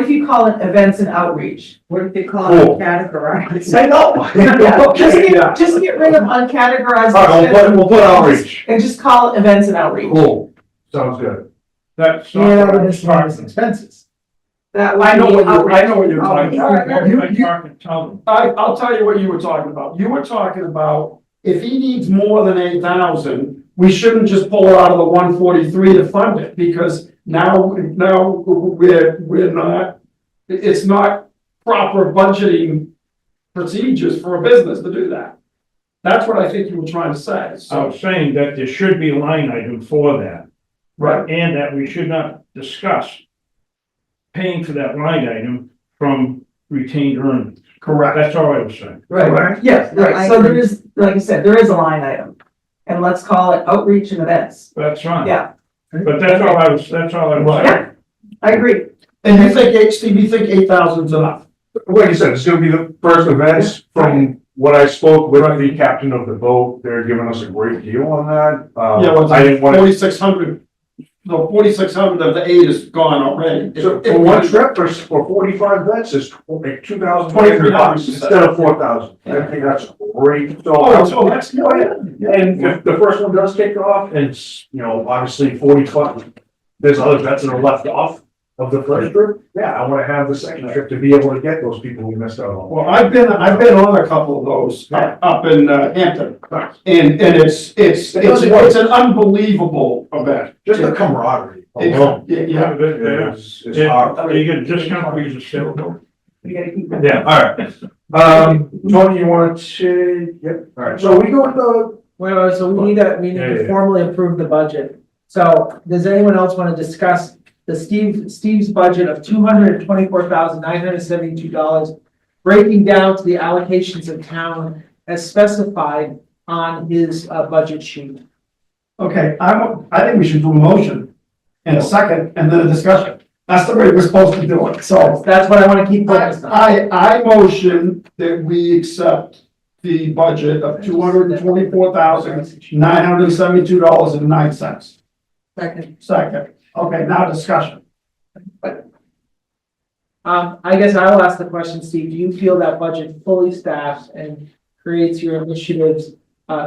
I: you call it events and outreach?
J: What if you call it
B: Cool.
J: categorized?
A: I know.
I: Yeah, just get rid of uncategorized
B: all right,
I: expenses
B: we'll put outreach.
I: and just call it events and outreach.
B: Cool. Sounds good.
C: That's not
A: Yeah,
C: what
A: but
C: I'm
A: it's not as
C: talking.
A: expenses.
I: That
F: I know
I: would
F: what
I: be
F: you, I know what you're talking about.
C: I'm tell them.
F: I'll tell you what you were talking about. You were talking about, if he needs more than 8,000, we shouldn't just pull it out of the 143 to fund it, because now we're not, it's not proper budgeting procedures for a business to do that. That's what I think you were trying to say,
C: I
F: so,
C: was saying that there should be a line item for that,
F: right,
C: and that we should not discuss paying for that line item from retained earnings.
F: correct.
C: That's all I was saying.
I: Right, yes, right, so there is, like I said, there is a line item. And let's call it outreach and events.
C: That's fine.
I: Yeah.
C: But that's all I was saying.
I: Yeah, I agree.
F: And you think, Steve, you think 8,000 is enough?
B: Like you said, it's gonna be the first events. From what I spoke with the captain of the boat, they're giving us a great deal on that.
F: Yeah, well,
B: I didn't want to,
F: 4,600, the 4,600 of the 8 is gone already.
B: so for one trip, for 45 events, is like $2,200 instead of 4,000. I think that's great.
F: Oh, that's,
B: Oh, yeah. And if the first one does kick off, and it's, you know, obviously 45, there's other vets that are left off of the first trip. Yeah, I wanna have the second trip to be able to get those people who missed out on.
F: well, I've been on a couple of those up in Hampton. And it's an unbelievable event.
B: Just the camaraderie
F: It's-
B: alone
F: Yeah,
B: is hard.
C: You get a discount for your sale.
I: We gotta keep that.
B: Yeah, all right. Tony, you want to, yep, all right, so we go with
A: Well, so we need
B: Yeah,
A: to
B: yeah.
A: formally approve the budget. So does anyone else want to discuss Steve's budget of $224,972, breaking down to the allocations of town as specified on his budget sheet?
F: Okay, I think we should do a motion in a second and then a discussion. That's the way we're supposed to do it, so.
A: That's what I want to keep focused on.
F: I motion that we accept the budget of $224,972.09. Second, okay, now discussion.
A: I guess I will ask the question, Steve, do you feel that budget fully staffs and creates your initiatives,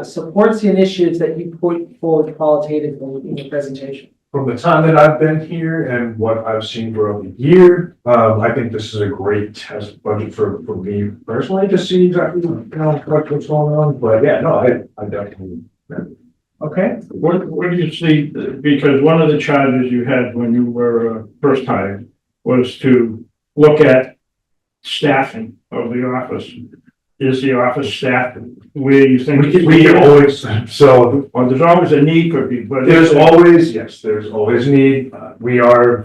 A: supports the initiatives that you put forward qualitatively in your presentation?
B: From the time that I've been here and what I've seen throughout the year, I think this is a great test budget for me personally to see exactly, what's going on. But yeah, no, I definitely.
A: Okay,
C: What do you see, because one of the challenges you had when you were first hired was to look at staffing of the office. Is the office staffed where you think?
B: We always, so
C: Well, there's always a need for people, but.
B: there's always need. We're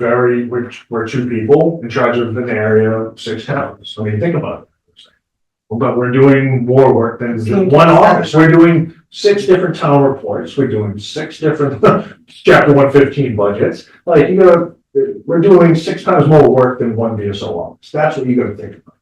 B: two people in charge of an area of 6 towns. I mean, think about it. But we're doing more work than just one office. We're doing 6 different town reports. We're doing 6 different chapter 115 budgets. Like, we're doing 6 times more work than one VSO office. That's what you gotta think about.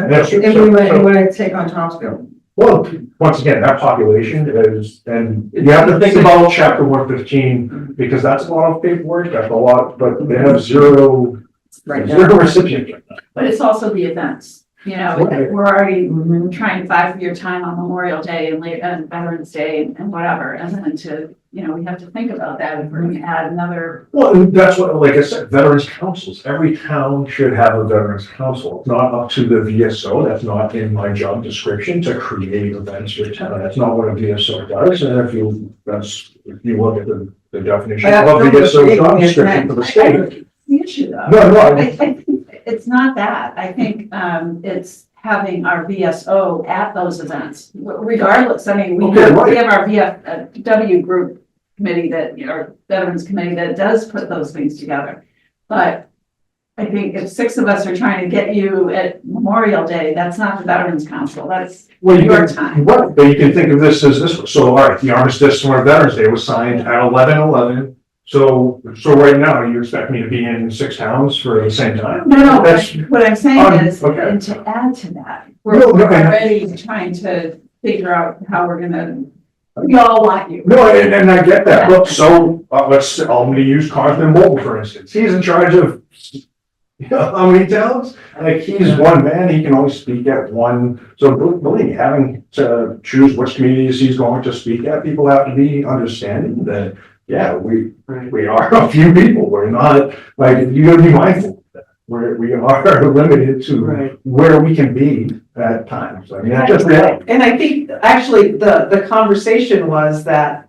B: And that's,
J: If we want to take on Townsville.
B: well, once again, that population is, and you have to think about chapter 115, because that's a lot of paperwork, that's a lot, but they have zero recipients.
E: But it's also the events,
B: Right.
E: we're already trying to buy for your time on Memorial Day and Veterans Day and whatever, and then we have to think about that if we're gonna add another.
B: Well, and that's what, like I said, veterans councils, every town should have a veterans council. It's not up to the VSO, that's not in my job description to create events for town, that's not what a VSO does, and if you look at the definition of VSO job description for the state.
E: The issue though.
B: No,
E: I think it's not that. I think, it's having our VSO at those events, regardless. I mean, we
B: Okay, right.
E: have our VFW group committee or Veterans Committee that does put those things together. But I think if 6 of us are trying to get you at Memorial Day, that's not the Veterans Council. That's
B: Well,
E: your time.
B: Right, but you can think of this as this, so, all right, the Armistice on Veterans Day was signed at 11/11. So right now, you expect me to be in 6 towns for the same time?
E: No,
B: That's,
E: what I'm saying is,
B: okay.
E: and to add to that,
B: No,
E: we're
B: no, I-
E: already trying to figure out how we're gonna, we all want you.
B: no, and I get that, but so, I'm gonna use Conklin Mobile, for instance, he's in charge of, how many towns? Like, he's one man, he can only speak at one, so believe me, having to choose which communities he's going to speak at, people have to be understanding that, yeah, we are a few people, we're not, like, you gotta be mindful of that. We are limited to where we can be at times, I mean, that's just reality.
I: And I think, actually, the conversation was that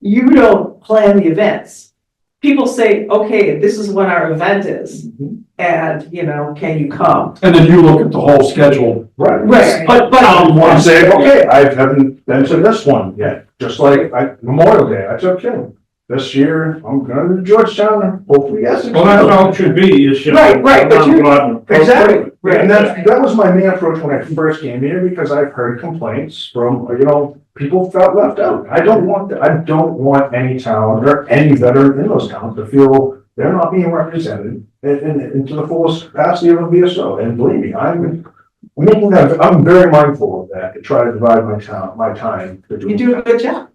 I: you don't plan the events. People say, okay, this is when our event is, and, can you come?
F: And then you look at the whole schedule.
B: Right.
I: But,
B: I'm saying, okay, I haven't been to this one yet, just like Memorial Day, I took him. This year, I'm going to Georgetown, hopefully, Essex.
C: Well, that's all it should be, is just.
I: Right, but you-
B: Exactly,
I: Right.
B: and that was my main approach when I first came here, because I've heard complaints from, people felt left out. I don't want any town or any veteran in those towns to feel they're not being represented in to the fullest capacity of a VSO, and believe me, I'm very mindful of that, to try to divide my time.
I: You do a good job.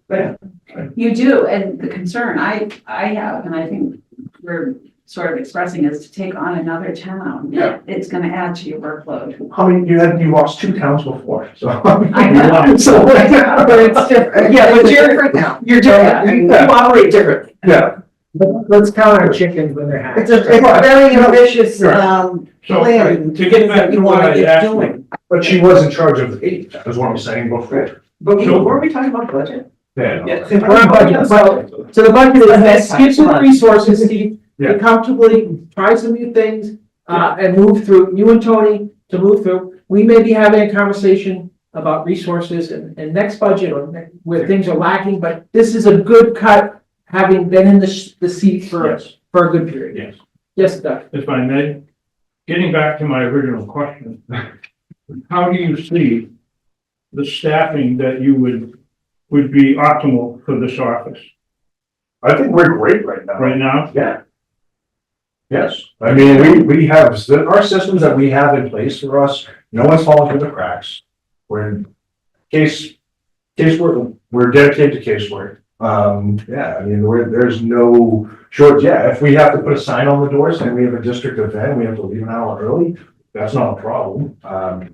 E: You do, and the concern I have, and I think we're sort of expressing, is to take on another town.
B: Yeah.
E: It's gonna add to your workload.
B: How many, you lost 2 towns before, so.
E: I know.
B: So,
J: But it's different.
I: Yeah, but you're-
J: different now.
I: You're different, you operate differently.
B: yeah,
A: Let's count our chickens when they're hatched.
J: It's a very ambitious,
C: So,
J: plan.
C: to get back
J: that
C: to
J: you
C: what
J: want to
C: I
J: get
C: asked
J: doing.
C: you,
B: but she was in charge of the 8, is what I'm saying before.
I: But were we talking about budget?
B: Yeah.
I: Yeah.
A: We're on budget, so the budget is, gives you the resources, Steve,
B: Yeah.
A: to comfortably try some new things, and move through, you and Tony to move through. We may be having a conversation about resources and next budget or where things are lacking, but this is a good cut, having been in the seat
C: Yes,
A: for a good period.
C: yes.
A: Yes, Doug?
C: If I may, getting back to my original question, how do you see the staffing that you would be optimal for this office
B: I think we're great right now.
C: right now?
B: Yeah. Yes, I mean, we have, our systems that we have in place for us, no one's falling through the cracks. We're in casework, we're dedicated to casework. Yeah, I mean, there's no short, yeah, if we have to put a sign on the doors and we have a district event, we have to leave an hour early, that's not a problem.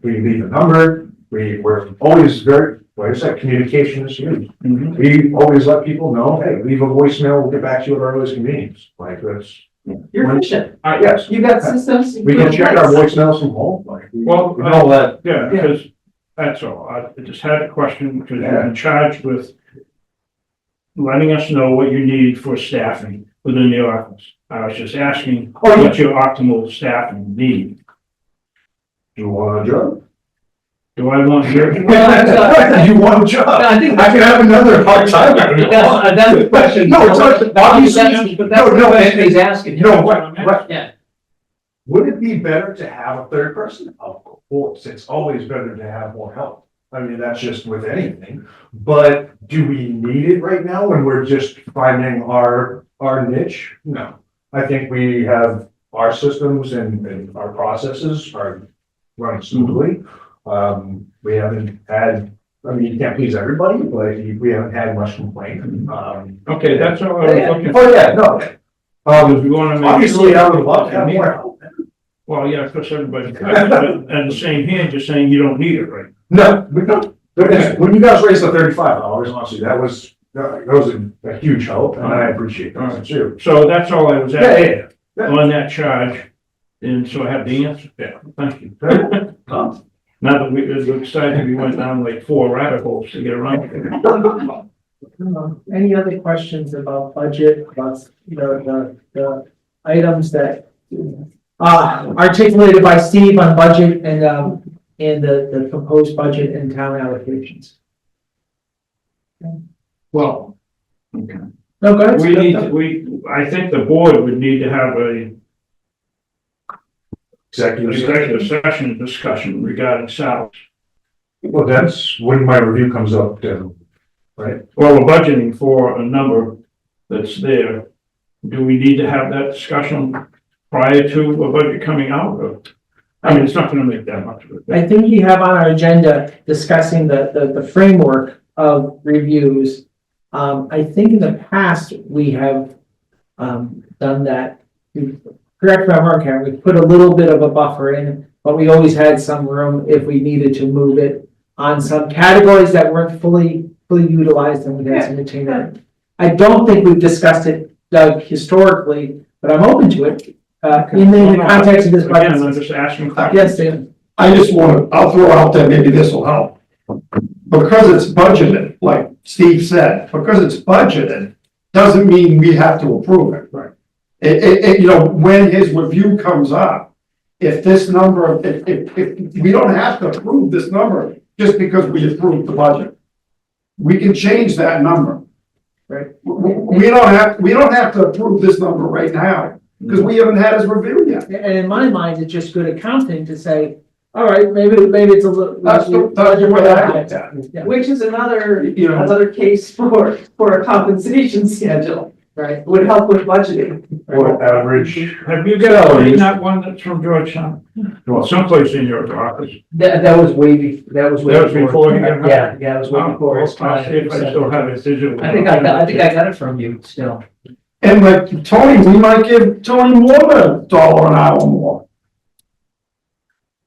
B: We leave a number, we're always very, like I said, communication is huge.
C: Mhm.
B: We always let people know, hey, leave a voicemail, we'll get back to you at our earliest convenience, like that's.
G: You're efficient.
B: Yes,
G: You got systems.
B: we can check our voicemails from home, like.
C: Well,
B: We know that.
C: Yeah, because that's all. I just had a question because you're in charge with letting us know what you need for staffing within the office. I was just asking what your optimal staffing need.
B: Do you want a job?
C: Do I want your?
B: You want a job?
D: I think
B: I can have another part-time.
D: that's the question.
B: No, it's not- obviously,
D: But that's the
B: no,
D: question he's asking.
B: No, what,
D: Yeah.
B: would it be better to have a third person? Of course, it's always better to have more help. I mean, that's just with anything, but do we need it right now when we're just finding our niche? No. I think we have our systems and our processes are running smoothly. We haven't had, I mean, you can't please everybody, but we haven't had much complaint.
C: Okay, that's all I was looking for.
B: Oh, yeah, no.
C: Because we want to make.
B: Obviously, I would love to have more help.
C: Well, yeah, of course, everybody, but at the same hand, you're saying you don't need it right.
B: No, we don't. When you guys raised the $35, honestly, that was a huge help, and I appreciate that too.
C: So that's all I was
B: Yeah,
C: asking
B: yeah,
C: on that charge. And so I have the answer. Yeah, thank you.
B: yeah.
C: Now that it looks like we went down like 4 rabbit holes to get around.
A: Any other questions about budget, about, the items that articulated by Steve on budget and the proposed budget and town allocations?
C: Well, okay.
A: No, go ahead.
C: We need, I think the board would need to have a executive session discussion regarding salaries.
B: Well, that's when my review comes up, right?
C: Well, we're budgeting for a number that's there. Do we need to have that discussion prior to a budget coming out? Or, I mean, it's not gonna make that much of a
A: I
C: difference.
A: think you have on our agenda discussing the framework of reviews. I think in the past, we have, done that. Correct me if I'm wrong, Karen, we put a little bit of a buffer in, but we always had some room if we needed to move it on some categories that weren't fully utilized and we had some retainer. I don't think we've discussed it, Doug, historically, but I'm open to it, in the context of this
C: Again, I'm
A: budget.
C: just asking.
A: Yes, Dan.
F: I just I'll throw out there, maybe this will help. Because it's budgeted, like Steve said, because it's budgeted, doesn't mean we have to approve it.
B: Right.
F: When his review comes up, if this number, if we don't have to approve this number just because we approved the budget. We can change that number.
A: Right.
F: We don't have to approve this number right now, because we haven't had his review yet.
A: And in my mind, it's just good accounting to say, all right, maybe it's a little.
F: That's the way I looked at it.
A: Yeah.
G: Which is another
F: You
G: case for a compensation schedule.
A: Right.
G: Would help with budgeting.
B: Or average.
C: Have you got that one that's from Georgetown? Well, someplace in your office.
D: That was way
C: That was before he got hired?
D: Yeah, it was way before his
C: I'll see if I still have it digital.
D: I think I got it from you still.
F: And like Tony, we might give Tony more than $1 an hour more.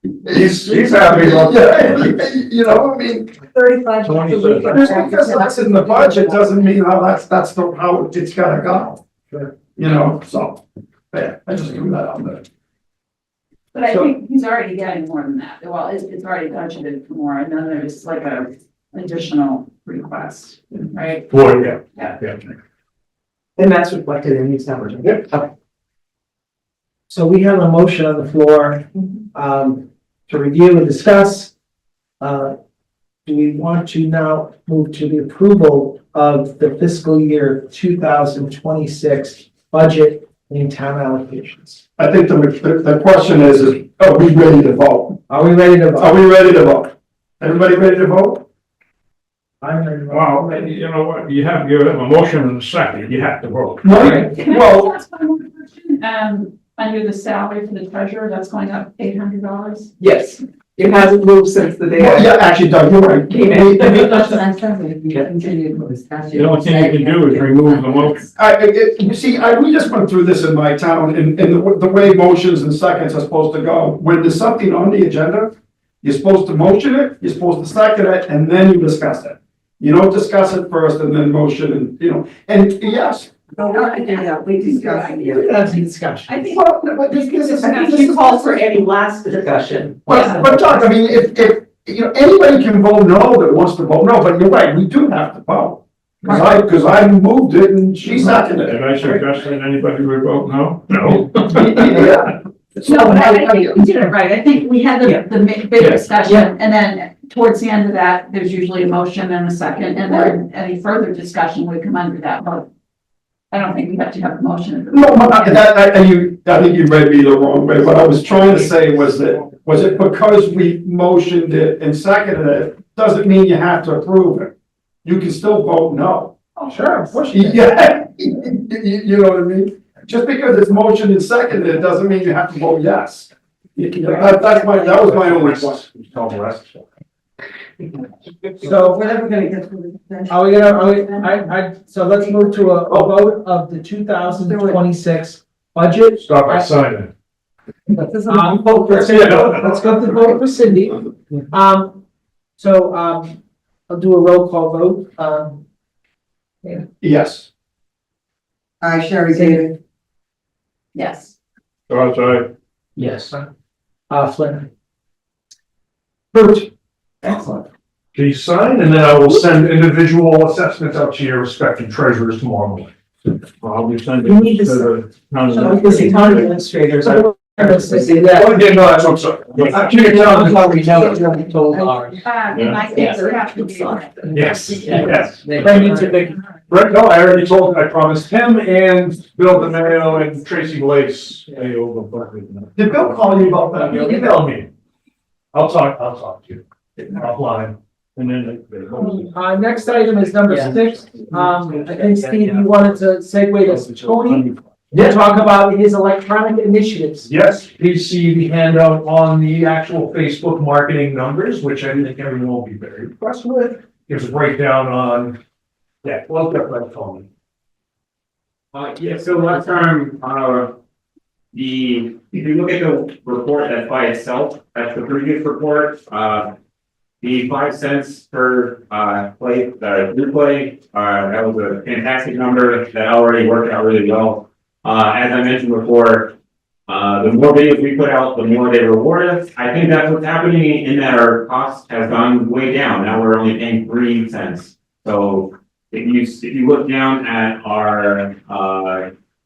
B: He's happy about
F: Yeah, I mean,
G: 35.
C: Tony
G: a week.
F: just because that's in the budget doesn't mean how how it's gotta go. So, yeah, I just threw that out there.
E: But I think he's already getting more than that. Well, it's already budgeted for more, and then there's like a additional request, right?
B: Boy, yeah.
E: Yeah.
G: And that's reflected in these numbers.
B: Yep.
G: Okay.
A: So we have a motion on the floor, to review and discuss, do we want to now move to the approval of the fiscal year 2026 budget and town allocations?
F: I think the question is, are we ready to vote?
A: Are we ready to vote?
F: Are we ready to vote? Everybody ready to vote?
A: I'm ready to vote.
C: Well, you know what, you have a motion and a second, you have to vote.
A: Right.
E: Can I
F: Well,
E: ask one more question? Under the salary for the treasurer, that's going up $800.
I: Yes, it hasn't moved since the day I
F: yeah, actually, Doug, you're right.
I: came in.
C: The only thing you can do is remove the motion.
F: You see, we just went through this in my town, and the way motions and seconds are supposed to go. When there's something on the agenda, you're supposed to motion it, you're supposed to second it, and then you discuss it. You don't discuss it first and then motion and, and yes.
J: We discussed it.
A: That's a discussion.
E: I think,
F: But this is.
I: I think you called for any last discussion.
F: But Doug, I mean, if, anybody can vote no that wants to vote no, but you're right, we do have to vote. Cause I moved it and she seconded it.
C: Did I suggest that anybody would vote no? No.
F: Yeah.
E: no, but I think we did it right. I think we had
I: Yeah.
E: the big discussion, and then towards the end of that, there's usually a motion and a second, and then any further discussion would come under that vote. I don't think we have to have a motion.
F: No, I think you read me the wrong way. What I was trying to say was it because we motioned it and seconded it, doesn't mean you have to approve it. You can still vote no.
A: Sure, of course you can.
F: Yeah, you know what I mean? Just because it's motioned and seconded, it doesn't mean you have to vote yes. That was my only question.
B: Tell the rest.
A: So
J: We're never gonna get through this.
A: are we gonna, so let's move to a vote of the 2026 budget.
B: Start by signing.
A: Vote for Cindy. Let's go to the vote for Cindy. I'll do a roll call vote.
F: Yes.
J: Hi, Sherry David.
E: Yes.
C: So, sorry.
D: Yes.
A: Flynn.
B: Approved.
A: Excellent.
B: Please sign, and then I will send individual assessments out to your respective treasurers tomorrow morning.
C: I'll be sending
I: You need
C: it
I: to
C: to the town.
I: So because the town administrators are.
A: See that?
B: Oh, yeah, no, I'm sorry.
D: Told ours.
E: In my case, we have to be on it.
B: Yes, yes.
A: Thank you to Vicky.
B: Right, no, I already told, I promised him and Bill DeMayo and Tracy Blaze.
F: Did Bill call you about that?
B: Email me. I'll talk to you offline.
C: And then.
A: Next item is number 6. I think Steve, you wanted to segue to Tony to talk about his electronic initiatives.
B: Yes, please see the handout on the actual Facebook marketing numbers, which I think everyone will be very impressed with. Gives a breakdown on, well, that Tony.
H: Yeah, so last time, if you look at the report that's by itself, that's the previous report, the 5 cents per, replay, that was a fantastic number that already worked out really well. As I mentioned before, the more videos we put out, the more they reward us. I think that's what's happening in that our cost has gone way down. Now we're only paying 3 cents. So if you look down at our,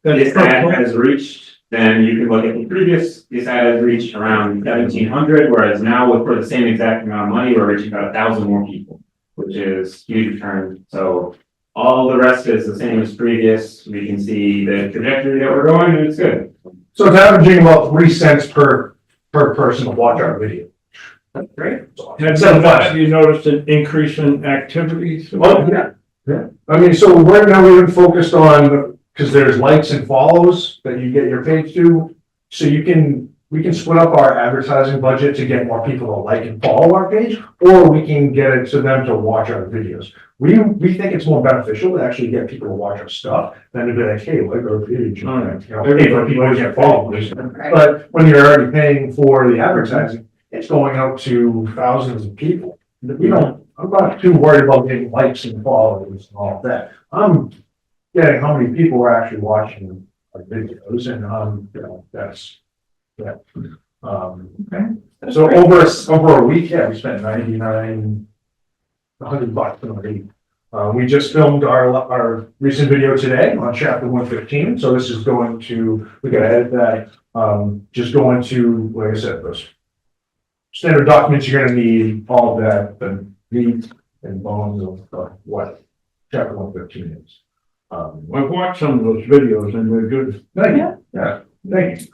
H: this ad has reached, then you can look at the previous, this ad has reached around 1,700, whereas now for the same exact amount of money, we're reaching about 1,000 more people, which is huge return. So all the rest is the same as previous. We can see the trajectory that we're going, and it's good.
B: So it's averaging about 3 cents per person to watch our video.
H: That's great.
C: Have you noticed an increase in activities?
B: Oh, yeah. I mean, so right now we've been focused on, because there's likes and follows that you get your page to. So we can split up our advertising budget to get more people to like and follow our page, or we can get it to them to watch our videos. We think it's more beneficial to actually get people to watch our stuff than to be like, hey, like our page. Hey, for people who can't follow us. But when you're already paying for the advertising, it's going out to thousands of people. I'm not too worried about getting likes and followers and all of that. I'm getting how many people are actually watching our videos, and that's. So over a week, we spent $100 on a week. We just filmed our recent video today on chapter 115. So this is going to, we gotta edit that. Just going to, like I said, those standard documents you're gonna need, all of that, the meat and bones of what chapter 115 is.
C: I've watched some of those videos and they're good.
B: Thank you. Yeah, thank you.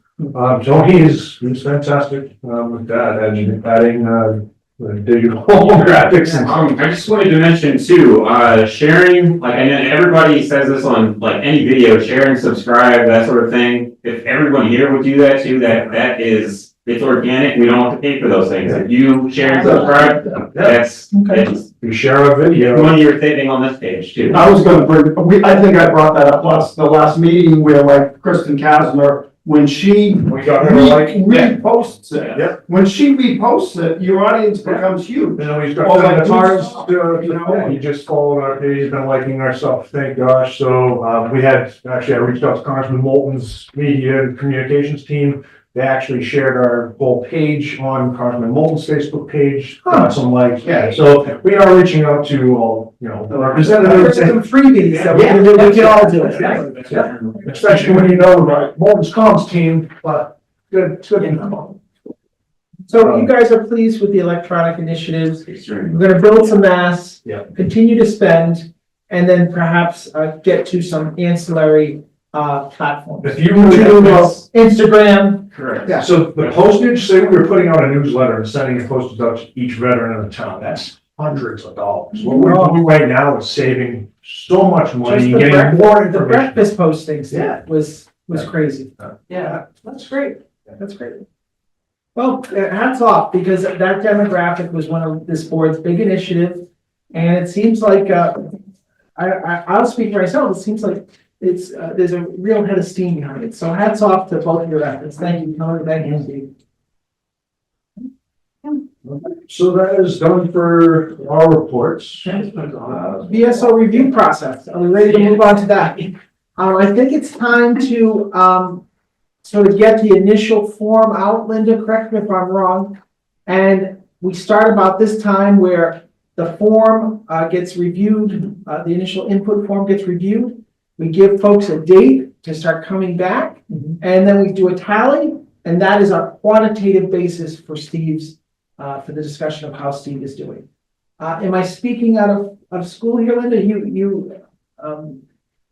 B: So he's fantastic, with that and adding, the digital graphics and.
H: I just wanted to mention too, sharing, like, and then everybody says this on like any video, share and subscribe, that sort of thing. If everyone here would do that too, that is, it's organic, we don't have to pay for those things. If you share and subscribe, that's, it's
B: You share a video.
H: money you're saving on this page too.
F: I was gonna bring, I think I brought that up the last meeting where like Kristen Kasner, when she
B: We got her like.
F: reposts it.
B: Yep.
F: When she reposts it, your audience becomes huge.
B: And then we start
F: Oh,
B: sending
F: like,
B: cards,
F: you know?
B: he just followed our page, been liking our stuff, thank gosh. So, we had, actually, I reached out to Congressman Moulton's media and communications team. They actually shared our whole page on Congressman Moulton's Facebook page, some like, yeah, so we are reaching out to all, you know, representatives.
A: Some
B: and-
A: freebies that we can all do it.
B: Yeah. Especially when you know, like, Moulton's comms team, but good, it's good to know.
A: So you guys are pleased with the electronic initiatives. We're gonna build some mass.
B: Yeah.
A: Continue to spend, and then perhaps, get to some ancillary, platforms.
B: If you.
A: Instagram.
H: Correct.
B: Yeah, so the postage, say we were putting out a newsletter and sending a postage out to each veteran in the town, that's hundreds of dollars. What we're doing right now is saving so much money,
A: Just
B: and
A: the
B: getting more
A: The
B: information.
A: breakfast postings
B: Yeah.
A: was crazy.
B: Yeah,
A: That's great. That's great. Well, hats off, because that demographic was one of this board's big initiatives. And it seems like, I'll speak for myself, it seems like it's, there's a real head of steam behind it. So hats off to both of your efforts. Thank you, Tony. Thank you, Steve.
B: so that is done for our reports.
A: VSO review process. Are we ready to move on to that? I think it's time to, sort of get the initial form out. Linda, correct me if I'm wrong. And we start about this time where the form, gets reviewed, the initial input form gets reviewed. We give folks a date to start coming back, and then we do a tally, and that is our quantitative basis for Steve's, for the discussion of how Steve is doing. Am I speaking out of school here, Linda?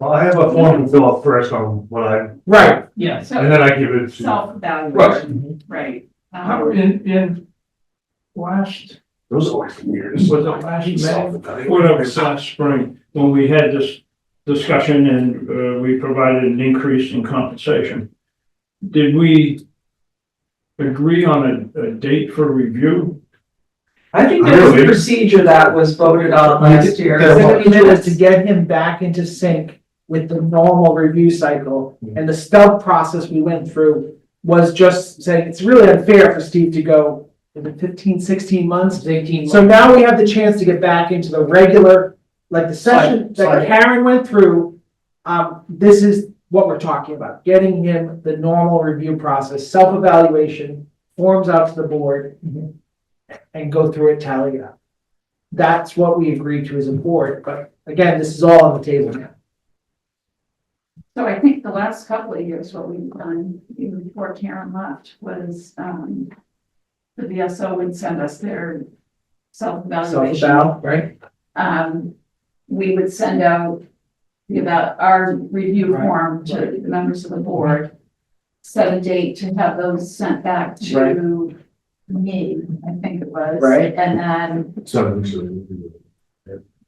B: Well, I have a form to fill out first on what I,
A: Right.
D: Yeah.
B: and
E: So
B: then I give it to.
E: self-evaluation, right?
C: In last,
B: Those are always the weirdest.
C: was it last May? Whatever, last spring, when we had this discussion and, we provided an increase in compensation. Did we agree on a date for review?
I: I think there was a
B: Really?
I: procedure that was voted on last year.
A: It was to get him back into sync with the normal review cycle. And the stub process we went through was just saying, it's really unfair for Steve to go in the 15, 16 months.
D: It's 18
A: So now we have the chance to get back into the regular, like the session that Karen went through. This is what we're talking about, getting him the normal review process, self-evaluation, forms out to the board, and go through it, tally it up. That's what we agreed to as a board, but again, this is all on the table now.
E: So I think the last couple of years, what we've done, even before Karen left, was, the VSO would send us their self-evaluation.
A: Self-eval, right?
E: We would send out about our review
A: Right.
E: form to the members of the board, set a date to have those sent back
A: Right.
E: to me, I think it was.
A: Right.
E: And then,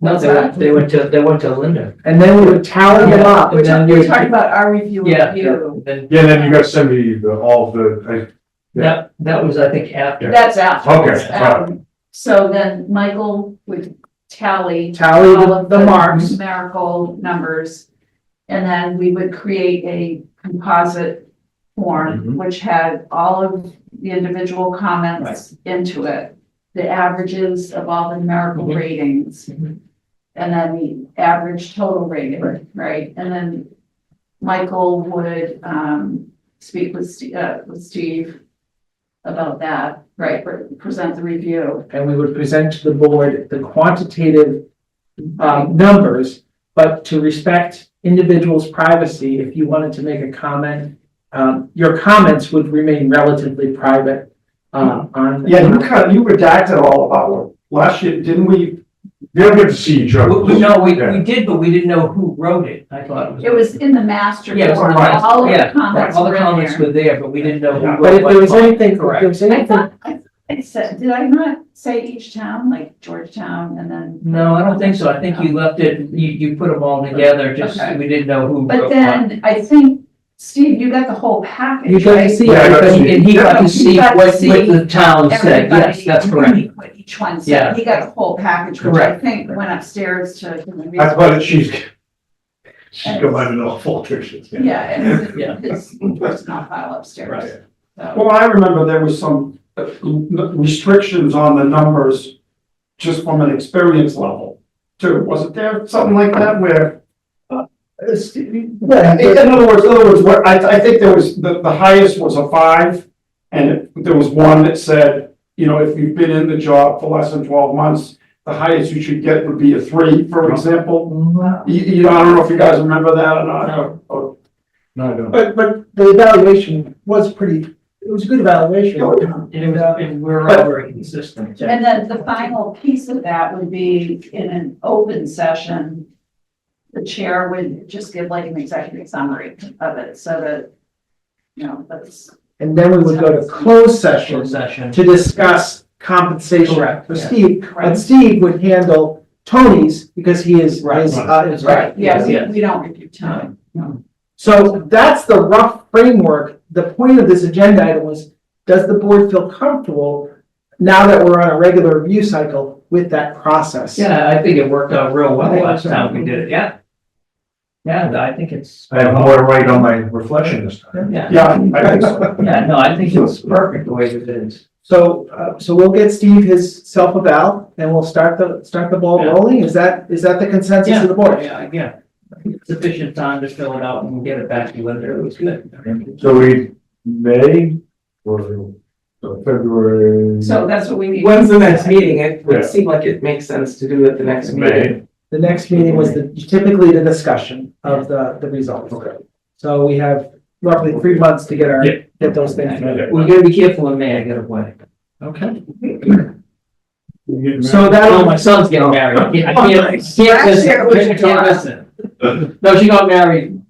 D: No, they went to Linda.
A: And then we would tally them up.
E: we're talking about our review
D: Yeah,
E: of you.
D: then
B: Yeah, then you gotta send me all of the,
D: that was, I think, after.
E: That's after.
B: Okay, fine.
E: So then Michael would tally.
A: Tally
E: all of
A: the marks.
E: Numerical numbers. And then we would create a composite form, which had all of the individual comments into it. The averages of all the numerical
D: Mhm.
E: ratings.
D: Mhm.
E: And then the average total rating, right? And then Michael would, speak with Steve about that, right? Present the review.
A: And we would present to the board the quantitative, numbers, but to respect individuals' privacy, if you wanted to make a comment, your comments would remain relatively private, on.
F: Yeah, you redacted all of last year, didn't we?
B: You don't get to see each other.
D: No, we
B: Yeah.
D: did, but we didn't know who wrote it. I thought
E: It was in the master.
D: Yeah, it was in the
E: plan.
D: master-
E: All of
D: yeah,
E: the comments
D: all the
E: were in
D: comments
E: there.
D: were there, but we didn't know who wrote
A: But if there was
D: what.
A: anything, if there
D: Correct.
A: was
E: I
A: anything,
E: thought, I said, did I not say each town, like Georgetown and then?
D: No, I don't think so. I think you left it, you put them all together, just,
E: Okay.
D: we didn't know who
E: But
D: wrote what.
E: then I think, Steve, you got the whole package,
A: you got to
E: right?
A: see
B: Yeah, I got to
A: everything.
B: see.
D: And he got to see
E: You got to
D: what
E: see
D: the town said. Yes,
E: Everybody,
D: that's correct.
E: what each one
D: Yeah.
E: said. He got the whole package, which I
D: Correct.
E: think went upstairs to.
B: That's what she's going to know full pictures.
E: Yeah, and
D: Yeah.
E: his personnel file upstairs.
B: Right.
E: So,
F: Well, I remember there was some restrictions on the numbers just from an experience level too. Wasn't there something like that where?
A: Yeah,
F: In other words, what, I think there was, the highest was a 5. And there was one that said, you know, if you've been in the job for less than 12 months, the highest you should get would be a 3, for example. You know, I don't know if you guys remember that or not. or-
B: No, I don't.
A: But the evaluation was pretty, it was a good evaluation.
D: And we're all very consistent.
E: and then the final piece of that would be in an open session. The chair would just give like an executive summary of it, so that, you know, that's.
A: And then we would go to closed session
D: Short session.
A: to discuss compensation
D: Correct,
A: for
D: yeah.
A: Steve. And Steve would handle Tony's because he is,
D: Right,
A: is.
D: right.
E: Yeah,
D: Yes.
E: we don't review time.
A: So that's the rough framework. The point of this agenda item was, does the board feel comfortable now that we're on a regular review cycle with that process?
D: Yeah, I think it worked out real well last time we did it, yeah. Yeah, I think it's.
B: I have more to write on my reflection this time.
D: Yeah,
F: Yeah, I think so.
D: yeah, no, I think it's perfect the way it is.
A: So, so we'll get Steve his self-eval and we'll start the ball
D: Yeah.
A: rolling. Is that the consensus of the board?
D: Yeah. Sufficient time to fill it out and get it back to you later. It was good.
B: So we May or February?
E: So that's what we need.
I: When's the next meeting? It
B: Yeah.
I: would seem like it makes sense to do it the next meeting.
B: May.
A: The next meeting was typically the discussion of the results.
B: Okay.
A: So we have roughly 3 months to get get those things together.
D: We gotta be careful in May, I got a wedding.
A: Okay.
B: You
A: So
D: Oh,
A: that'll,
D: my son's getting married. I can't listen. I can't listen. No, she got married.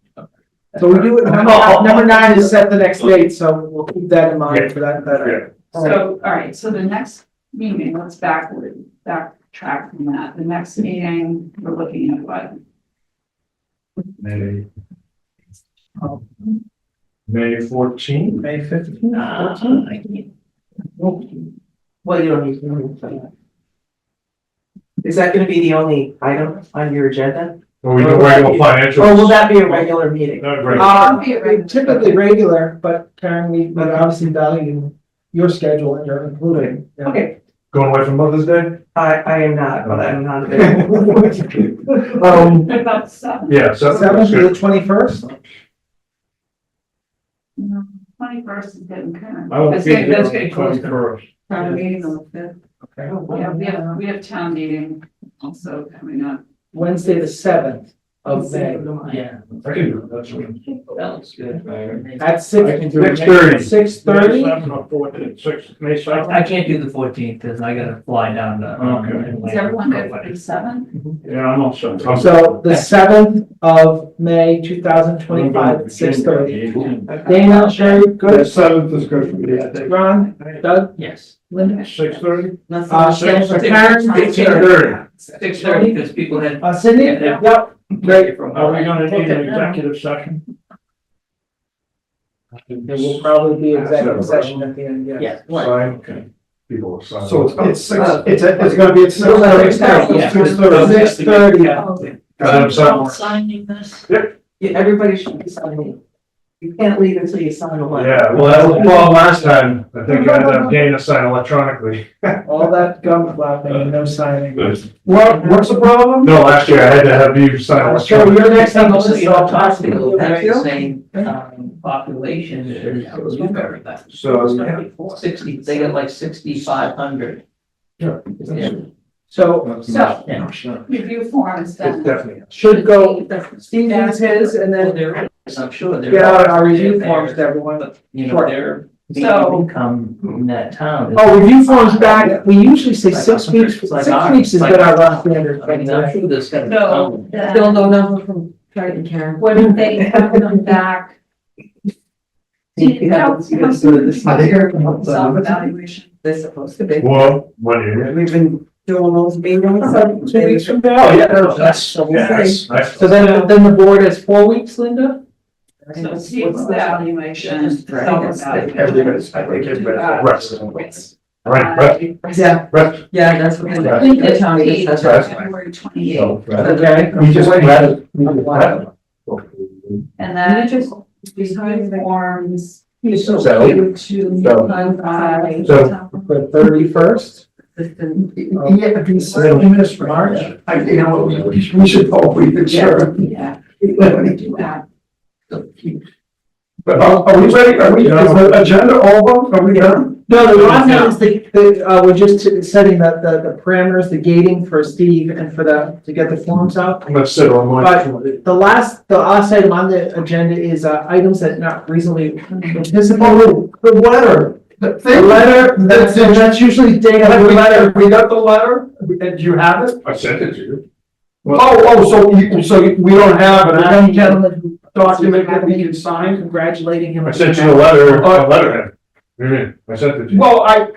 A: so we do it, number 9 is set the next date, so we'll keep that in mind for that.
E: So, all right, so the next meeting, let's backtrack from that. The next meeting, we're looking at what?
B: May. May 14th?
A: May 15th,
D: I
A: 14th?
D: can't.
I: Well, you don't need to. Is that gonna be the only item on your agenda?
B: Or we do regular financials?
I: Or will that be a regular meeting?
B: Great.
A: Typically regular, but Karen, we obviously value your schedule and your including. you know.
I: Okay,
B: Going away from Mother's Day?
I: I am not, but I'm not available.
E: What about 7?
B: Yeah, so that's
A: 7th to the
B: good.
A: 21st?
E: 21st is getting kind
B: I
E: of.
B: won't
D: That's
B: be
D: getting-
B: there
D: that's
B: on the
D: getting close.
B: 21st.
E: Town meeting on the 5th.
A: Okay.
E: Yeah, we have town meeting also coming up.
A: Wednesday, the 7th of May.
D: Yeah,
B: I can do it, that's right.
D: that looks good.
A: At
B: I
A: 6,
B: can do it.
A: 6:30?
C: May 7th.
D: I can't do the 14th because I gotta fly down to.
B: Okay.
E: Is everyone good for the 7th?
C: Yeah, I'm all set.
A: So the 7th of May, 2025, at 6:30. Dana, Sherry,
F: The
A: good?
F: 7th is good for me, I think.
A: Ron, Doug,
D: Yes.
A: Linda?
B: 6:30?
A: Karen?
B: 6:30.
D: 6:30 because people had.
A: Cindy?
D: Yeah.
A: Yep, great.
C: Are we gonna need an executive session?
A: There will probably be executive session at the end, yes.
D: Yeah.
B: Sign, okay. People will sign.
F: So it's gonna be at 6:30.
D: Yeah.
F: 6:30.
A: 6:30.
B: Got them somewhere.
D: Signing this.
I: Yeah, everybody should be signing. You can't leave until you sign a letter.
B: Yeah, well, that was the problem last time. I think I had to have Dana sign electronically.
A: All that gum flapping and no signing.
F: What's the problem?
B: No, last year I had to have you sign
A: So
B: electronically.
A: your next thing
D: Also,
A: is
D: you know, hospital,
A: Thank
D: that's
A: you.
D: the same, population as Newbury.
B: So,
D: 60, they got like 6,500.
B: Yeah.
D: Yeah.
A: So
E: So,
D: Yeah.
E: review forms then.
B: Definitely.
A: should go, Steve does his and
D: Well,
A: then
D: there is, I'm sure there.
A: get out
D: are.
A: our review forms to everyone.
D: But, you know,
A: Sure.
D: they're,
E: So-
D: Income in that town.
A: Oh, review forms back, we usually say 6 weeks,
D: It's like
A: 6
D: ours.
A: weeks has been our rough standard.
D: I mean, I'm sure there's gotta be
E: So,
D: some.
J: Still no number from Triton Karen.
E: when they have them back, self-evaluation.
J: They're supposed to be.
B: Well, when
J: We've been doing those meetings.
A: 2 weeks from now, yeah, that's, so we'll see.
B: That's.
A: So then the board has 4 weeks, Linda?
E: So self-evaluation, self-evaluation.
F: Everybody's, I think everybody's.
B: Right, rest,
J: Yeah,
B: rest.
J: yeah, that's what.
E: I think
J: the
E: it's
J: town
E: paid
J: does.
E: February 28th,
A: Okay.
B: We just read.
E: and then review forms.
B: So-
E: To
B: so-
E: by
B: So-
A: The 31st?
F: Yeah, these minutes for March, you know, we should probably ensure.
E: Yeah, let me do that.
F: But are we ready, is the agenda over, are we done?
A: No, the one is we're just setting the parameters, the gating for Steve and for to get the forms out.
B: I'm gonna sit on my.
A: But the last item on the agenda is items that not reasonably anticipated.
F: Oh, the letter, the
A: The
F: thing.
A: letter, that's usually dated,
F: Have
A: the
F: we
A: letter.
F: we got the letter, and do you have it?
B: I sent it to you.
F: So we don't have an
A: The young
F: actual
A: gentleman who
F: document that we can sign?
A: congratulating him.
B: I sent you a letter, a letterhead. What do you mean? I sent it to you.
F: Well, I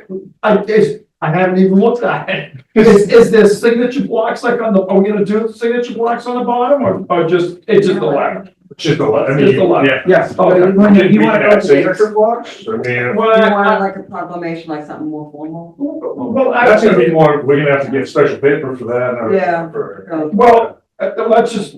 F: haven't even looked at it. Is there signature blocks like on the, are we gonna do signature blocks on the bottom or just, it's just a letter?
B: It's just a letter. I mean,
F: Just a letter.
B: yeah.
A: Yes,
F: Okay.
A: you want
B: We
A: to
B: can
A: go
B: add
A: to
B: signature blocks. I mean,
J: You
F: Well,
J: want like a proclamation, like something more formal?
F: well,
B: that's gonna be more, we're gonna have to get special paper for that. and everything
J: Yeah.
B: for-
F: Well, let's just,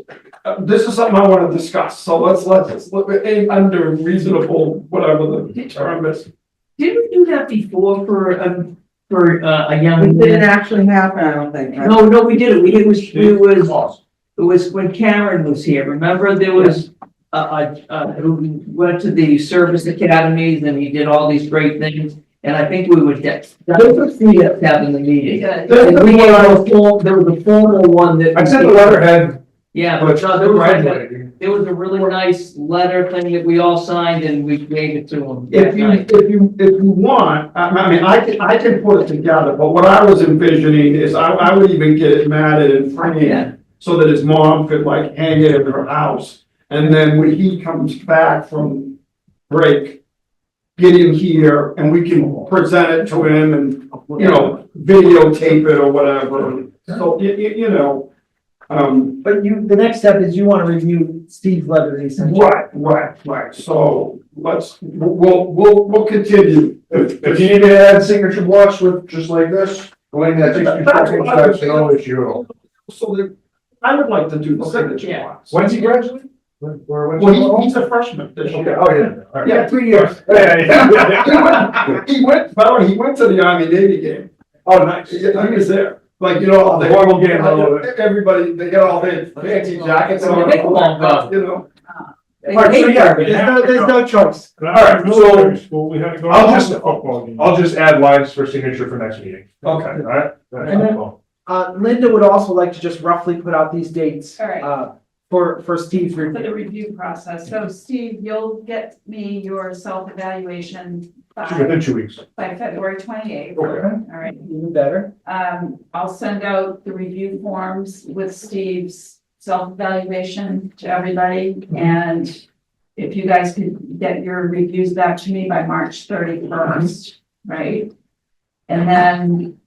F: this is something I wanna discuss, so let's look at under reasonable, whatever the term is.
D: Didn't we do that before for a young
J: It didn't
D: man?
J: actually happen, I don't think, right?
D: No, we did it. It was when Karen was here. Remember, there was who went to the service academies and he did all these great things. And I think we would get, having the meeting. And we had there was a formal one that.
B: I sent the letterhead,
D: Yeah,
B: but
D: but no, there was
B: graduating.
D: there was a really nice letter thing that we all signed and we gave it to him.
F: If you want, I mean, I can put it together, but what I was envisioning is I would even get it matted and framed so that his mom could like hang it in her house. And then when he comes back from break, get him here and we can present it to him and, you know, videotape it or whatever. So, you know,
A: But the next step is you want to review Steve's letter that he sent you.
F: right. So we'll continue.
B: If you need to add signature blocks with, just like this, going that takes you seconds, that's no issue.
F: So I would like to do the signature blocks.
B: When's he graduate? Or when's
F: Well, he's a freshman this
B: Okay,
F: year.
B: oh, yeah. All right.
F: Yeah, 3 years.
B: Yeah.
F: He went to the Army Navy game.
B: Oh, nice.
F: He was there. Like, you know,
B: The formal game, I love
F: everybody, they get all their fancy jackets on. You know.
A: All right, so yeah, there's no choice.
B: All right, so
C: School, we had to go.
B: I'll
C: to
B: just-
C: the football game.
B: I'll just add lines for signature for next meeting.
F: Okay.
B: All right?
A: And then- Linda would also like to just roughly put out these dates,
E: All right.
A: for Steve's
E: For
A: review.
E: the review process. So Steve, you'll get me your self-evaluation
B: Within 2 weeks.
E: by February 28th.
B: Okay.
E: All right.
A: Even better.
E: I'll send out the review forms with Steve's self-evaluation to everybody. And if you guys could get your reviews back to me by March 31st, right? And then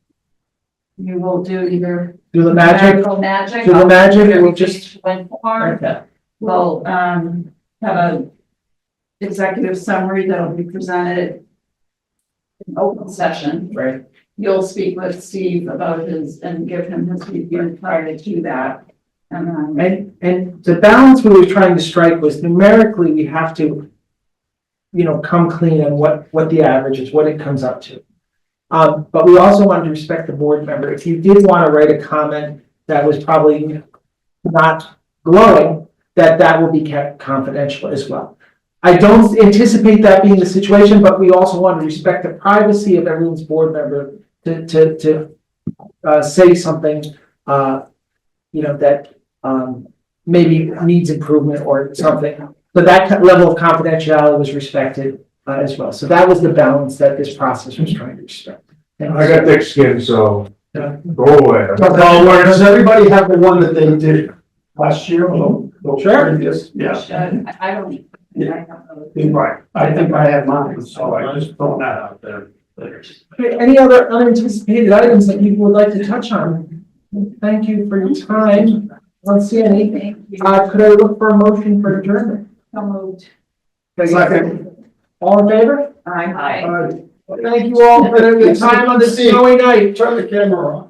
E: you will do your
A: Do the magic,
E: magical magic.
A: do the magic, and we'll
E: Everything
A: just.
E: went form. We'll, have a executive summary that'll be presented in open session.
A: Right.
E: You'll speak with Steve about his, and give him his review prior to that. And then,
A: And the balance we were trying to strike was numerically, we have to, come clean on what the average is, what it comes up to. But we also wanted to respect the board member. If you did want to write a comment that was probably not glowing, that will be kept confidential as well. I don't anticipate that being the situation, but we also want to respect the privacy of everyone's board member to say something, that, maybe needs improvement or something. But that level of confidentiality was respected, as well. So that was the balance that this process was trying to strike.
B: I got thick skin, so
A: Yeah.
B: go away.
F: Does everybody have the one that they did last year or the
A: Sure.
F: previous? Yeah,
E: I don't.
F: right. I think I have mine, so I just throwing that out there.
A: Okay, any other unanticipated items that people would like to touch on? Thank you for your time. I don't see any.
E: Thank you.
A: Could I look for a motion for adjournment?
E: So moved.
F: Second.
A: All in favor?
E: Aye.
A: Thank you all for your time on this snowy night.
F: Turn the camera on.